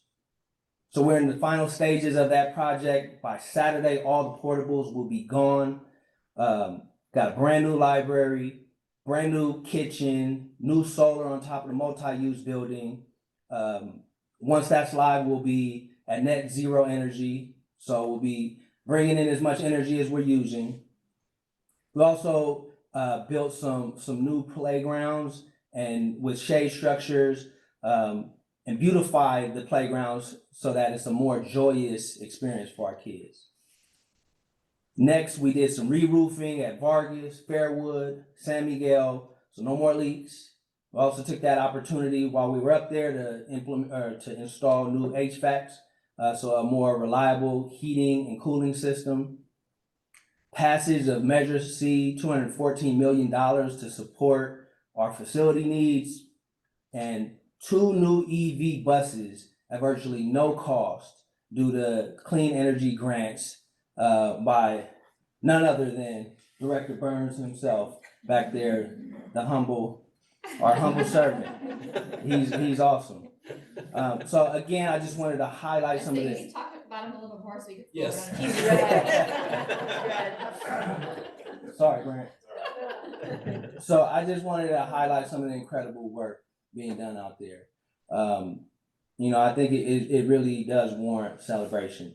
So we're in the final stages of that project. By Saturday, all the portables will be gone. Got a brand new library, brand new kitchen, new solar on top of the multi-use building. Once that's live, we'll be at net zero energy. So we'll be bringing in as much energy as we're using. We also built some new playgrounds and with shade structures, and beautify the playgrounds so that it's a more joyous experience for our kids. Next, we did some re-roofing at Vargas, Fairwood, San Miguel, so no more leaks. We also took that opportunity while we were up there to install new HVACs, so a more reliable heating and cooling system. Passage of Measure C, $214 million to support our facility needs, and 2 new EV buses at virtually no cost due to clean energy grants by none other than Director Burns himself back there, our humble servant. He's awesome. So again, I just wanted to highlight some of this. Can you talk about him a little more so we can. Yes. He's Sorry, Grant. So I just wanted to highlight some of the incredible work being done out there. I think it really does warrant celebration.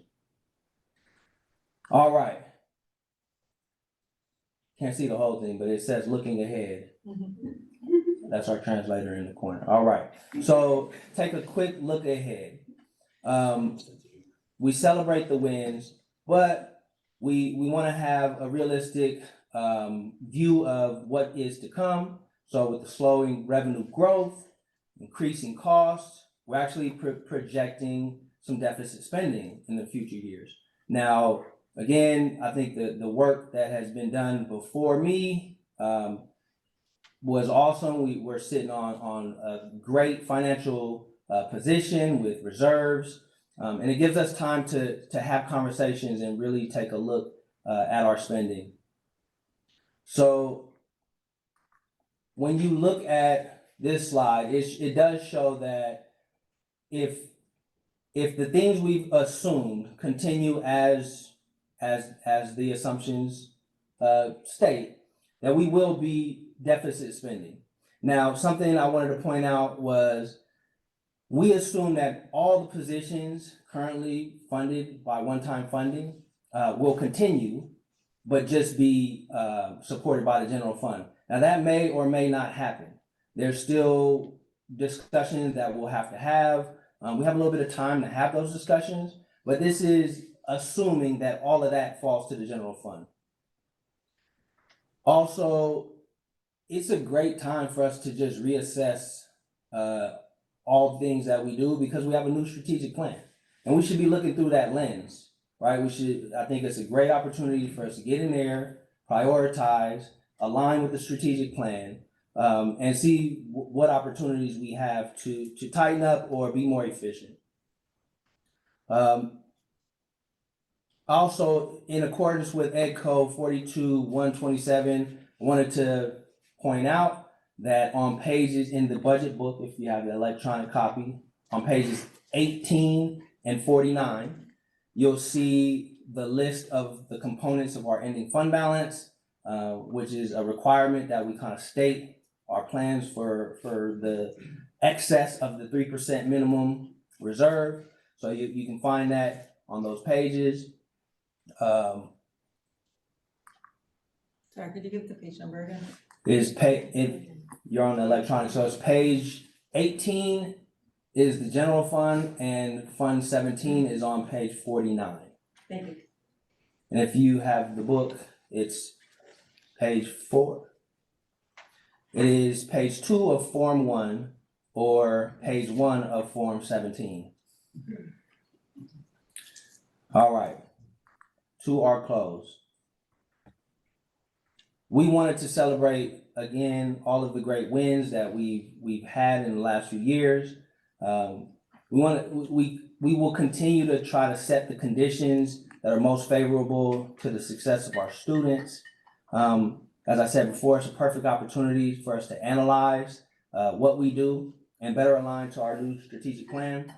All right. Can't see the whole thing, but it says looking ahead. That's our translator in the corner. All right. So take a quick look ahead. We celebrate the wins, but we want to have a realistic view of what is to come. So with the slowing revenue growth, increasing costs, we're actually projecting some deficit spending in the future years. Now, again, I think the work that has been done before me was awesome. We're sitting on a great financial position with reserves, and it gives us time to have conversations and really take a look at our spending. So when you look at this slide, it does show that if the things we've assumed continue as the assumptions state, that we will be deficit spending. Now, something I wanted to point out was we assume that all the positions currently funded by one-time funding will continue, but just be supported by the general fund. Now, that may or may not happen. There's still discussions that we'll have to have. We have a little bit of time to have those discussions, but this is assuming that all of that falls to the general fund. Also, it's a great time for us to just reassess all things that we do because we have a new strategic plan, and we should be looking through that lens, right? I think it's a great opportunity for us to get in there, prioritize, align with the strategic plan, and see what opportunities we have to tighten up or be more efficient. Also, in accordance with Ed Code 42-127, I wanted to point out that on pages in the budget book, if you have the electronic copy, on pages 18 and 49, you'll see the list of the components of our ending fund balance, which is a requirement that we kind of state our plans for the excess of the 3% minimum reserve. So you can find that on those pages. Sorry, could you give the page number again? You're on the electronic, so it's page 18 is the general fund, and fund 17 is on page 49. Thank you. And if you have the book, it's page 4. It is page 2 of Form 1 or page 1 of Form 17. All right, to our close. We wanted to celebrate again all of the great wins that we've had in the last few years. We will continue to try to set the conditions that are most favorable to the success of our students. As I said before, it's a perfect opportunity for us to analyze what we do and better align to our new strategic plan.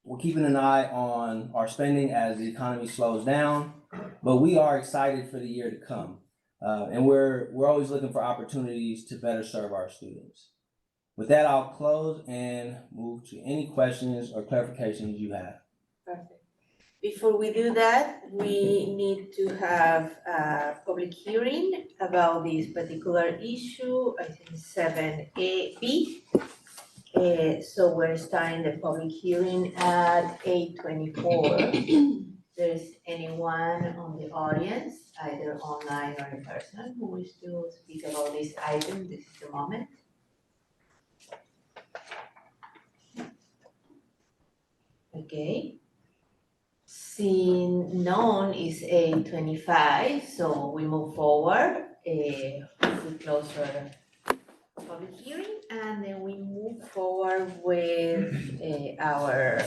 we're keeping an eye on our spending as the economy slows down, but we are excited for the year to come. And we're always looking for opportunities to better serve our students. With that, I'll close and move to any questions or clarifications you have. Perfect. Before we do that, we need to have a public hearing about this particular issue, I think 7A-B. So we're starting the public hearing at 8:24. There's anyone on the audience, either online or in person, who wishes to speak about this item, this is the moment. Okay. Seeing none is 8:25, so we move forward. We close our public hearing and then we move forward with our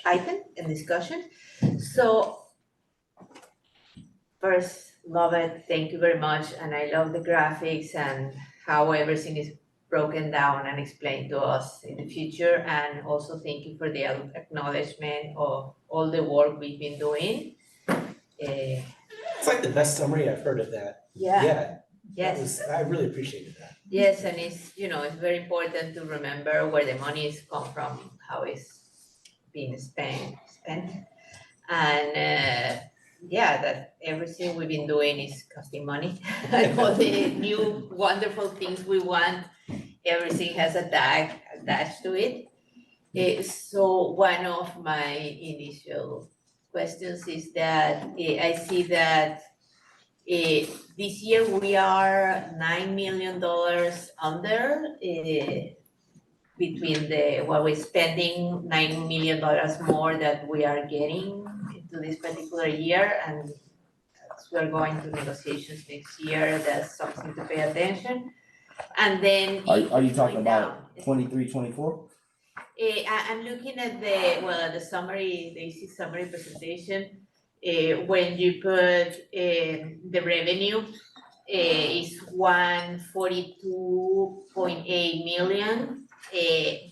item and discussion. So first, love it, thank you very much, and I love the graphics and how everything is broken down and explained to us in the future, and also thank you for the acknowledgement of all the work we've been doing. It's like the best summary I've heard of that. Yeah. Yes. I really appreciated that. Yes, and it's, it's very important to remember where the money is come from, how it's being spent. And that everything we've been doing is costing money. And all the new wonderful things we want, everything has a tag attached to it. So one of my initial questions is that I see that this year we are $9 million under between what we're spending, $9 million more that we are getting into this particular year, and as we're going to negotiations next year, that's something to pay attention. And then Are you talking about 23, 24? I'm looking at the summary, the easy summary presentation. When you put the revenue is 142.8 million,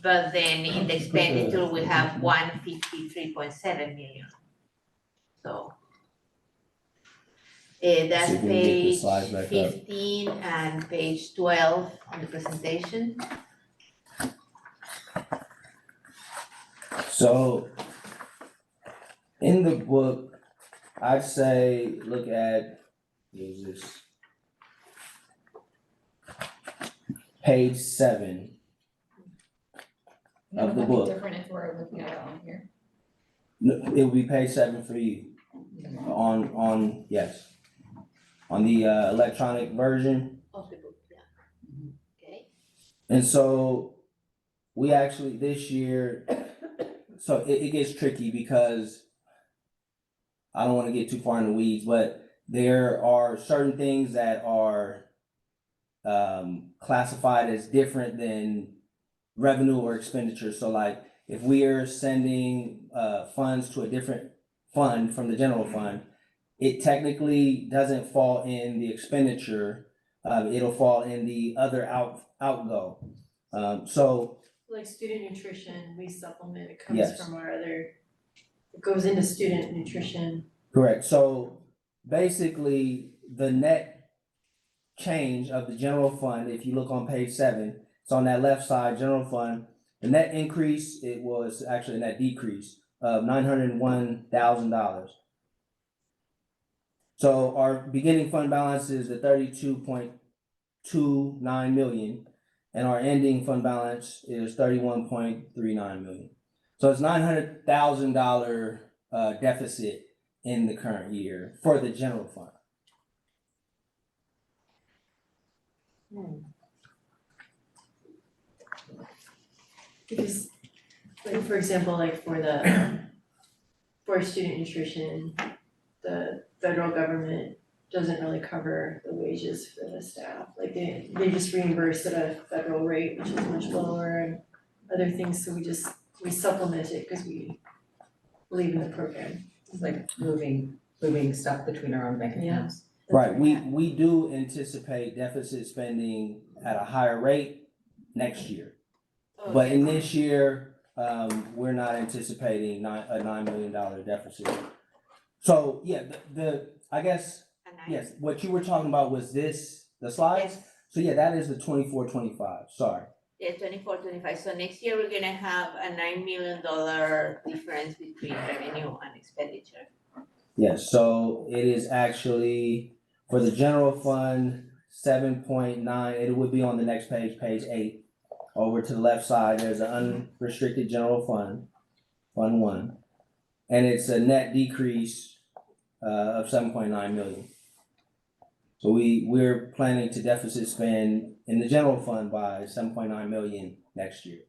but then in the expenditure we have 153.7 million. So that's See if we can get the page slides back up. 15 and page 12 on the presentation. So in the book, I'd say look at page 7 of the Would that be book. different if we're looking at it on here? No, it would be page 7 for you on the electronic version. Of the book, yeah. Okay. And so we actually this year, so it gets tricky because I don't want to get too far in the weeds, but there are certain things that are classified as different than revenue or expenditure. So like if we are sending funds to a different fund from the general fund, it technically doesn't fall in the expenditure. It'll fall in the other outgo. So Like student nutrition, we supplement, it comes Yes. from our other, it goes into student nutrition. correct. So basically, the net change of the general fund, if you look on page 7, it's on that left side, general fund. The net increase, it was actually a net decrease of $901,000. So our beginning fund balance is the 32.29 million, and our ending fund balance is 31.39 million. So it's $900,000 deficit in the current year for the general fund. Because, like, for example, like for student nutrition, the federal government doesn't really cover the wages for the staff. Like they just reimburse at a federal rate, which is much lower, and other things, so we supplement it because we believe in the program. It's like moving stuff between our own bank accounts. Right, we do anticipate deficit spending at a higher rate next year. But in this year, we're not anticipating a $9 million deficit. So, yeah, I guess, yes, what you were talking about was the slides? Yes. So yeah, that is the 24-25. Sorry. Yeah, 24-25. So next year, we're gonna have a $9 million difference between revenue and expenditure. Yes, so it is actually, for the general fund, 7.9, it would be on the next page, page 8. Over to the left side, there's an unrestricted general fund, Fund 1. And it's a net decrease of 7.9 million. So we're planning to deficit spend in the general fund by 7.9 million next year.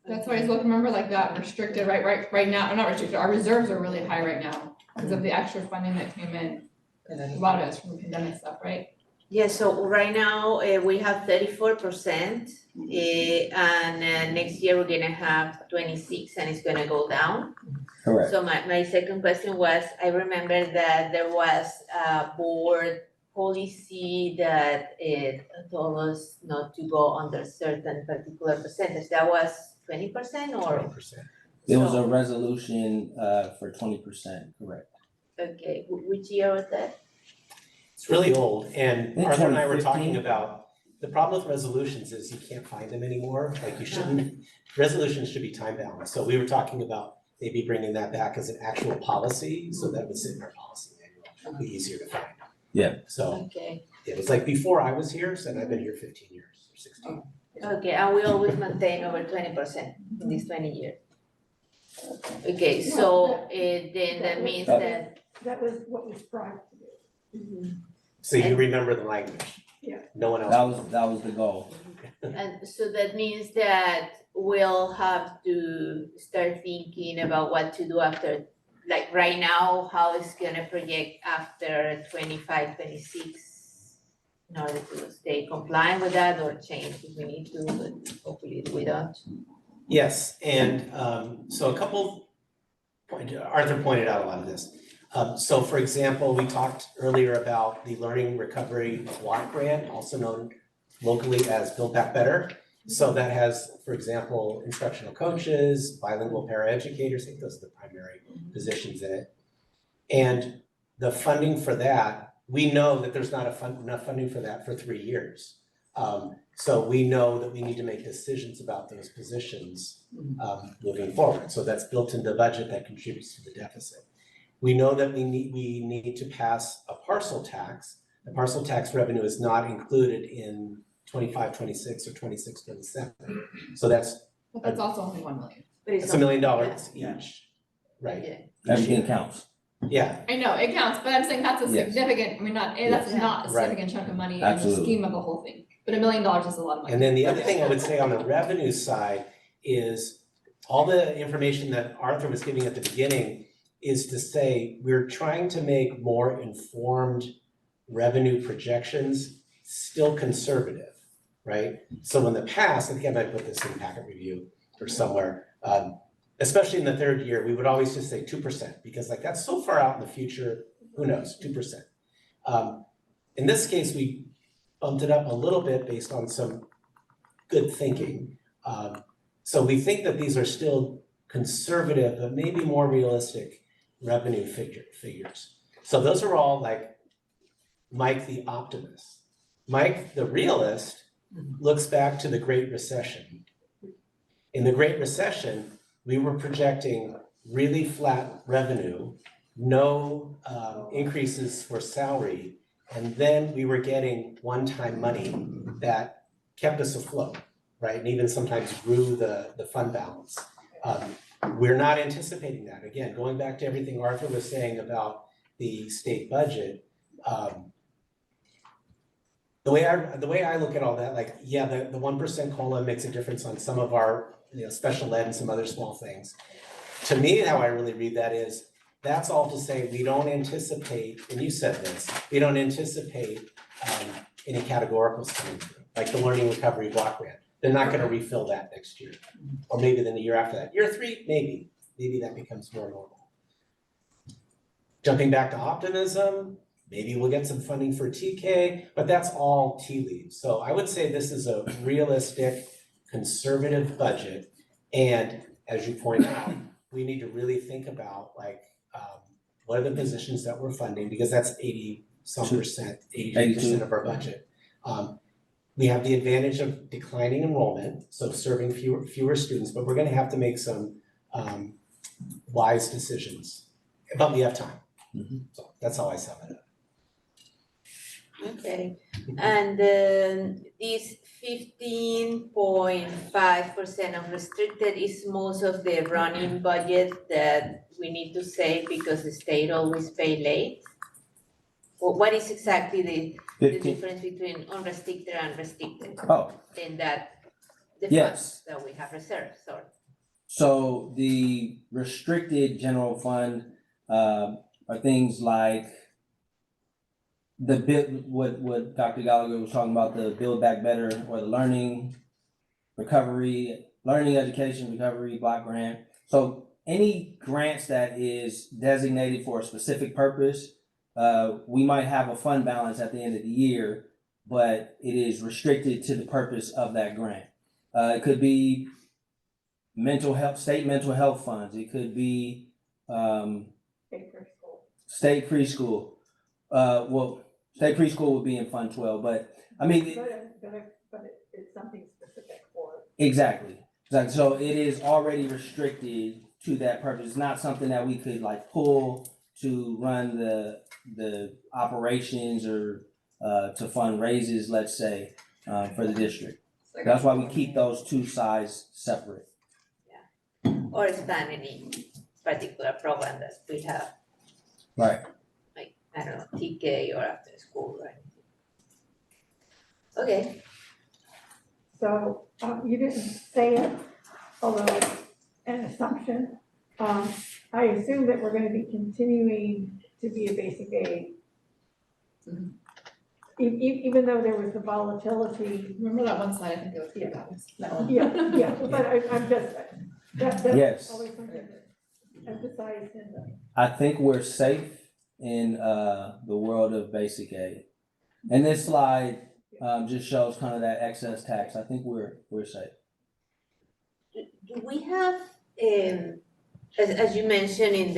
That's why I was remember like that restricted, right now, not restricted, our reserves are really high right now because of the extra funding that came in. A lot of it's from the pandemic stuff, right? Yeah, so right now, we have 34%, and next year, we're gonna have 26, and it's gonna go down. Correct. So my second question was, I remember that there was a board policy that it told us not to go under certain particular percentage. That was 20% or? 20%. There was a resolution for 20%, correct? Okay, which year was that? It's really old, and In Arthur and I were 2015. talking about, the problem with resolutions is you can't find them anymore, like you shouldn't, resolutions should be time bound. So we were talking about maybe bringing that back as an actual policy, so that would sit in our policy manual, it'd be easier to find. Yeah. So Okay, it was like before I was here, so I've been here 15 years, or 16. okay, and we always maintain over 20% in these 20 years. Okay, so then that means that. That was what we strived to do. So you remember the language? Yeah. No one else. That was the goal. And so that means that we'll have to start thinking about what to do after, like right now, how it's gonna project after 25, 26 in order to stay compliant with that or change if we need to, but hopefully we don't. Yes, and so a couple, Arthur pointed out a lot of this. So for example, we talked earlier about the Learning Recovery Block Grant, also known locally as Build Back Better. So that has, for example, instructional coaches, bilingual paraeducators, I think those are the primary positions in it. And the funding for that, we know that there's not enough funding for that for 3 years. So we know that we need to make decisions about those positions moving forward. So that's built into the budget that contributes to the deficit. We know that we need to pass a parcel tax. The parcel tax revenue is not included in 25, 26, or 26, 27. So that's. But that's also only 1 million. It's $1 million each, right? Everything counts. Yeah. I know, it counts, but I'm saying that's a Yes. significant, I mean, that's Yes. not a Right. significant chunk of money in the Absolutely. scheme of the whole thing. But $1 million is a lot of money. And then the other thing I would say on the revenue side is all the information that Arthur was giving at the beginning is to say we're trying to make more informed revenue projections, still conservative, right? So in the past, I think I might put this in packet review or somewhere, especially in the third year, we would always just say 2% because like that's so far out in the future, who knows, 2%. In this case, we bumped it up a little bit based on some good thinking. So we think that these are still conservative, but maybe more realistic revenue figures. So those are all like Mike the optimist. Mike the realist looks back to the Great Recession. In the Great Recession, we were projecting really flat revenue, no increases for salary, and then we were getting one-time money that kept us afloat, right? And even sometimes grew the fund balance. We're not anticipating that. Again, going back to everything Arthur was saying about the state budget, the way I look at all that, like, yeah, the 1% COLA makes a difference on some of our, special ed and some other small things. To me, how I really read that is, that's all to say we don't anticipate, and you said this, we don't anticipate any categoricals coming through, like the Learning Recovery Block Grant. They're not gonna refill that next year, or maybe then the year after that. Year 3, maybe that becomes more normal. Jumping back to optimism, maybe we'll get some funding for TK, but that's all tea leaves. So I would say this is a realistic, conservative budget And as you point out, we need to really think about like, what are the positions that we're funding, because that's 82% of our budget. We have the advantage of declining enrollment, so serving fewer students, but we're gonna have to make some wise decisions, but we have time. So that's how I sum it up. Okay, and then this 15.5% of restricted is most of the running budget that we need to save because the state always pay late? Well, what is exactly the difference between unrestricted and restricted? Oh. In that, the Yes. funds that we have reserved, sorry. So the restricted general fund are things like the what Dr. Gallagher was talking about, the Build Back Better or the learning education recovery block grant. So any grants that is designated for a specific purpose, we might have a fund balance at the end of the year, but it is restricted to the purpose of that grant. It could be state mental health funds. It could be state preschool. State preschool would be in Fund 12, but I mean. But it's something specific for. Exactly. So it is already restricted to that purpose. It's not something that we could like pull to run the operations or to fund raises, let's say, for the district. That's why we keep those two sides separate. Or expand any particular program that we have, Right. like, I don't know, TK or after school, right? Okay. So, you didn't say it, although it's an assumption. I assume that we're gonna be continuing to be a basic aid. Even though there was the volatility. Remember that one slide, I think it was $3. Yeah, but I'm just, that's Yes. always something that emphasized in the. I think we're safe in the world of basic aid. And this slide just shows kind of that excess tax. I think we're safe. Do we have, as you mentioned in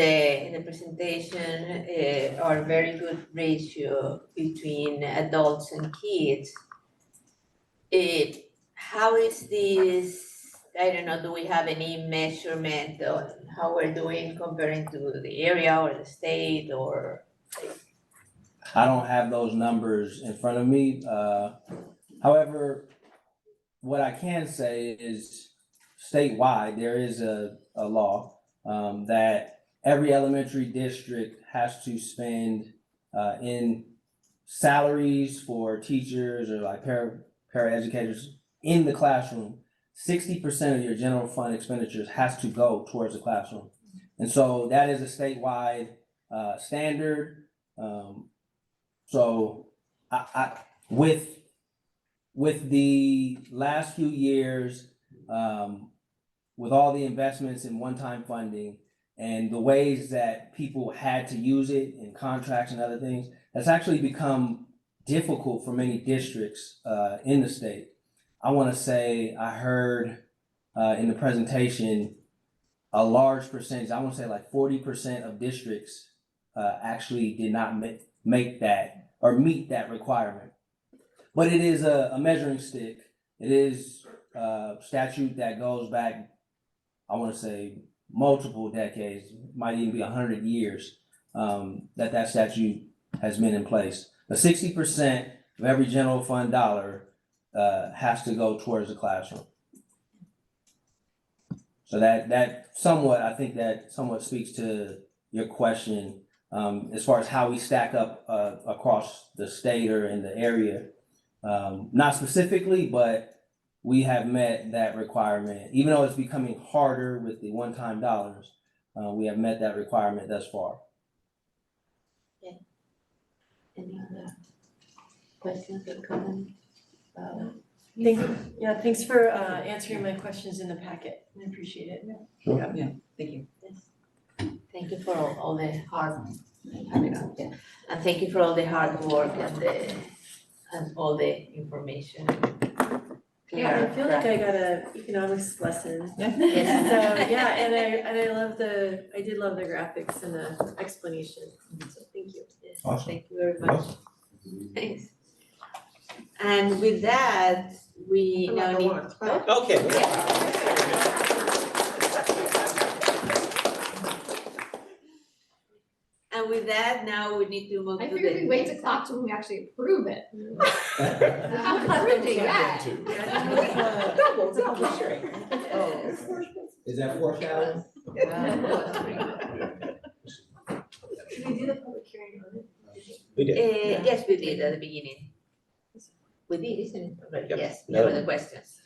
the presentation, our very good ratio between adults and kids? How is this, I don't know, do we have any measurement on how we're doing comparing to the area or the state or? I don't have those numbers in front of me. However, what I can say is statewide, there is a law that every elementary district has to spend in salaries for teachers or like paraeducators in the classroom. 60% of your general fund expenditures has to go towards the classroom. And so that is a statewide standard. So I with the last few years, with all the investments in one-time funding and the ways that people had to use it in contracts and other things, that's actually become difficult for many districts in the state. I want to say I heard in the presentation a large percentage, I want to say like 40% of districts actually did not make that or meet that requirement. But it is a measuring stick. It is a statute that goes back, I want to say, multiple decades, might even be 100 years that statute has been in place. But 60% of every general fund dollar has to go towards the classroom. So that somewhat, I think that somewhat speaks to your question as far as how we stack up across the state or in the area. Not specifically, but we have met that requirement. Even though it's becoming harder with the one-time dollars, we have met that requirement thus far. Okay. Any other questions or comments? Thanks for answering my questions in the packet. I appreciate it. Sure. Yeah, thank you. Thank you for all the hard, and thank you for all the hard work and all the information. Yeah, I feel like I got a economics lesson. Yes. So, yeah, and I did love the graphics and the explanation, so thank you. Yes, Awesome. thank you very much. Thanks. And with that, we now need. Okay. And with that, now we need to move I to figured the. we'd wait to clock till we actually approve it. Haven't approved it yet. Double sharing. Is that foreshadowing? Should we do the public hearing on it? We did. Yes, we did at the beginning. We did, isn't it? Already? Yep. Yes, there were the questions.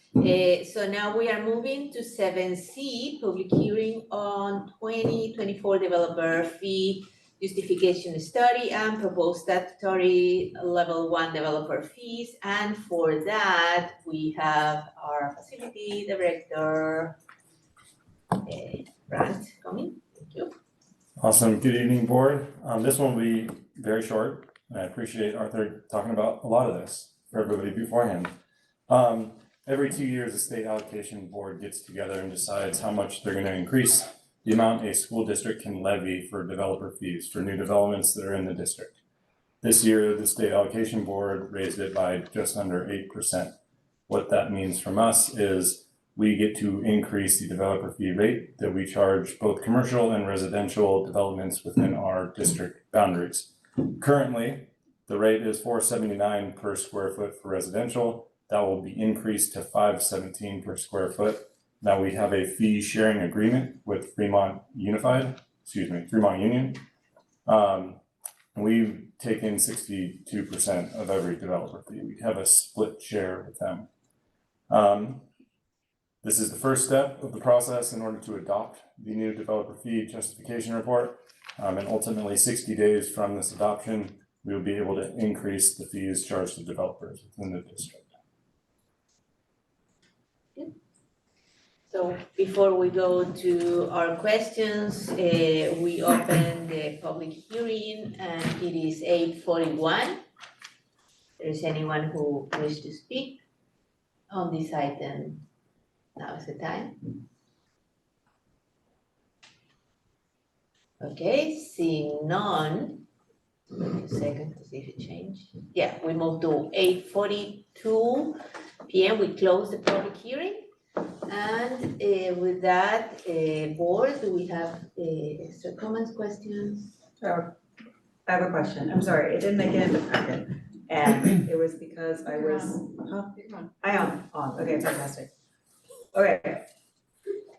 So now we are moving to 7C, public hearing on 2024 developer fee justification study and proposed statutory level 1 developer fees. And for that, we have our facility director, Brant, coming. Thank you. Awesome. Good evening, board. This one will be very short. And I appreciate Arthur talking about a lot of this for everybody beforehand. Every 2 years, the state allocation board gets together and decides how much they're going to increase the amount a school district can levy for developer fees for new developments that are in the district. This year, the state allocation board raised it by just under 8%. What that means from us is we get to increase the developer fee rate that we charge both commercial and residential developments within our district boundaries. Currently, the rate is $4.79 per square foot for residential. That will be increased to $5.17 per square foot. Now we have a fee sharing agreement with Fremont Union. We've taken 62% of every developer fee. We have a split share with them. This is the first step of the process in order to adopt the new developer fee justification report. And ultimately 60 days from this adoption, we will be able to increase the fees charged to developers within the district. So before we go to our questions, we open the public hearing and it is 8:41. There is anyone who wishes to speak on this item? Now is the time. Okay, seeing none. Wait a second to see if it changed. Yeah, we move to 8:42 PM. We close the public hearing. And with that, board, do we have extra comments, questions? I have a question. I'm sorry, it didn't make it in the packet. And it was because I was, I am on, okay, fantastic. Okay,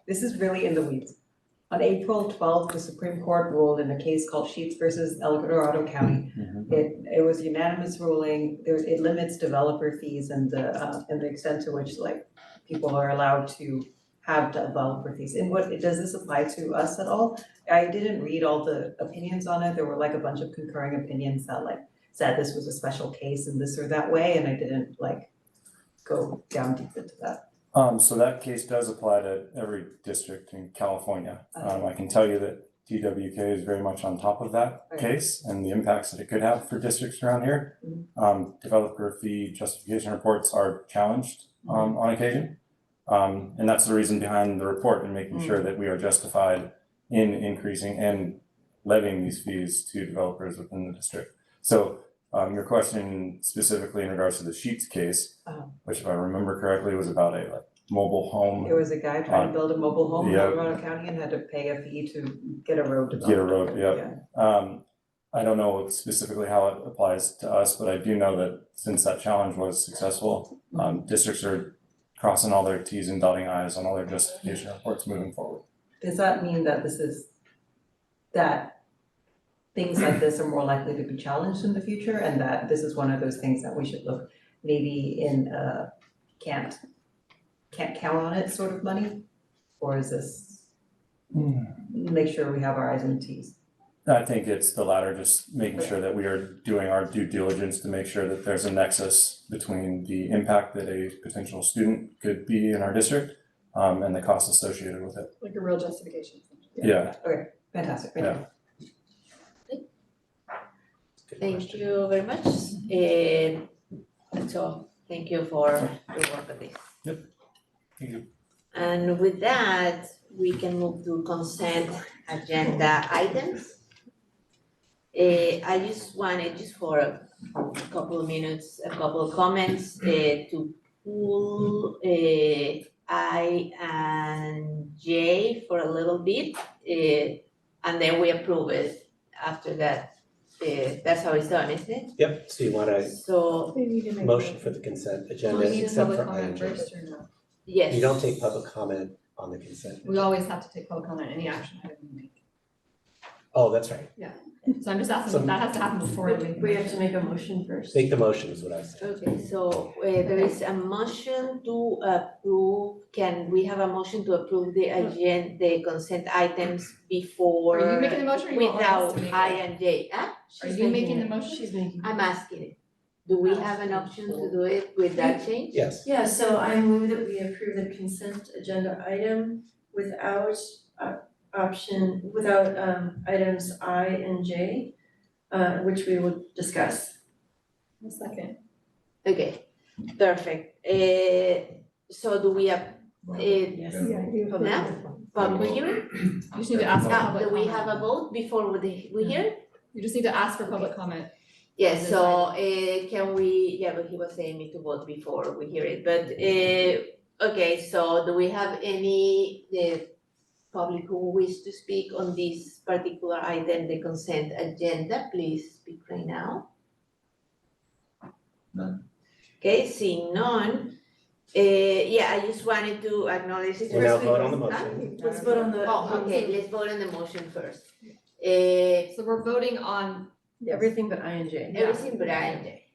this is really in the weeds. On April 12th, the Supreme Court ruled in a case called Sheets versus El Dorado County. It was unanimous ruling. It limits developer fees and the extent to which like people are allowed to have developer fees. And does this apply to us at all? I didn't read all the opinions on it. There were like a bunch of concurring opinions that like said this was a special case in this or that way, and I didn't like go down deep into that. So that case does apply to every district in California. I can tell you that TWK is very much on top of that case and the impacts that it could have for districts around here. Developer fee justification reports are challenged on occasion. And that's the reason behind the report and making sure that we are justified in increasing and levying these fees to developers within the district. So your question specifically in regards to the Sheets case, which if I remember correctly was about a mobile home. There was a guy trying to build a mobile home in Colorado County and had to pay a fee to get a road developed. Get a road, yeah. I don't know specifically how it applies to us, but I do know that since that challenge was successful, districts are crossing all their T's and dotting I's on all their justification reports moving forward. Does that mean that that things like this are more likely to be challenged in the future, and that this is one of those things that we should look maybe in can't count on it sort of money? Or is this make sure we have our I's and T's? I think it's the latter, just making sure that we are doing our due diligence to make sure that there's a nexus between the impact that a potential student could be in our district and the costs associated with it. Like a real justification. Yeah. Okay, fantastic, thank you. Thank you very much. That's all. Thank you for your work on this. Thank you. And with that, we can move to consent agenda items. I just wanted, just for a couple of minutes, a couple of comments, to pull I and J for a little bit, and then we approve it after that. That's how it's done, isn't it? Yep, so you want a So, We need to make. motion for the consent Do agenda we need except public for I and comment J. first or no? yes. You don't take public comment on the consent. We always have to take public comment on any action item we make. Oh, that's right. So I'm just asking if that has to happen before we make. We have to make a motion first. Make the motion is what I said. Okay, so there is a motion to approve, can we have a motion to approve the agenda, the consent items before? Are you making the motion or you want us Without to make it? I and J, huh? Are you making the motion? She's making. I'm asking it. Do we have an option to do it with that change? Yes. Yeah, so I move that we approve the consent agenda item without items I and J, which we will discuss. A second. Okay, perfect. So do we have, Yes. Yeah, you. now, public hearing? You just need to ask for Now, public do we comment. have a vote before we hear? You just need to ask for public comment. Yes, so can we, yeah, but he was saying me to vote before we hear it, but okay, so do we have any public who wish to speak on this particular item, the consent agenda? Please speak right now. None. Okay, seeing none, yeah, I just wanted to acknowledge. We'll now vote on the motion. Let's vote on the. Oh, okay, let's vote on the motion first. So we're voting on Everything but I and J. Everything but I and J.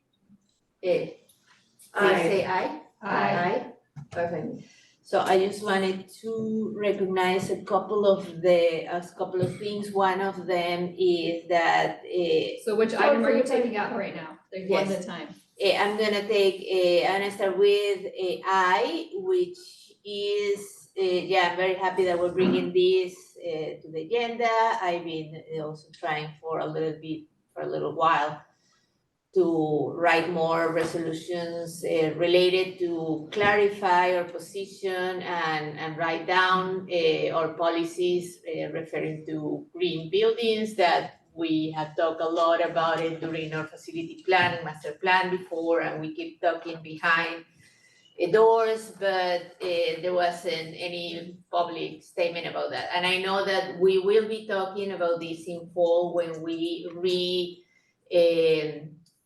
Please say aye. Aye. Perfect. So I just wanted to recognize a couple of things. One of them is that So which item are you taking out right now? Like one at Yes. a time. I'm gonna start with I, which is, I'm very happy that we're bringing this to the agenda. I've been also trying for a little while to write more resolutions related to clarify our position and write down our policies referring to green buildings that we have talked a lot about it during our facility plan and master plan before, and we keep talking behind doors, but there wasn't any public statement about that. And I know that we will be talking about this in fall when we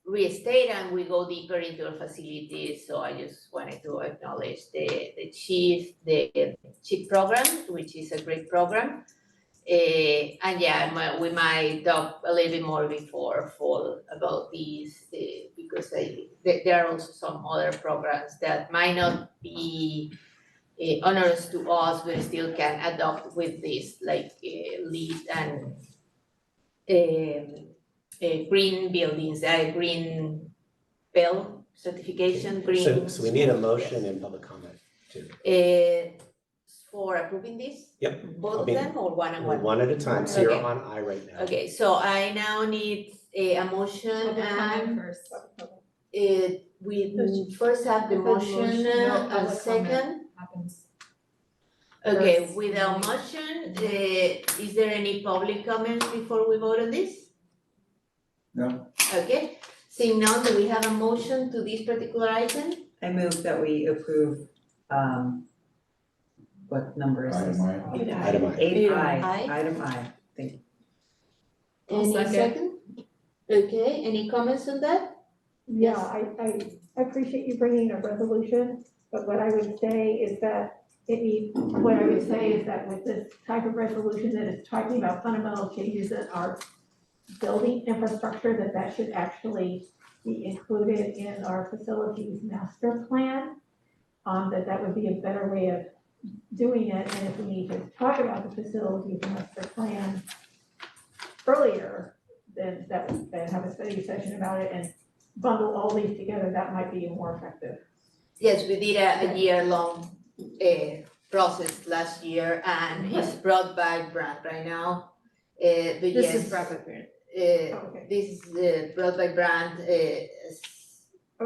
restate and we go deeper into our facilities. So I just wanted to acknowledge the chief program, which is a great program. And yeah, we might talk a little bit more before fall about these, because there are also some other programs that might not be onerous to us, but still can adopt with this, like LEED and green buildings, green bell certification, green. So we need a motion and public comment too. For approving this? Yep. Both I of mean, them or one and one? One at a time, so you're Okay. on I right now. Okay, so I now need a motion Public comment and first. we first have the motion, No, a public comment second. happens. Okay, First. without motion, is there any public comments before we vote on this? No. Okay, seeing none, do we have a motion to this particular item? I move that we approve, what number is this? Item I. Eight I, Aye. item I, thank you. I'll Any second. second? Okay, any comments on that? Yeah, Yes. I appreciate you bringing a resolution, but what I would say is that with this type of resolution that is talking about fundamental changes in our building infrastructure, that should actually be included in our facilities master plan. That would be a better way of doing it, and if we need to talk about the facilities master plan earlier, then have a study session about it and bundle all these together, that might be more effective. Yes, we did a year-long process last year, and it's brought by Brand right now. But This yes, is Brad Whitbeard. this is brought by Brand.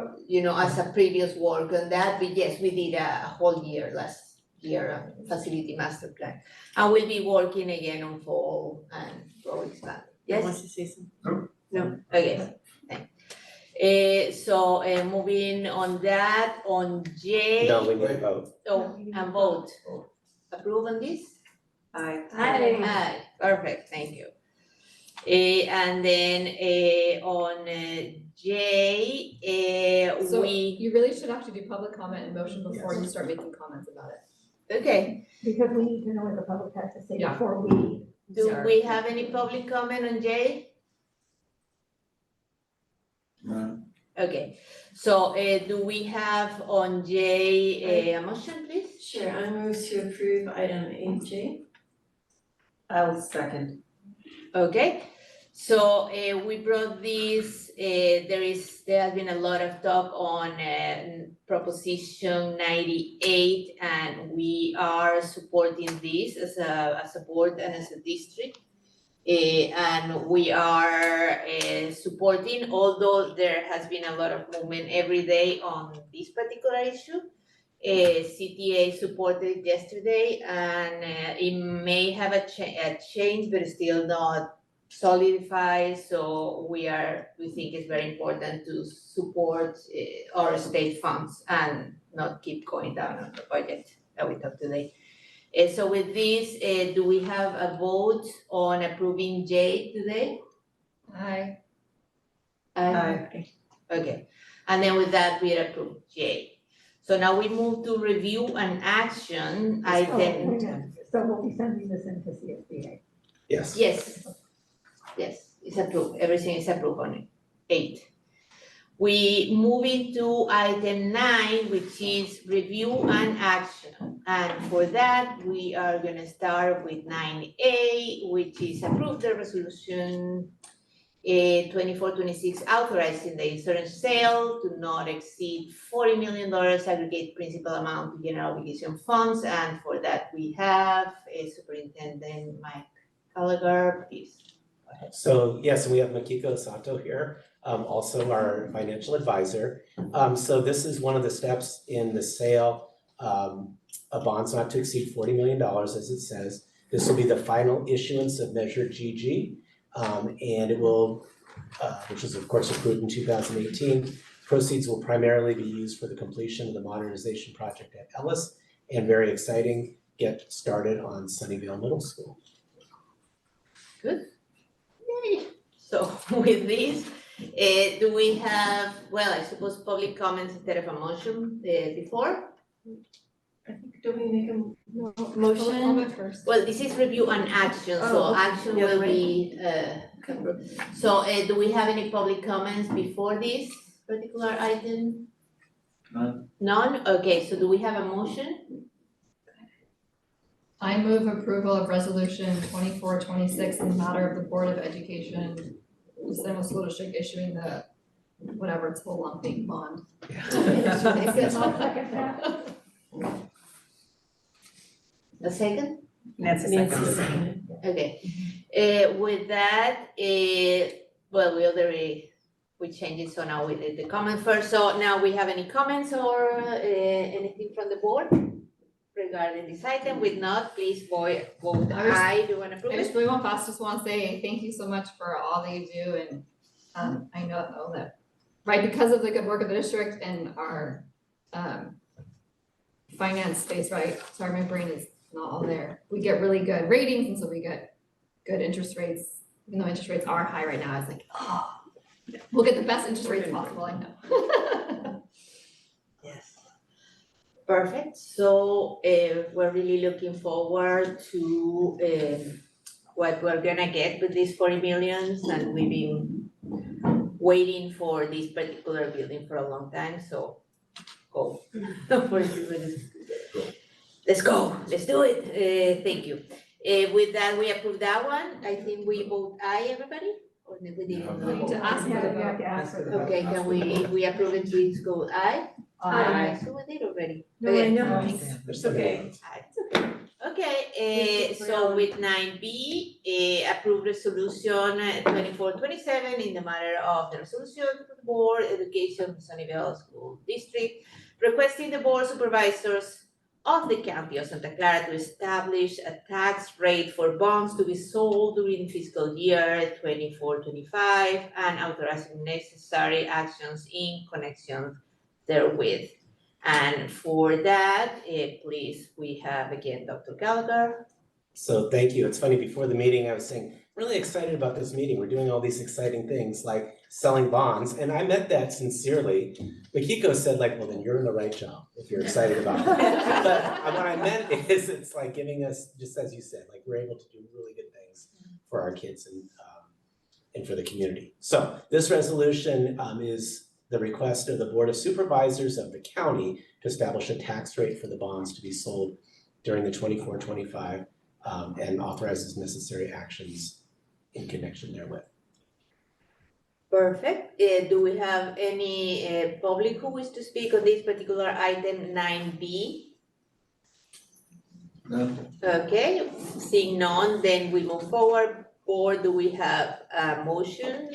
as a previous work on that, but yes, we did a whole year last year, facility master plan. And we'll be working again on fall and go expand. Yes? Wants to say something? No. Okay, thanks. So, moving on that, on J. No, we need to vote. Oh, and vote. Approve on this? Aye. Aye, perfect, thank you. And then, on J, So we, you really should actually do public comment and motion before you start making comments about it. okay, Because we need to know what the public has to say Yeah. before we. do we have any public comment on J? Okay, so, do we have on J, a motion, please? Sure, I move to approve item 8J. I'll second. Okay, so we brought this, there has been a lot of talk on Proposition 98, and we are supporting this as a board and as a district. And we are supporting, although there has been a lot of movement every day on this particular issue. CTA supported yesterday, and it may have a change, but still not solidified. So we think it's very important to support our state funds and not keep going down on the budget that we talked today. So with this, do we have a vote on approving J today? Aye. Aye. Okay, and then with that, we approve J. So now we move to review and action Oh, wait a item. minute. So we'll be sending this into CSBA. Yes. Yes, it's approved, everything is approved on 8. We move into item 9, which is review and action. And for that, we are gonna start with 9A, which is approve the resolution 2426 authorizing the insurance sale to not exceed $40 million aggregate principal amount to general obligation funds. And for that, we have Superintendent Mike Gallagher, please. So yes, we have Makiko Sato here, also our financial advisor. So this is one of the steps in the sale of bonds not to exceed $40 million, as it says. This will be the final issuance of Measure GG, and it will, which was of course approved in 2018. Proceeds will primarily be used for the completion of the modernization project at Ellis, and very exciting, get started on Sunnyvale Middle School. Good. Yay. So with this, do we have, well, I suppose public comments instead of a motion before? I think, do we make a Public motion? comment first. Well, this is review and action, so Oh, action yeah, will right. be approved. So do we have any public comments before this particular item? None. None? Okay, so do we have a motion? I move approval of resolution 2426 in the matter of the Board of Education, San Luis School District issuing the, whatever, it's a long thing bond. I'll second that. A second? Nancy second. Okay, with that, well, we changed it, so now we did the comment first. So now we have any comments or anything from the board regarding this item? With not, please vote aye. Do you want to approve I it? just really just want to say thank you so much for all that you do, and I know that, right, because of the good work of the district and our finance space, right, sorry, my brain is not all there. We get really good ratings, and so we get good interest rates, even though interest rates are high right now, it's like, oh, we'll get the best interest rates possible, I know. Yes. Perfect, so we're really looking forward to what we're gonna get with these 40 millions, and we've been waiting for this particular building for a long time, so go. Let's go, let's do it, thank you. With that, we approve that one, I think we vote aye, everybody? Or we didn't? We need to ask Yeah, for the you have vote. to ask for the. Okay, can we approve it, please go aye? Aye. So we did already. No, I know. Okay. It's okay. Aye. Okay, so with 9B, approve resolution 2427 in the matter of the resolution of the board, education, Sunnyvale School District, requesting the board supervisors of the county of Santa Clara to establish a tax rate for bonds to be sold during fiscal year 24-25 and authorizing necessary actions in connection therewith. And for that, please, we have again Dr. Gallagher. So thank you. It's funny, before the meeting, I was saying, really excited about this meeting. We're doing all these exciting things like selling bonds. And I meant that sincerely. Makiko said like, well, then you're in the right job if you're excited about it. But what I meant is it's like giving us, just as you said, like we're able to do really good things for our kids and for the community. So this resolution is the request of the Board of Supervisors of the county to establish a tax rate for the bonds to be sold during the 24-25 and authorizes necessary actions in connection therewith. Perfect. Do we have any public who wish to speak on this particular item 9B? No. Okay, seeing none, then we move forward. Or do we have a motion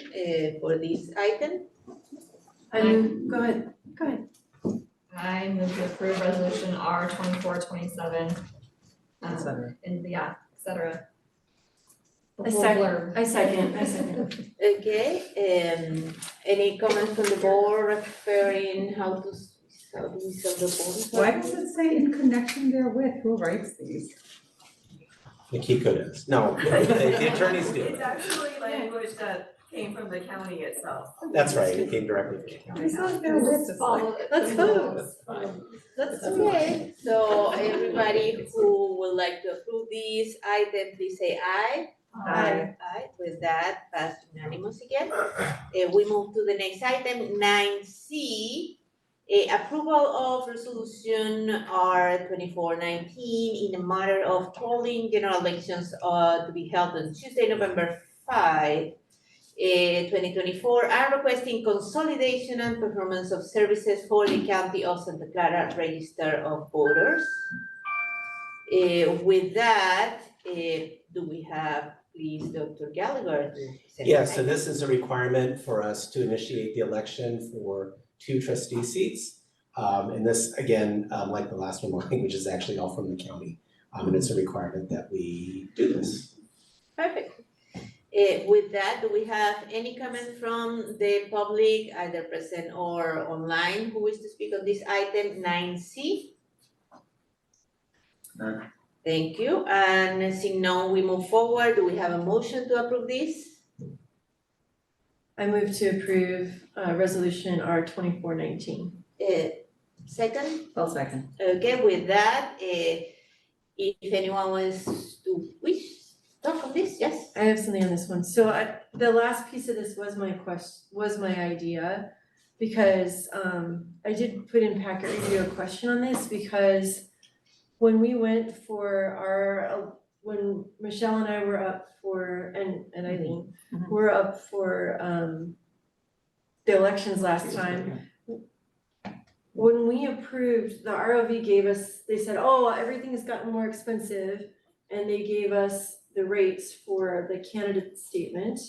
for this item? Go ahead. I move to approve resolution R 2427. In the, et cetera. The whole blurb. I second. Okay, any comments from the board referring how do we sell the bonds? Why does it say in connection therewith? Who writes these? Makiko does. No, the attorneys do. It's actually language that came from the county itself. That's right, it came directly from the county. It's not therewith. Let's vote. That's okay. So everybody who would like to approve this item, please say aye. Aye. Aye, with that, passed unanimous again. We move to the next item, 9C. Approval of resolution R 2419 in the matter of calling general elections to be held on Tuesday, November 5, 2024, and requesting consolidation and performance of services for the County of Santa Clara Register of Voters. With that, do we have, please, Dr. Gallagher to present? Yeah, so this is a requirement for us to initiate the election for 2 trustee seats. And this, again, like the last one, language is actually all from the county. And it's a requirement that we do this. Perfect. With that, do we have any comment from the public, either present or online, who wishes to speak on this item 9C? No. Thank you. And seeing none, we move forward. Do we have a motion to approve this? I move to approve resolution R 2419. Second? I'll second. Okay, with that, if anyone wants to talk on this, yes? I have something on this one. So the last piece of this was my idea, because I did put in packet review a question on this, because when we went for when Michelle and I were up for, and Eileen, were up for the elections last time, when we approved, the ROV gave us, they said, oh, everything has gotten more expensive, and they gave us the rates for the candidate statement.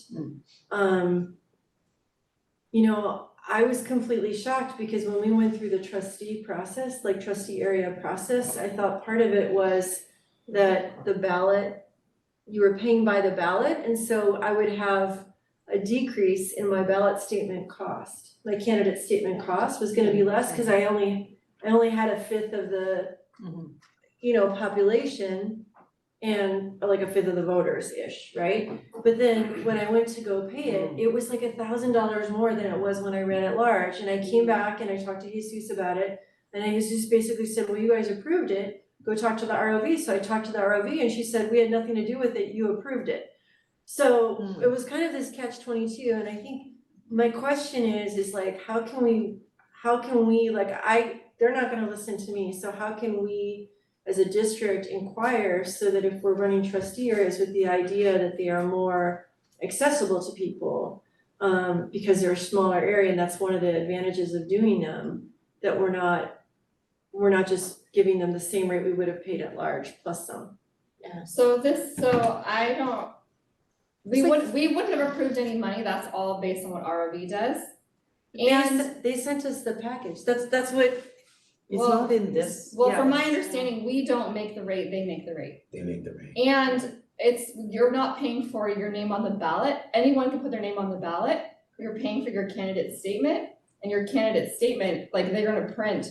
You know, I was completely shocked, because when we went through the trustee process, like trustee area process, I thought part of it was that the ballot, you were paying by the ballot, and so I would have a decrease in my ballot statement cost. My candidate statement cost was gonna be less, because I only had a fifth of the, you know, population, and like a fifth of the voters-ish, right? But then when I went to go pay it, it was like $1,000 more than it was when I ran at large. And I came back and I talked to Jesus about it, and Jesus basically said, well, you guys approved it, go talk to the ROV. So I talked to the ROV, and she said, we had nothing to do with it, you approved it. So it was kind of this catch-22, and I think my question is like, how can we, like, they're not gonna listen to me, so how can we as a district inquire so that if we're running trustee areas with the idea that they are more accessible to people, because they're a smaller area, and that's one of the advantages of doing them, that we're not just giving them the same rate we would have paid at large plus some. So I don't, we wouldn't have approved any money, that's all based on what ROV does. And They sent us the package, that's what. It's Well, not in this. Well, yeah. from my understanding, we don't make the rate, they make the rate. They make the rate. And you're not paying for your name on the ballot, anyone can put their name on the ballot, you're paying for your candidate statement, and your candidate statement, like, they're gonna print,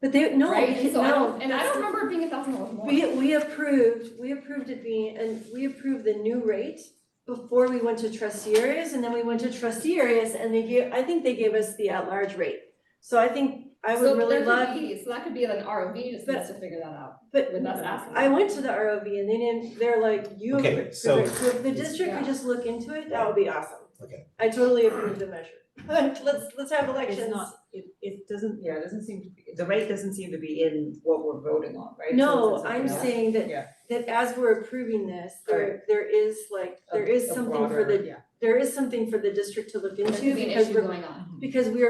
But they, no, right? And so I no, don't, and I don't remember it being $1,000 more. we approved it being, and we approved the new rate before we went to trustee areas, and then we went to trustee areas, and I think they gave us the at-large rate. So I think I would really love. So that could be an ROV, just needs to figure that out, But with us asking. I went to the ROV and they're like, you, Okay, if so- the district could just look into it, that would be awesome. Okay. I totally approve the measure. Let's have elections. It's not, it doesn't, yeah, it doesn't seem to be, the rate doesn't seem to be in what we're voting on, right? So No, it's something I'm else. saying Yeah. that as we're approving this, there is A something for broader- the, yeah. there is something for the district to look There into could be an because issue we're, going on. because we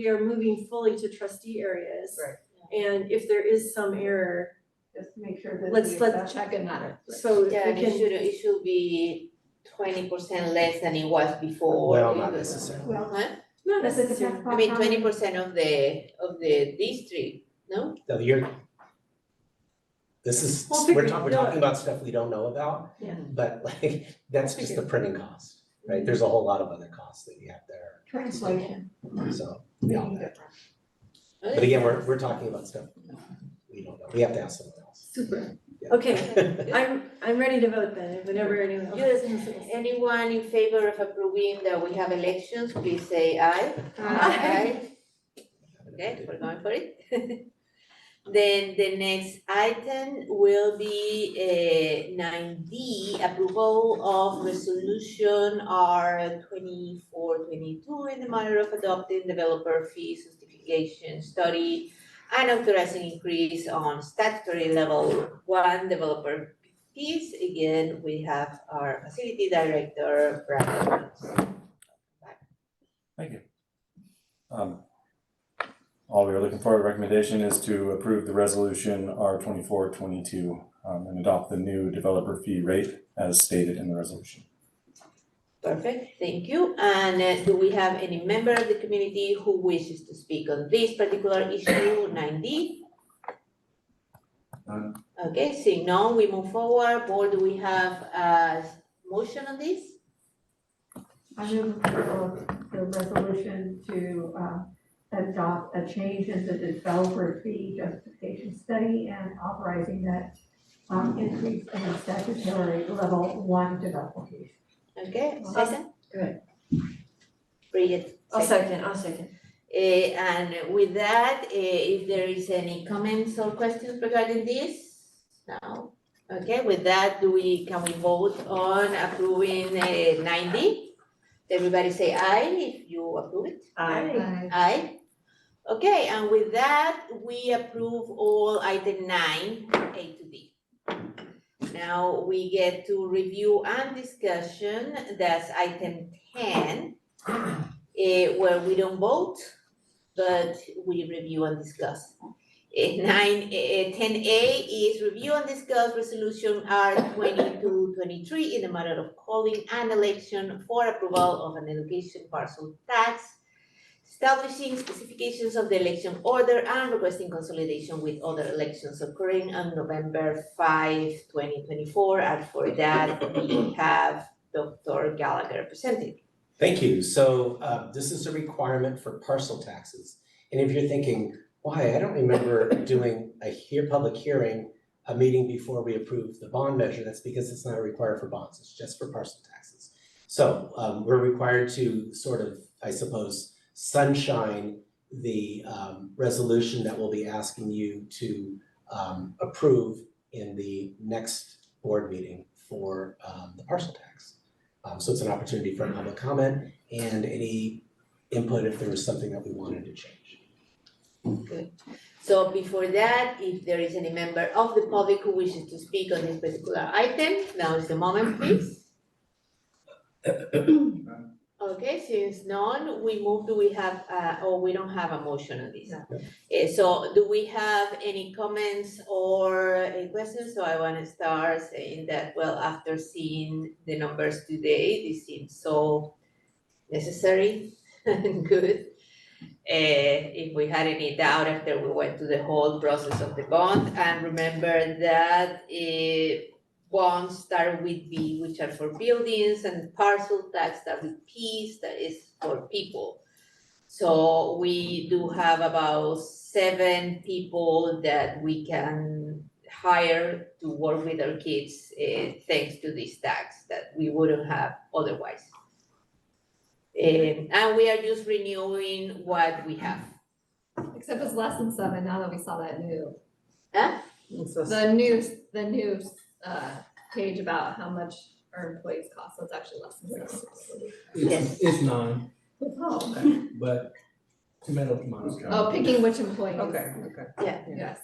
are moving fully to trustee areas. Right. And if there is some error, Just to make sure that. let's Check in that. so if Yeah, we and can. it should be 20% less than it was before. Well, not necessarily. Well, Huh? Not does it necessarily. depend I mean, upon how many- 20% of the district, no? No, this is, We'll we're figure talking, it out. about stuff we don't know about. Yeah. But like, that's just the printing cost, right? There's a whole lot of other costs that we have there, Translation. so, yeah. But again, we're talking about stuff we don't know, we have to ask someone else. Super. Yeah. Okay, I'm ready to vote then, whenever anyone else. Yes, anyone in favor of approving that we have elections, please say aye. Aye. Okay, we're going for it. Then the next item will be 9D, approval of resolution R 2422 in the matter of adopting developer fee justification study and authorizing increase on statutory level 1 developer fees. Again, we have our facility director, Brandon. Thank you. All we are looking for, a recommendation is to approve the resolution R 2422 and adopt the new developer fee rate as stated in the resolution. Perfect, thank you. And do we have any member of the community who wishes to speak on this particular issue, 9D? None. Okay, seeing none, we move forward. Board, do we have a motion on this? I move approval of the resolution to adopt a change in the developer fee justification study and authorizing that increase in the statutory level 1 developer fees. Okay, second? Good. Bridget. I'll second. And with that, if there is any comments or questions regarding this? No? Okay, with that, can we vote on approving 90? Everybody say aye if you approve it? Aye. Aye. Okay, and with that, we approve all item 9, A to D. Now we get to review and discussion, that's item 10, where we don't vote, but we review and discuss. 10A is review and discuss resolution R 2223 in the matter of calling an election for approval of an education parcel tax, establishing specifications of the election order and requesting consolidation with other elections occurring on November 5, 2024. And for that, we have Dr. Gallagher presenting. Thank you. So this is a requirement for parcel taxes. And if you're thinking, why, I don't remember doing a public hearing, a meeting before we approved the bond measure, that's because it's not required for bonds, it's just for parcel taxes. So we're required to sort of, I suppose, sunshine the resolution that we'll be asking you to approve in the next board meeting for the parcel tax. So it's an opportunity for public comment and any input if there was something that we wanted to change. Good. So before that, if there is any member of the public who wishes to speak on this particular item, now is the moment, please. Okay, since none, we move, do we have, we don't have a motion on this? No. So do we have any comments or questions? So I wanna start saying that, well, after seeing the numbers today, this seems so necessary and good. If we had any doubt after we went through the whole process of the bond, and remember that bonds start with B, which are for buildings, and parcel tax start with Ps, that is for people. So we do have about 7 people that we can hire to work with our kids, thanks to this tax that we wouldn't have otherwise. And we are just renewing what we have. Except it's less than 7 now that we saw that new. Huh? The new page about how much our employees cost, so it's actually less than 6. It's 9, Oh, okay. but tomato. Oh, picking which employees. Okay. Yeah. Yes.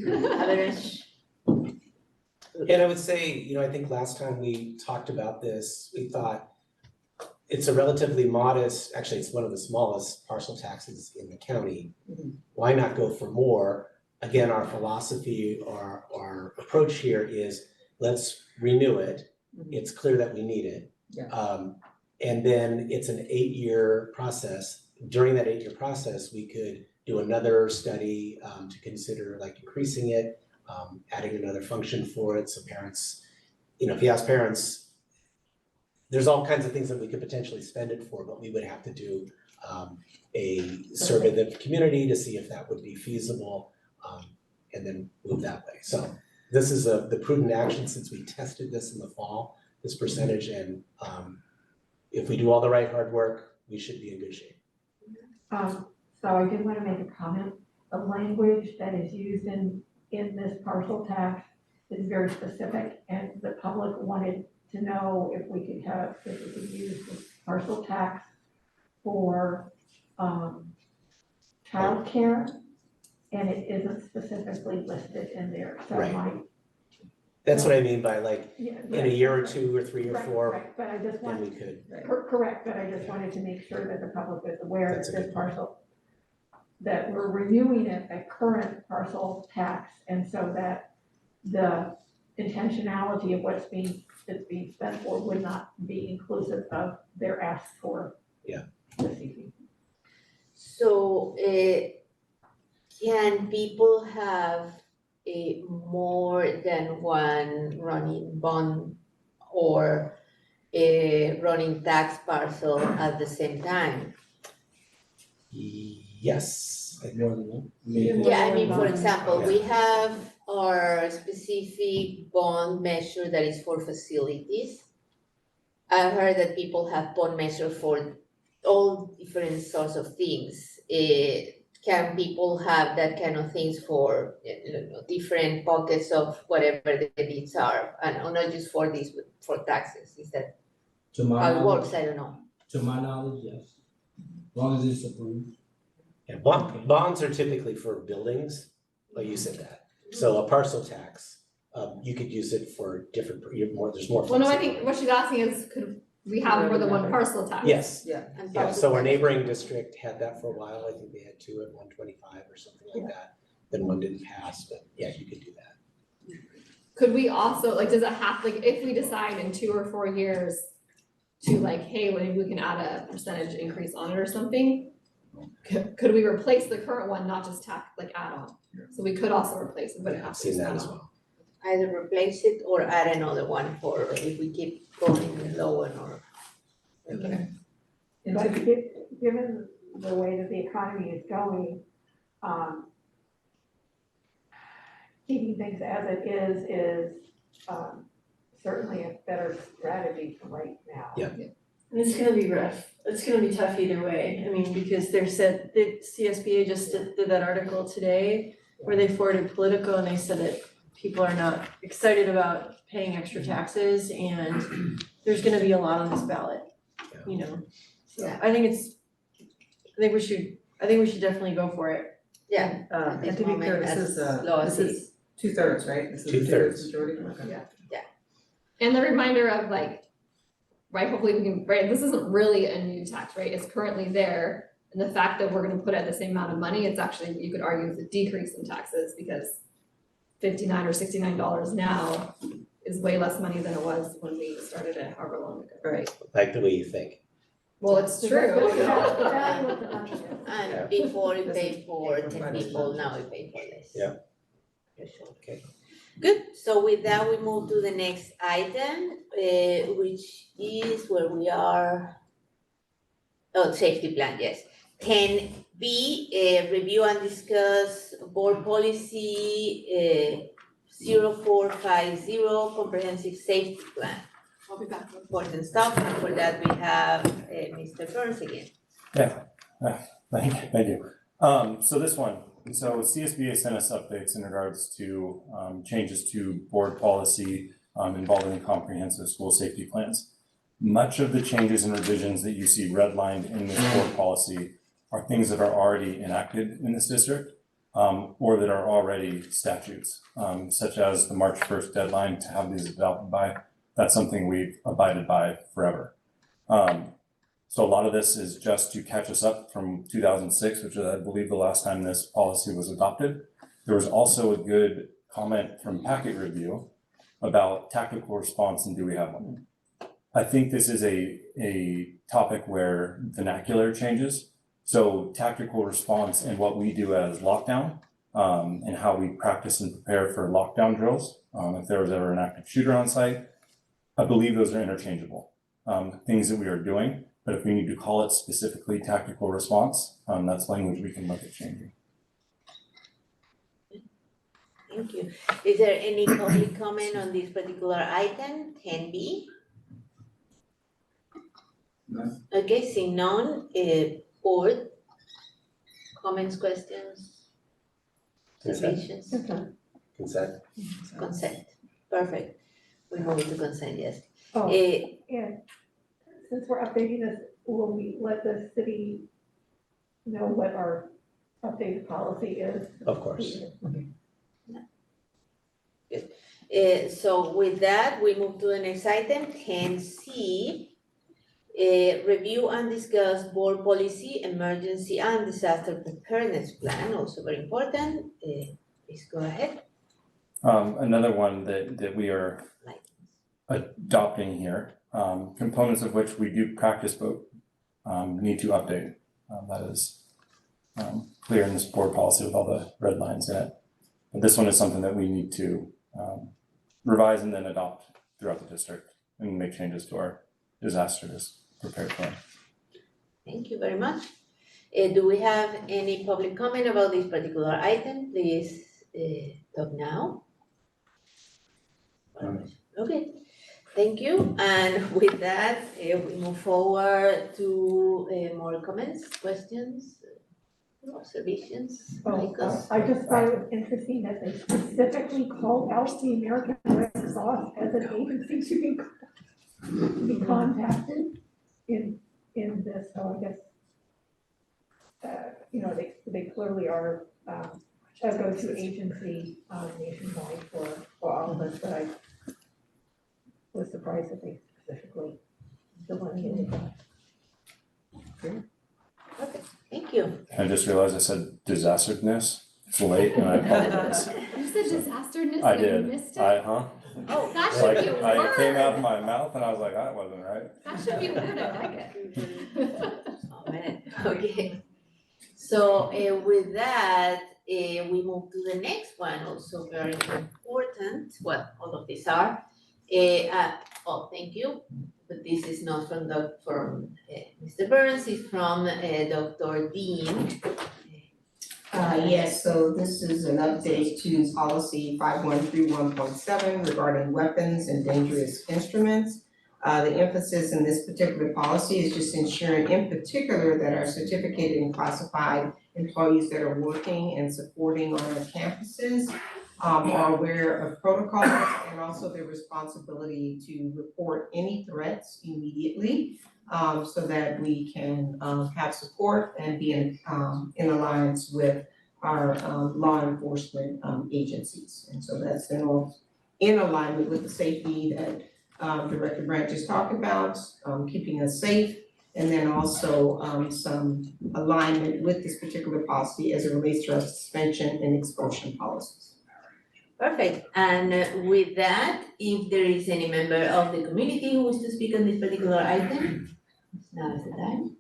Average. And I would say, I think last time we talked about this, we thought it's a relatively modest, actually, it's one of the smallest parcel taxes in the county. Why not go for more? Again, our philosophy or our approach here is let's renew it. It's clear that we need it. Yeah. And then it's an 8-year process. During that 8-year process, we could do another study to consider like increasing it, adding another function for it. So parents, if you ask parents, there's all kinds of things that we could potentially spend it for, but we would have to do a survey of the community to see if that would be feasible, and then move that way. So this is the prudent action since we tested this in the fall, this percentage, and if we do all the right hard work, we should be in good shape. So I did want to make a comment. The language that is used in this parcel tax is very specific, and the public wanted to know if we could use this parcel tax for childcare, and it isn't specifically listed in there, so Right. That's what I mean by in a year or 2 or 3 or 4, Right, but I just then we wanted, could. correct, but I just wanted to make sure that the public is aware That's that a this good point. parcel, that we're renewing it at current parcel tax, and so that the intentionality of that's being spent for would not be inclusive of their ask for. Yeah. This evening. So, can people have more than one running bond or a running tax parcel at the same time? Yes. More than one. Yeah, I mean, for example, Yeah. we have our specific bond measure that is for facilities. I've heard that people have bond measure for all different sorts of things. Can people have that kind of things for different pockets of whatever the needs are, and not just for these, but for taxes? Is that To my how it knowledge, works? I don't know. to my knowledge, yes. As long as it's approved. Yeah, bonds are typically for buildings, like you said that. So a parcel tax, you could use it for different, there's more Well, no, I flexibility. think what she's asking is, could we have more than one parcel tax? Yes. Yeah. Yeah, so our neighboring district had that for a while. I think they had 2 at 125 or something like that. Then one didn't pass, but yeah, you could do that. Could we also, does it have, if we decide in 2 or 4 years to hey, maybe we can add a percentage increase on it or something? Could we replace the current one, not just add on? So we could also replace it, but it Yeah, I've has to be seen that add as on. well. Either replace it or add another one for if we keep going lower or. Okay. But given the way that the economy is going, keeping things as it is certainly a better strategy for right now. Yeah. And it's gonna be rough, it's gonna be tough either way, I mean, because the CSBA just did that article today where they forwarded Politico and they said that people are not excited about paying extra taxes and there's gonna be a lot on this ballot, So I think we should definitely go for it. Yeah. And to be clear, this is 2/3, right? This is 2/3. majority, okay. And the reminder of right, hopefully we can, right, this isn't really a new tax, right, it's currently there. And the fact that we're gonna put out the same amount of money, it's actually, you could argue it's a decrease in taxes because $59 or $69 now is way less money than it was when we started it however long ago, right? Like the way you think. Well, it's true. And before we paid for 10 people, now we pay for less. Yeah. For sure. Okay. Good, so with that, we move to the next item, which is where we are. Oh, safety plan, yes. 10B, review and discuss board policy 0450, comprehensive safety plan. I'll be back. Important stuff, and for that we have Mr. Burns again. Thank you. So this one, so CSBA sent us updates in regards to changes to board policy involving comprehensive school safety plans. Much of the changes and revisions that you see redlined in this board policy are things that are already enacted in this district or that are already statutes, such as the March 1st deadline to have these adopted by. That's something we've abided by forever. So a lot of this is just to catch us up from 2006, which is, I believe, the last time this policy was adopted. There was also a good comment from Packet Review about tactical response and do we have one? I think this is a topic where vernacular changes. So tactical response and what we do as lockdown and how we practice and prepare for lockdown drills. If there was ever an active shooter on site, I believe those are interchangeable things that we are doing. But if we need to call it specifically tactical response, that's language we can look at changing. Thank you. Is there any public comment on this particular item, 10B? No. Okay, seeing none, board, comments, questions, observations? Consent. Consent, perfect. We move to consent, yes. Oh, Eh, and since we're updating this, will we let the city know what our updated policy is? Of course. So with that, we move to the next item, 10C. Review and discuss board policy, emergency and disaster preparedness plan, also very important. Please go ahead. Another one that we are adopting here, components of which we do practice but need to update. That is clear in this board policy with all the red lines in it. But this one is something that we need to revise and then adopt throughout the district and make changes to our disasters prepared for. Thank you very much. Do we have any public comment about this particular item? Please talk now. Okay, thank you. And with that, we move forward to more comments, questions, observations. Maricos? I just thought it was interesting that they specifically called out the American Red Cross as an agency to be contacted in this, so I guess, they clearly are a go-to agency nationwide for all of us, but I was surprised that they specifically delineated that. Okay, thank you. I just realized I said disasteredness. It's late and I apologize. You said disasteredness I and you did. missed it? Oh, that should Like, be a word. I came out of my mouth and I was like, that wasn't right. That should be a word, I like it. Oh, man. Okay. So with that, we move to the next one, also very important. Well, all of these are. Thank you. But this is not from Mr. Burns, it's from Dr. Dean. Yes, so this is an update to policy 5131.7 regarding weapons and dangerous instruments. The emphasis in this particular policy is just ensuring in particular that our certificated and classified employees that are working and supporting on our campuses are aware of protocols and also their responsibility to report any threats immediately so that we can have support and be in alliance with our law enforcement agencies. And so that's in alignment with the safety that Director Brandt just talked about, keeping us safe. And then also, some alignment with this particular policy as it relates to our suspension and expulsion policies. Perfect, and with that, if there is any member of the community who wishes to speak on this particular item, now is the time.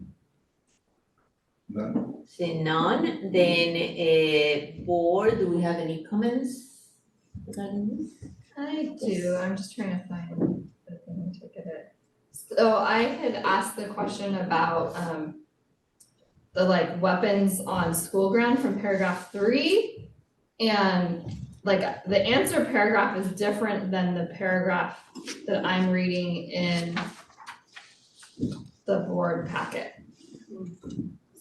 None. Seeing none, then, board, do we have any comments regarding this? I do, I'm just trying to find the thing to get it. So I had asked the question about the like weapons on school ground from paragraph 3. And like the answer paragraph is different than the paragraph that I'm reading in the board packet.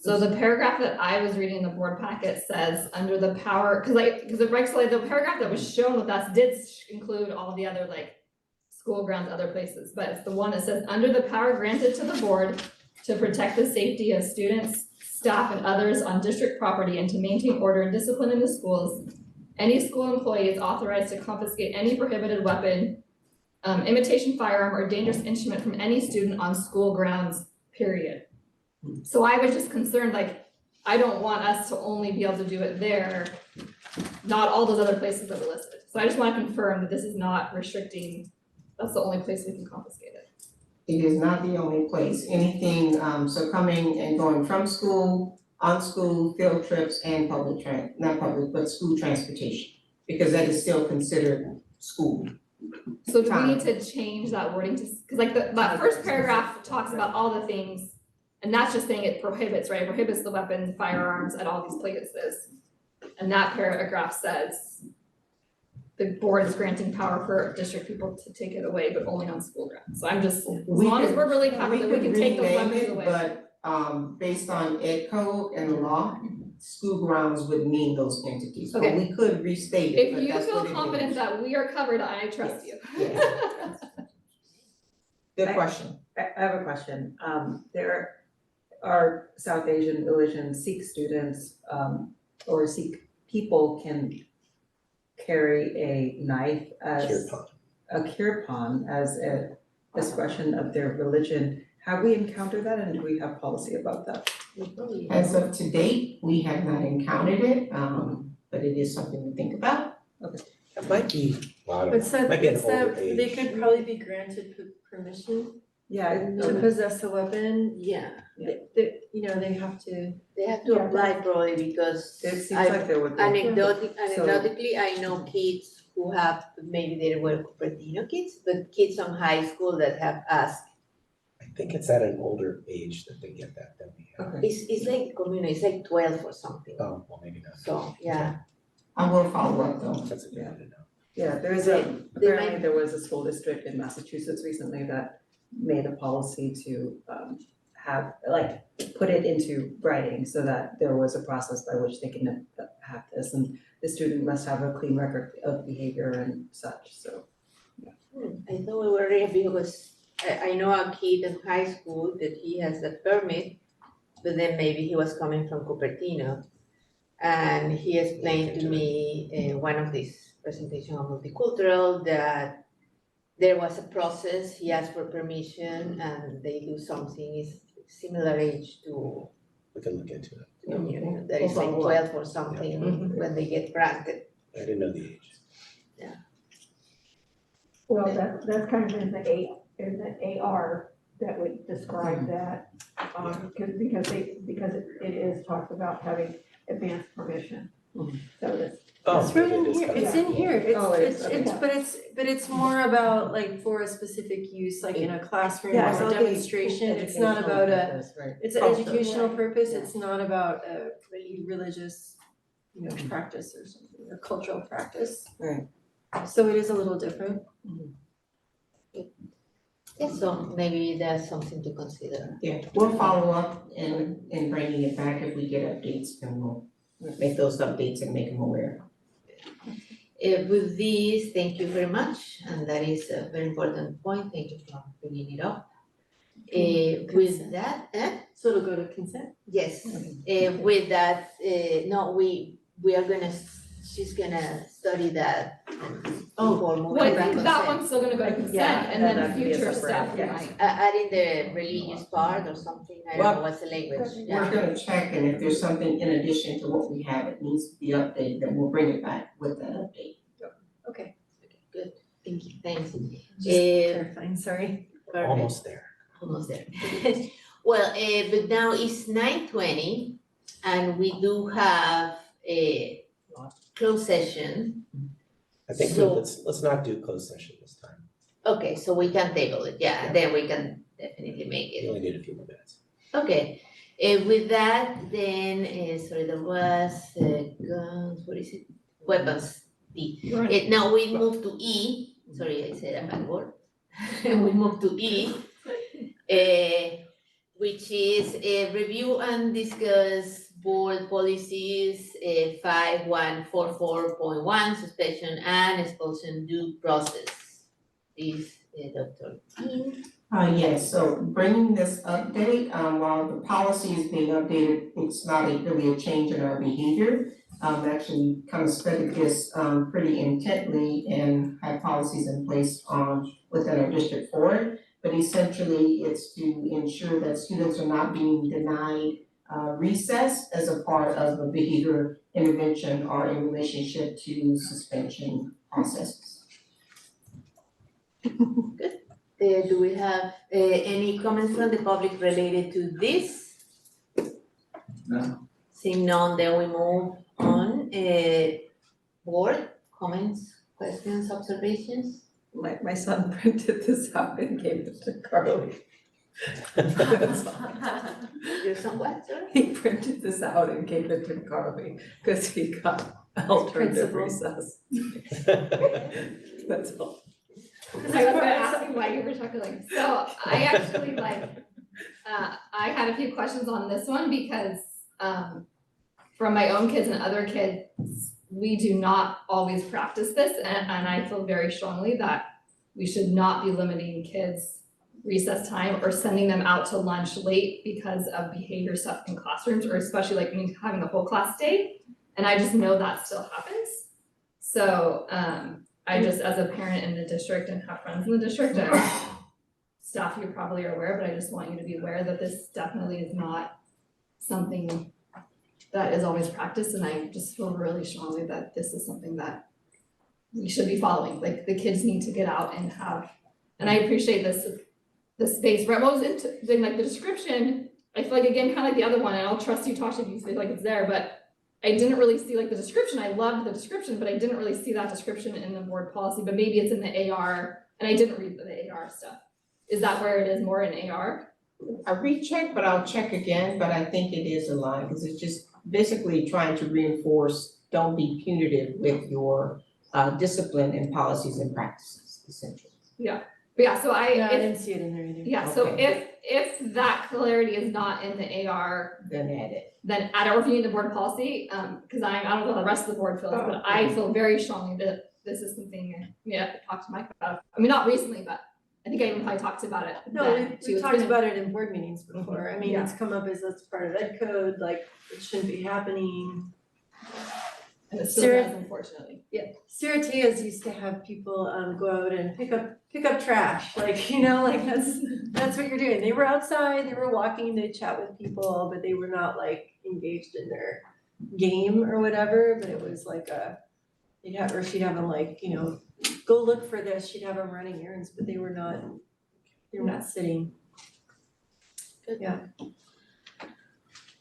So the paragraph that I was reading in the board packet says under the power, because the paragraph that was shown with us did include all the other like school grounds, other places, but it's the one that says under the power granted to the board to protect the safety of students, staff, and others on district property and to maintain order and discipline in the schools, any school employee is authorized to confiscate any prohibited weapon, imitation firearm, or dangerous instrument from any student on school grounds, period. So I was just concerned, like, I don't want us to only be able to do it there, not all those other places that were listed. So I just want to confirm that this is not restricting, that's the only place we can confiscate it. It is not the only place. Anything, so coming and going from school, on school, field trips, and not public, but school transportation, because that is still considered school. So do we need to change that wording to, because like that first paragraph talks about all the things, and that's just saying it prohibits, right? It prohibits the weapons, firearms at all these places. And that paragraph says the board is granting power for district people to take it away, but only on school grounds. So I'm just, as long as we're really happy that we can take those weapons away. But based on ed code and the law, school grounds would mean those entities, but we could restate it, If but you that's feel what it confident is. that we are covered, I trust you. Good question. I have a question. There are South Asian religion Sikh students, or Sikh people can carry a knife as a kirpan as a expression of their religion. Have we encountered that, and do we have policy about that? As of to date, we have not encountered it, but it is something to think about. Okay. It might be, well, I don't It's know, that, might be an it's older that age. they could probably be granted permission to possess a weapon. Yeah. You know, they have to. They have to apply probably because It seems like there would be. anecdotally, I know kids who have, maybe they were Cupertino kids, but kids from high school that have asked. I think it's at an older age that they get that than we have. It's like community, it's like 12 or something. Oh, well, maybe not. So, yeah. I will follow up though. That's a good one to know. Yeah, apparently there was a school district in Massachusetts recently that made a policy to put it into writing so that there was a process by which they can have this, and the student must have a clean record of behavior and such, so. I thought we were really because I know a kid in high school that he has a permit, but then maybe he was coming from Cupertino. And he explained to me one of these presentations on multicultural that there was a process, he asked for permission and they do something is similar age to We can look into it. that is like 12 or something when they get granted. I didn't know the age. Well, that's kind of in the AR that would describe that, because it is talks about having advanced permission. So that's. It's right in here, it's in here, is, but it's more about like for a specific use, like in a classroom Yeah, or so a demonstration, it's not about it's an educational purpose, it's not about a religious, practice or something, or cultural practice. Right. So it is a little different. Yeah, so maybe that's something to consider. Yeah, we'll follow up and bringing it back if we get updates, and we'll make those updates and make them aware. With this, thank you very much, and that is a very important point, thank you for bringing it up. With that, So it'll go to consent? yes, with that, no, we are gonna, she's gonna study that Before moving What, to that consent. one's still gonna go to consent, Yeah, and that then could be a future separate, stuff we yeah. might. Adding the religious part or something, I don't know Well, what's the language, We're yeah. gonna check, and if there's something in addition to what we have, it needs to be updated, then we'll bring it back with that update. Okay, good, thank you, thanks. Just Eh, clarifying, sorry. perfect. Almost there. Almost there. Well, but now it's 9:20 and we do have a closed session. I think So- let's not do closed session this time. Okay, so we can table it, yeah, Yeah. then we can definitely make We it. only need a few more minutes. Okay, with that, then, sorry, there was, guns, what is it? Weapons, D. Now we move to E, sorry, I said a bad word. We move to E, which is a review and discuss board policies, 5144.1, suspension and expulsion due process. Please, Dr. King. Yes, so bringing this update, while the policy is being updated, it's not really a change in our behavior. Actually kind of studied this, pretty intently and had policies in place within our district for it. But essentially, it's to ensure that students are not being denied, recess as a part of a behavior intervention or in relationship to suspension processes. Do we have any comments from the public related to this? No. Seeing none, then we move on. Board, comments, questions, observations? My son printed this out and gave it to Carly. Your son what, sir? He printed this out and gave it to Carly because he got alternative Principal. recess. That's all. Cause I was gonna ask you why you were talking like, so I actually I had a few questions on this one because, from my own kids and other kids, we do not always practice this, and I feel very strongly that we should not be limiting kids' recess time or sending them out to lunch late because of behavior stuff in classrooms, or especially like having a whole class day, and I just know that still happens. So, I just, as a parent in the district and have friends in the district, and staff, you probably are aware, but I just want you to be aware that this definitely is not something that is always practiced, and I just feel really strongly that this is something that we should be following, like the kids need to get out and have, and I appreciate this space, right, what was into, like the description, I feel like again, kind of like the other one, and I'll trust you, Tasha, if you feel like it's there, but I didn't really see like the description, I loved the description, but I didn't really see that description in the board policy, but maybe it's in the AR, and I didn't read the AR stuff. Is that where it is more in AR? I rechecked, but I'll check again, but I think it is aligned, because it's just basically trying to reinforce, don't be punitive with your discipline and policies and practices, essentially. Yeah, so Yeah, I if, didn't see it in there either. yeah, so Okay. if that clarity is not in the AR, Then add it. then add it, or if you need the board policy, cause I don't know how the rest of the board feels, but I feel very strongly that this is something, I talked to Mike about, I mean, not recently, but I think I even probably talked about it No, then, we too. It's talked been- about it in board meetings before, I mean, Yeah. it's come up as that's part of ed code, like, it shouldn't be happening. And it still Sarah- does, unfortunately. Yeah. Siratias used to have people go out and pick up trash, like, you know, like that's what you're doing. They were outside, they were walking, they chat with people, but they were not like engaged in their game or whatever, but it was like she'd have them like, you know, go look for this, she'd have them running errands, but they were not sitting. Good. Yeah.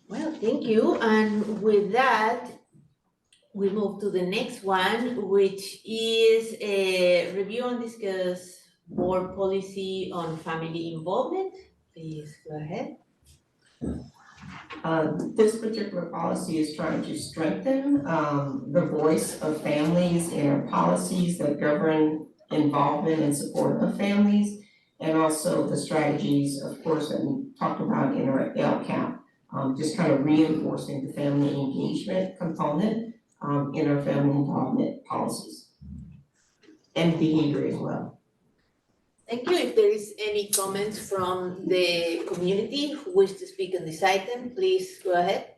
Well, thank you, and with that, we move to the next one, which is a review and discuss board policy on family involvement. Please go ahead. This particular policy is trying to strengthen the voice of families in our policies that govern involvement and support of families, and also the strategies, of course, that we talked about in our LCAP, just kind of reinforcing the family engagement component in our family involvement policies and behavior as well. Thank you. If there is any comments from the community who wish to speak on this item, please go ahead.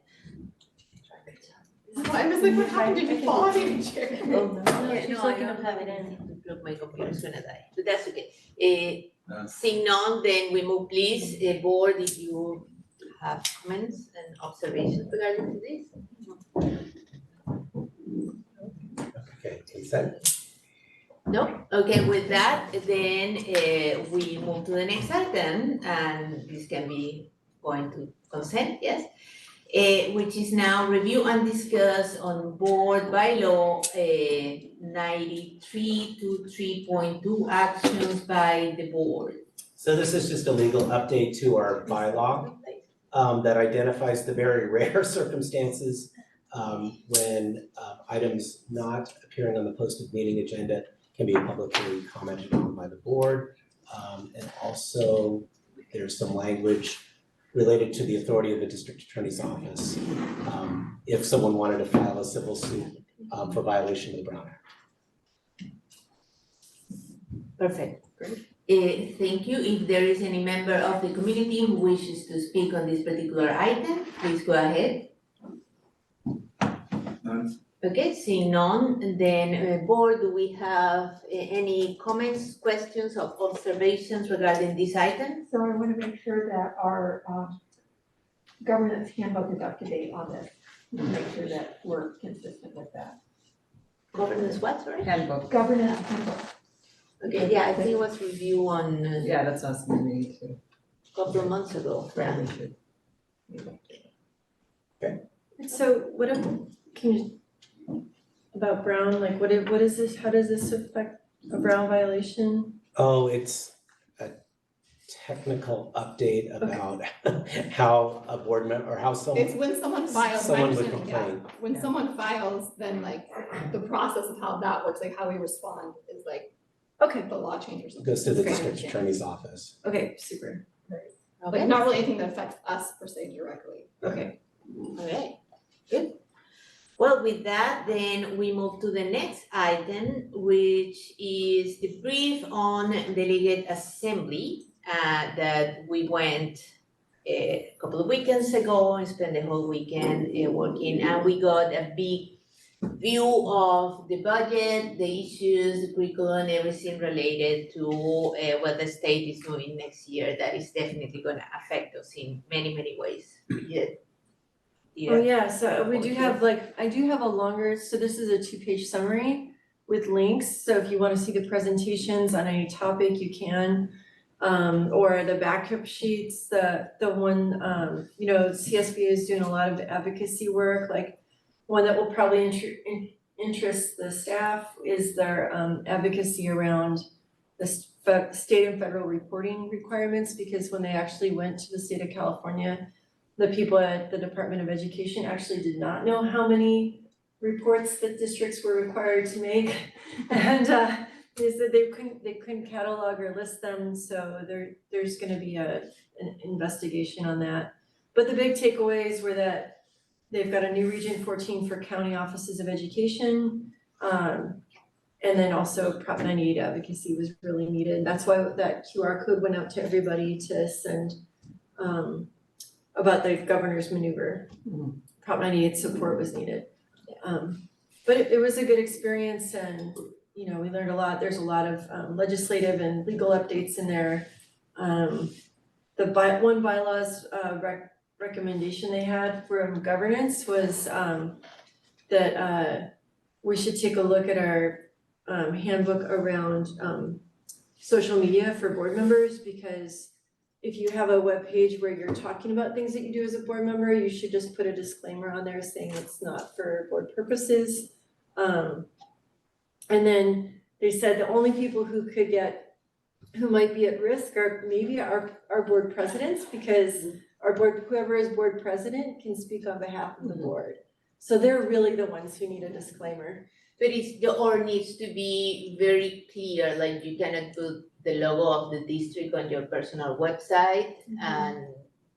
I was like, what happened? Did you fall out of your chair? Yeah, she's no, I looking don't to have plug it in. anything to plug, my computer's gonna die, but that's okay. Seeing none, then we move please, board, if you have comments and observations regarding to this? Okay, consent. No, okay, with that, then we move to the next item, and this can be going to consent, yes? Which is now review and discuss on board bylaw 93 to 3.2 actions by the board. So this is just a legal update to our bylaw that identifies the very rare circumstances when items not appearing on the posted meeting agenda can be publicly commented on by the board. And also, there's some language related to the authority of the district attorney's office if someone wanted to file a civil suit for violation of the Brown Act. Perfect, great. Thank you. If there is any member of the community who wishes to speak on this particular item, please go ahead. None. Okay, seeing none, then board, do we have any comments, questions, or observations regarding this item? So I want to make sure that our governance handbook is up to date on this, make sure that we're consistent with that. Governance what, sorry? Handbook. Governance handbook. Okay, yeah, I think it was review on Yeah, that's us, maybe too. a couple of months ago, yeah. We should. So what if, can you, about Brown, like what is this, how does this affect a Brown violation? Oh, it's a technical update about how a board member, or how someone. It's when someone files, my Someone would understanding, yeah, complain. when someone files, then like the process of how that works, like how we respond is like, okay, the law change or something. Goes to the Okay. district attorney's office. Okay, super, Like not really anything that affects us per se directly. okay. Okay, good. Well, with that, then we move to the next item, which is the brief on delegate assembly that we went a couple of weekends ago and spent the whole weekend working, and we got a big view of the budget, the issues, the curriculum, everything related to what the state is doing next year. That is definitely gonna affect us in many, many ways. Oh, yeah, so we do have I do have a longer, so this is a 2-page summary with links, so if you wanna see the presentations on any topic, you can. Or the backup sheets, the one, CSBA is doing a lot of advocacy work, like one that will probably interest the staff is their advocacy around the state and federal reporting requirements, because when they actually went to the state of California, the people at the Department of Education actually did not know how many reports that districts were required to make. And they said they couldn't catalog or list them, so there's gonna be an investigation on that. But the big takeaways were that they've got a new Region 14 for county offices of education. And then also Prop 98 advocacy was really needed. That's why that QR code went out to everybody to send about the governor's maneuver. Prop 98 support was needed. But it was a good experience, and we learned a lot. There's a lot of legislative and legal updates in there. The one bylaws recommendation they had from governance was that we should take a look at our handbook around social media for board members, because if you have a web page where you're talking about things that you do as a board member, you should just put a disclaimer on there saying it's not for board purposes. And then they said the only people who might be at risk are maybe our board presidents, because whoever is board president can speak on behalf of the board. So they're really the ones who need a disclaimer. But or needs to be very clear, like you cannot put the logo of the district on your personal website and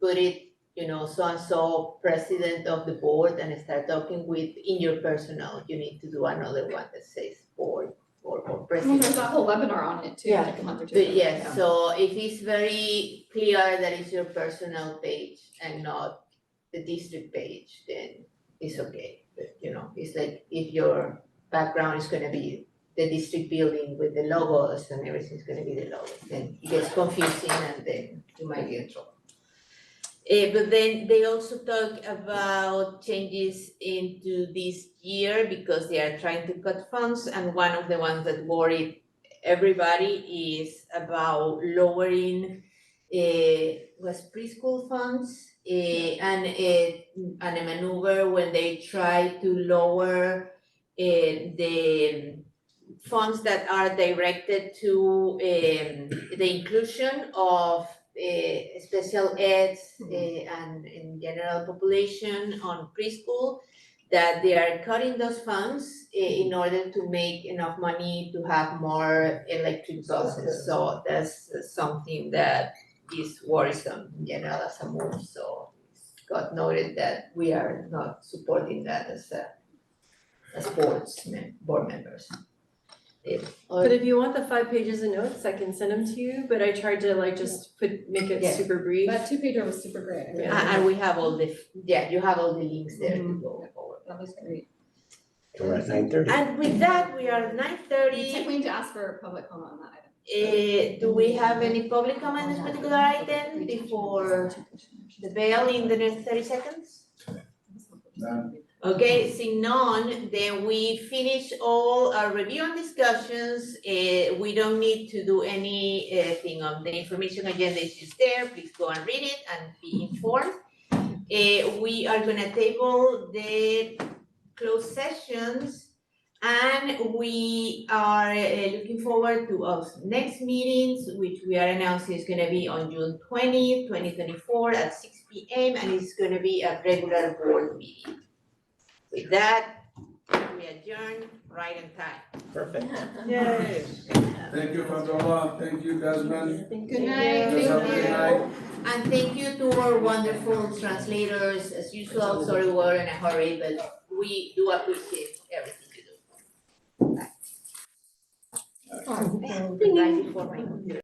put it, so-and-so president of the board, and start talking in your personal. You need to do another one that says board or Well, president. there's a whole webinar on it too, Yeah. like a month or two But ago. yes, so if it's very clear that it's your personal page and not the district page, then it's okay, but it's like if your background is gonna be the district building with the logos and everything's gonna be the logos, then it gets confusing and then you might get in trouble. But then they also talk about changes into this year because they are trying to cut funds, and one of the ones that worried everybody is about lowering was preschool funds and a maneuver when they try to lower the funds that are directed to the inclusion of special eds and in general population on preschool, that they are cutting those funds in order to make enough money to have more electric buses. So that's something that is worrisome in general as a move. So it's got noted that we are not supporting that as board members. But if you want the 5 pages of notes, I can send them to you, but I tried to like just make it Yeah. super brief. That 2-pager was super great. I really And we have all the, you have all the links there to go forward. That was great. We're at 9:30. And with that, we are at 9:30. You technically need to ask for public comment on that item. Do we have any public comment on this particular item before the bell in the next 30 seconds? Okay, seeing none, then we finish all our review and discussions. We don't need to do anything on the information agenda is just there. Please go and read it and be informed. We are gonna table the closed sessions, and we are looking forward to our next meetings, which we are announcing is gonna be on June 20th, 2024 at 6 p.m. and it's gonna be a regular board meeting. With that, we adjourn right in time. Perfect. Yay. Thank you, Fabiola. Thank you, Desmond. Good night. Yes, have a good night. And thank you to our wonderful translators, as usual. Sorry we're in a hurry, but we do appreciate everything you do. Bye. Right before my computer.